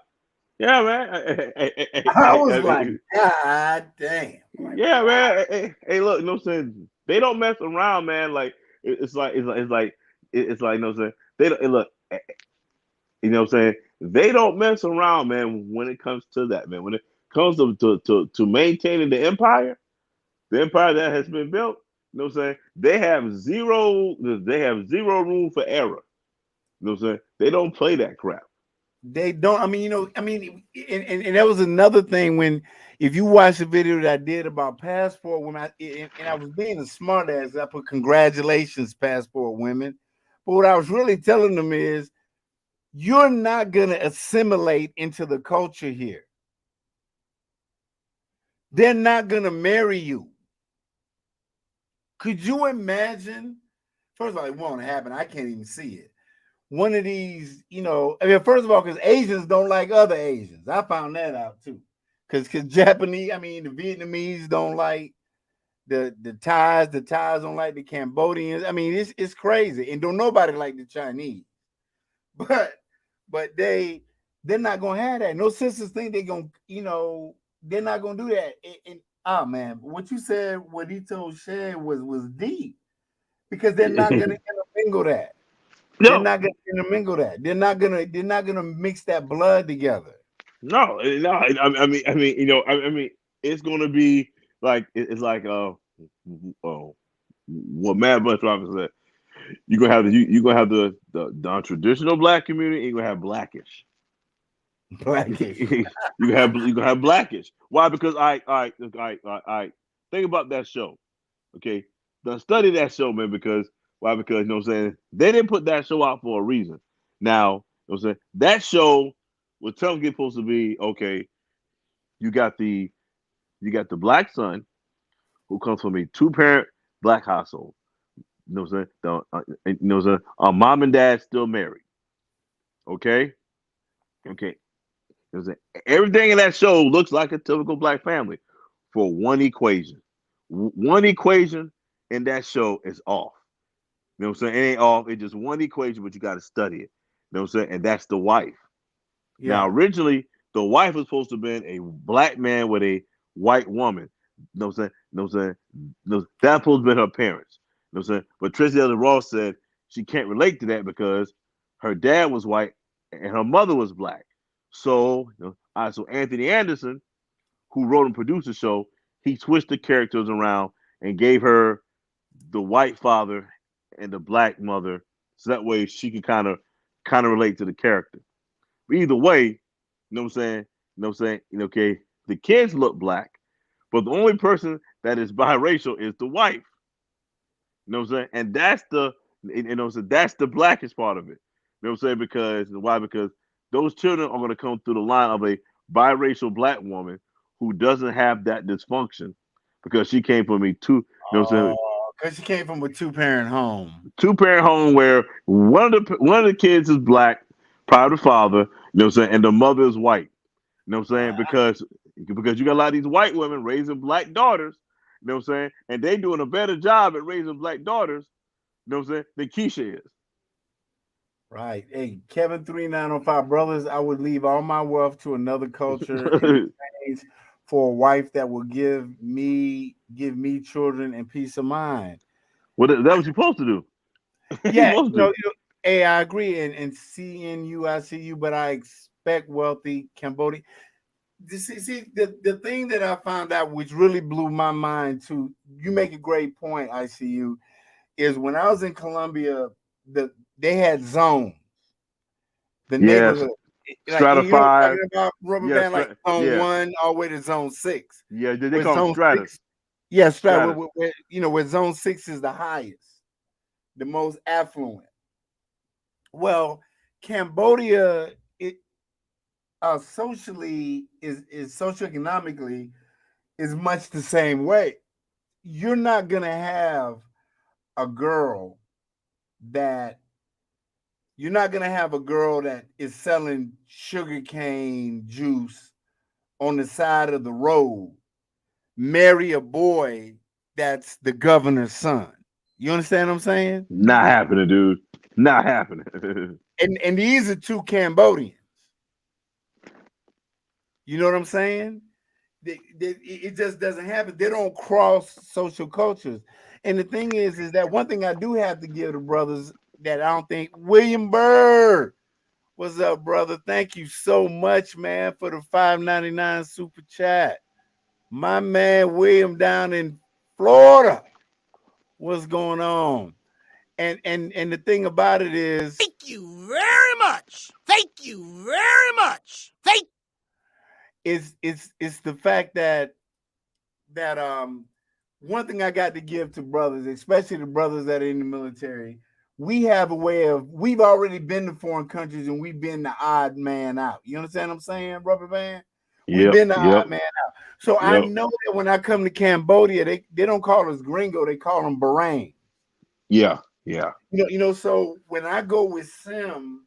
yeah, man. I was like, God damn. Like, yeah, man. Hey, look, you know what I'm saying? They don't mess around, man. Like it's like you know what I'm saying? They don't look. You know what I'm saying? They don't mess around, man. When it comes to that, man. When it comes to maintaining the empire that has been built. You know what I'm saying? They have zero room for error. You know what I'm saying? They don't play that crap. They don't. I mean, you know, and that was another thing when, if you watch the video that I did about passport women, and I was being a smart ass, I put congratulations, passport women. But what I was really telling them is, you're not going to assimilate into the culture here. They're not going to marry you. Could you imagine? First of all, it won't happen. I can't even see it. One of these, you know, I mean, first of all, because Asians don't like other Asians. I found that out too. Because Japanese, I mean, the Vietnamese don't like the Thais. The Thais don't like the Cambodians. I mean, it's crazy. And don't nobody like the Chinese. But they're not gonna have that. No sisters think they're gonna, you know, they're not gonna do that. And oh man, what you said, what he told Shay was deep, because they're not gonna intermingle that. No. They're not gonna intermingle that. They're not gonna mix that blood together. No. I mean, you know, I mean, it's gonna be like it's like what Mad Bus Robert said. You're gonna have the non-traditional black community. You're gonna have blackish. Blackish. you gonna have blackish. Why? Because I think about that show. Okay, study that show, man. Because why? Because you know what I'm saying, they didn't put that show out for a reason. Now, you know what I'm saying, that show was telling people supposed to be okay. you got the black son who comes from a 2-parent black household. You know what I'm saying? You know what I'm saying? Mom and dad still married. Okay? Okay. You know what I'm saying? Everything in that show looks like a typical black family for one equation. One equation in that show is off. You know what I'm saying? It ain't off. It's just one equation, but you got to study it. You know what I'm saying? And that's the wife. Yeah. Now, originally, the wife was supposed to have been a black man with a white woman. You know what I'm saying? You know what I'm saying? That's supposed to have been her parents. You know what I'm saying? But Tracy Ellis Ross said she can't relate to that because her dad was white and her mother was black. So, all right, so Anthony Anderson, who wrote and produced the show, he switched the characters around and gave her the white father and the black mother, so that way she can kind of relate to the character. But either way, you know what I'm saying? You know what I'm saying? Okay, the kids look black, but the only person that is biracial is the wife. You know what I'm saying? And that's that's the blackest part of it. You know what I'm saying? Because why? Because those children are going to come through the line of a biracial black woman who doesn't have that dysfunction because she came from a two. You know what I'm saying? Because she came from a 2-parent home. 2-parent home where one of the kids is black, proud of father. You know what I'm saying? And the mother is white. You know what I'm saying? Because you got a lot of these white women raising black daughters. You know what I'm saying? And they doing a better job at raising black daughters. You know what I'm saying? Than Keisha is. Right. Hey, Kevin 3905 brothers, I would leave all my wealth to another culture in exchange for a wife that will give me children and peace of mind. Well, that's what you're supposed to do. Yeah, hey, I agree. And seeing you, I see you, but I expect wealthy Cambodia. See, the thing that I found out, which really blew my mind too, you make a great point, ICU, is when I was in Colombia, they had zones. The neighborhood. Like, you know what I'm talking about, Rubber Band? Like zone 1 all the way to zone 6. Yeah, they call them stratas. Yeah, strata. Where zone 6 is the highest, the most affluent. Well, Cambodia, socially is socioeconomically is much the same way. You're not gonna have a girl that is selling sugarcane juice on the side of the road marry a boy that's the governor's son. You understand what I'm saying? Not happening, dude. Not happening. And these are 2 Cambodians. You know what I'm saying? It just doesn't happen. They don't cross social cultures. And the thing is that one thing I do have to give the brothers that I don't think, William Bird, what's up, brother? Thank you so much, man, for the $5.99 super chat. My man William down in Florida. What's going on? And the thing about it is, thank you very much. Thank you very much. It's the fact that one thing I got to give to brothers, especially the brothers that are in the military, we have a way of, we've already been to foreign countries and we've been the odd man out. You understand what I'm saying, Rubber Band? We've been the odd man out. So I know that when I come to Cambodia, they don't call us gringo, they call them Bahrain. Yeah. So when I go with Sim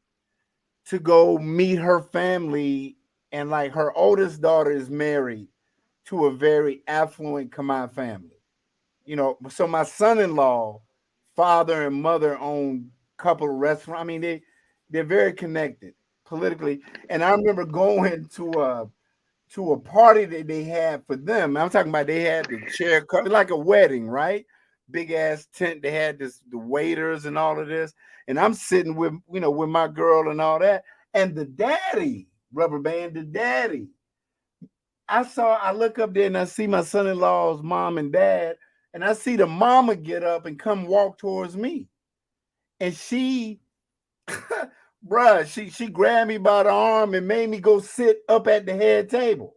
to go meet her family, and like her oldest daughter is married to a very affluent Khmer family. So my son-in-law, father and mother own a couple of restaurants. I mean, they're very connected politically. And I remember going to a party that they had for them. I'm talking about, they had the chair cover like a wedding, right? Big ass tent. They had the waiters and all of this. And I'm sitting with my girl and all that. And the daddy, Rubber Band, the daddy. I look up there and I see my son-in-law's mom and dad, and I see the mama get up and come walk towards me. And she, she grabbed me by the arm and made me go sit up at the head table.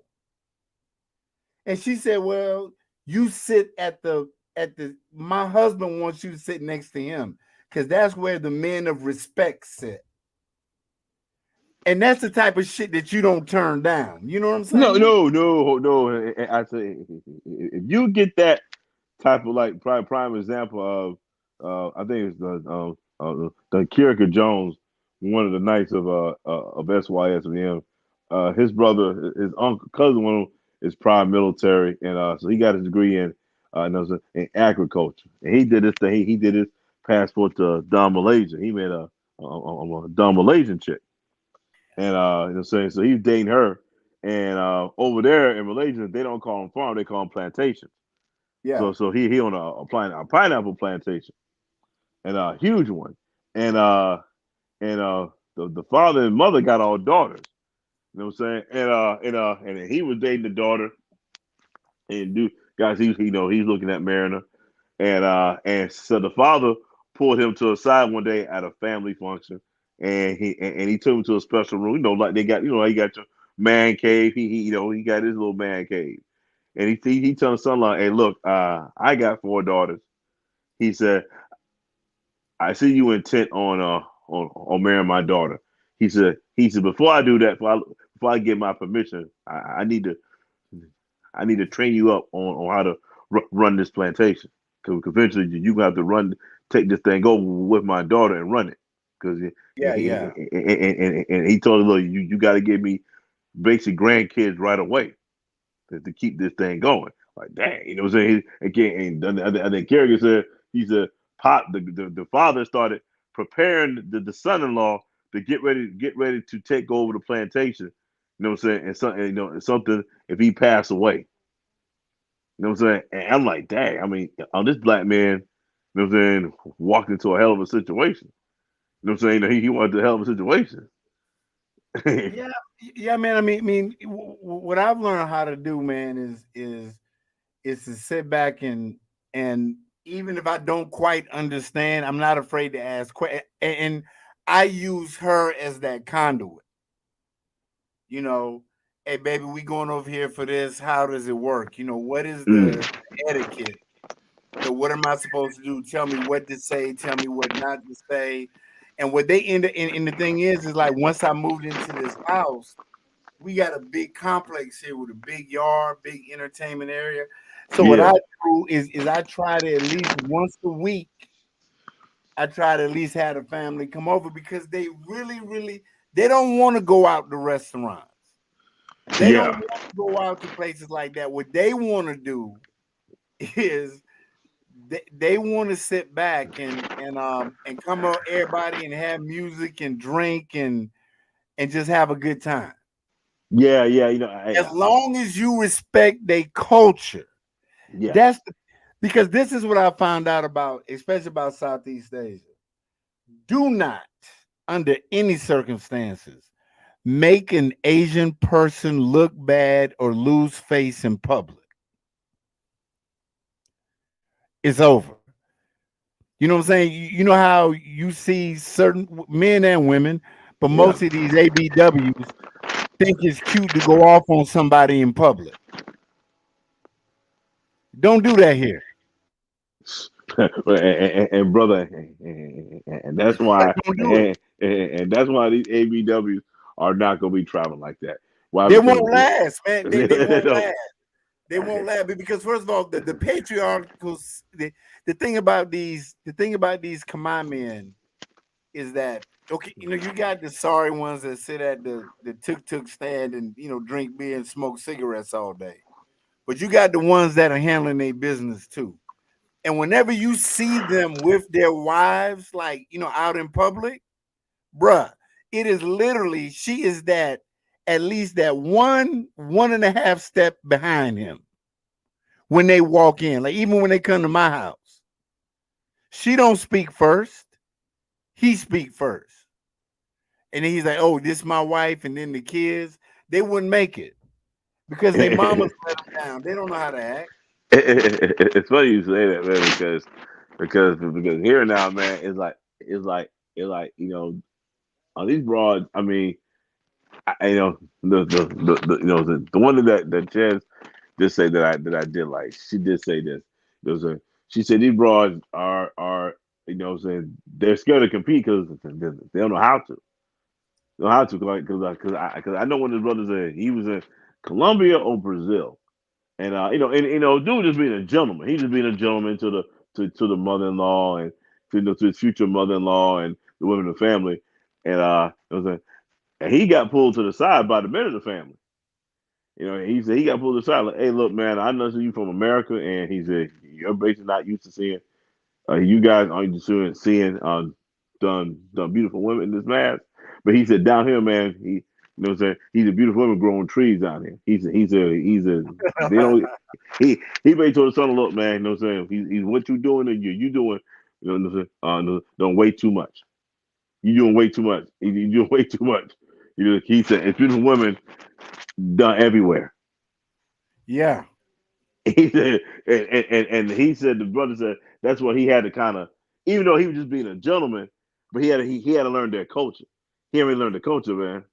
And she said, well, you sit my husband wants you to sit next to him, because that's where the men of respect sit. And that's the type of shit that you don't turn down. You know what I'm No, saying? no, no, no. I say if you get that type of like prime example of I think it's the Kirika Jones, one of the knights of SYSBM. His brother, his uncle, cousin, one of them is prime military, and so he got his degree in agriculture. And he did this thing. He did his passport to Don Malaysia. He met a Don Malaysian chick, and saying so he's dating her. And over there in Malaysia, they don't call them farm; they call them plantations. Yeah. So he on a pineapple plantation, and a huge one, and the father and mother got all daughters. You know what I'm saying? And he was dating the daughter, and guys, he's looking at Mariner, and so the father pulled him to a side one day at a family function, and he took him to a special room. Like they got he got your man cave. He got his little man cave, and he telling son-in-law, "Hey, look, I got 4 daughters." He said, "I see you intent on marrying my daughter." He said before I do that, before I get my permission, I need to train you up on how to run this plantation. Because eventually you gonna have to take this thing over with my daughter and run it. Because Yeah. and he told her, look, you got to give me basic grandkids right away to keep this thing going. Like, dang, you know what I'm saying? Again, and then Kerrigan said, he said, Pop, the father started preparing the son-in-law to get ready to take over the plantation. You know what I'm saying? And something if he passed away. You know what I'm saying? And I'm like, dang, I mean, this black man, you know what I'm saying, walked into a hell of a situation. You know what I'm saying? He wanted a hell of a situation. Yeah, man. I mean, what I've learned how to do, man, is to sit back and even if I don't quite understand, I'm not afraid to ask questions. And I use her as that conduit. Hey, baby, we going over here for this. How does it work? What is the etiquette? What am I supposed to do? Tell me what to say. Tell me what not to say. And what they end up, and the thing is like once I moved into this house, we got a big complex here with a big yard, big entertainment area. So what I do is I try to at least once a week, I try to at least have the family come over because they really they don't want to go out to restaurants. They don't want to go out to places like that. What they want to do is they want to sit back and come out everybody and have music and drink and just have a good time. Yeah. As long as you respect their culture, because this is what I found out about, especially about Southeast Asia. Do not, under any circumstances, make an Asian person look bad or lose face in public. It's over. You know what I'm saying? You know how you see certain men and women, but most of these ABWs think it's cute to go off on somebody in public. Don't do that here. and brother, and that's why, and that's why these ABWs are not going to be traveling like that. Why? They Because won't last, man. They won't no. last. They won't last because first of all, the patriarchal the thing about these command men is that okay, you got the sorry ones that sit at the tuk-tuk stand and drink beer and smoke cigarettes all day. But you got the ones that are handling their business too. And whenever you see them with their wives, like out in public, bruh, it is literally she is that at least that one and a half step behind him when they walk in. Like even when they come to my house, she don't speak first. He speak first. And then he's like, "Oh, this is my wife," and then the kids, they wouldn't make it because their mamas let them down. They don't know how to act. It's funny you say that, man, because here now, man, it's like on these broads. I mean, the one that Chaz did say that I did like. She did say this. She said these broads are saying they're scared to compete because they don't know how to. know how to, because I know when his brother said he was in Colombia or Brazil, and dude just being a gentleman. He just being a gentleman to the mother-in-law and to his future mother-in-law and the women in the family, and and he got pulled to the side by the men of the family. He said he got pulled to the side. Like, hey, look, man, I know you from America, and he said you're basically not used to seeing. You guys aren't used to seeing done beautiful women in this mass. But he said down here, man, what I'm saying, he's a beautiful woman growing trees down here. He's a they don't he basically told his son, look, man, what I'm saying, he's what you doing and you doing, what I'm saying, don't wait too much. You doing way too much. You doing way too much. He said it's beautiful women done everywhere. Yeah. He said, and he said, the brother said that's what he had to kind of, even though he was just being a gentleman, but he had to learn their culture. He already learned the culture, man.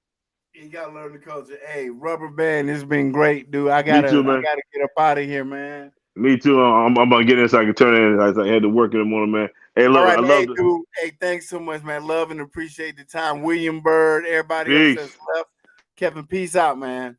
You gotta learn the culture. Hey, Rubber Band, it's been great, dude. I Me too, man. gotta get up out of here, man. Me too. I'm about to get in so I can turn in. I had to work in the morning, man. Hey, look, All right, I man. love Hey, it. dude. Hey, thanks so much, man. Love and appreciate the time. William Bird, everybody else Peace. that's left. Kevin, peace out, man.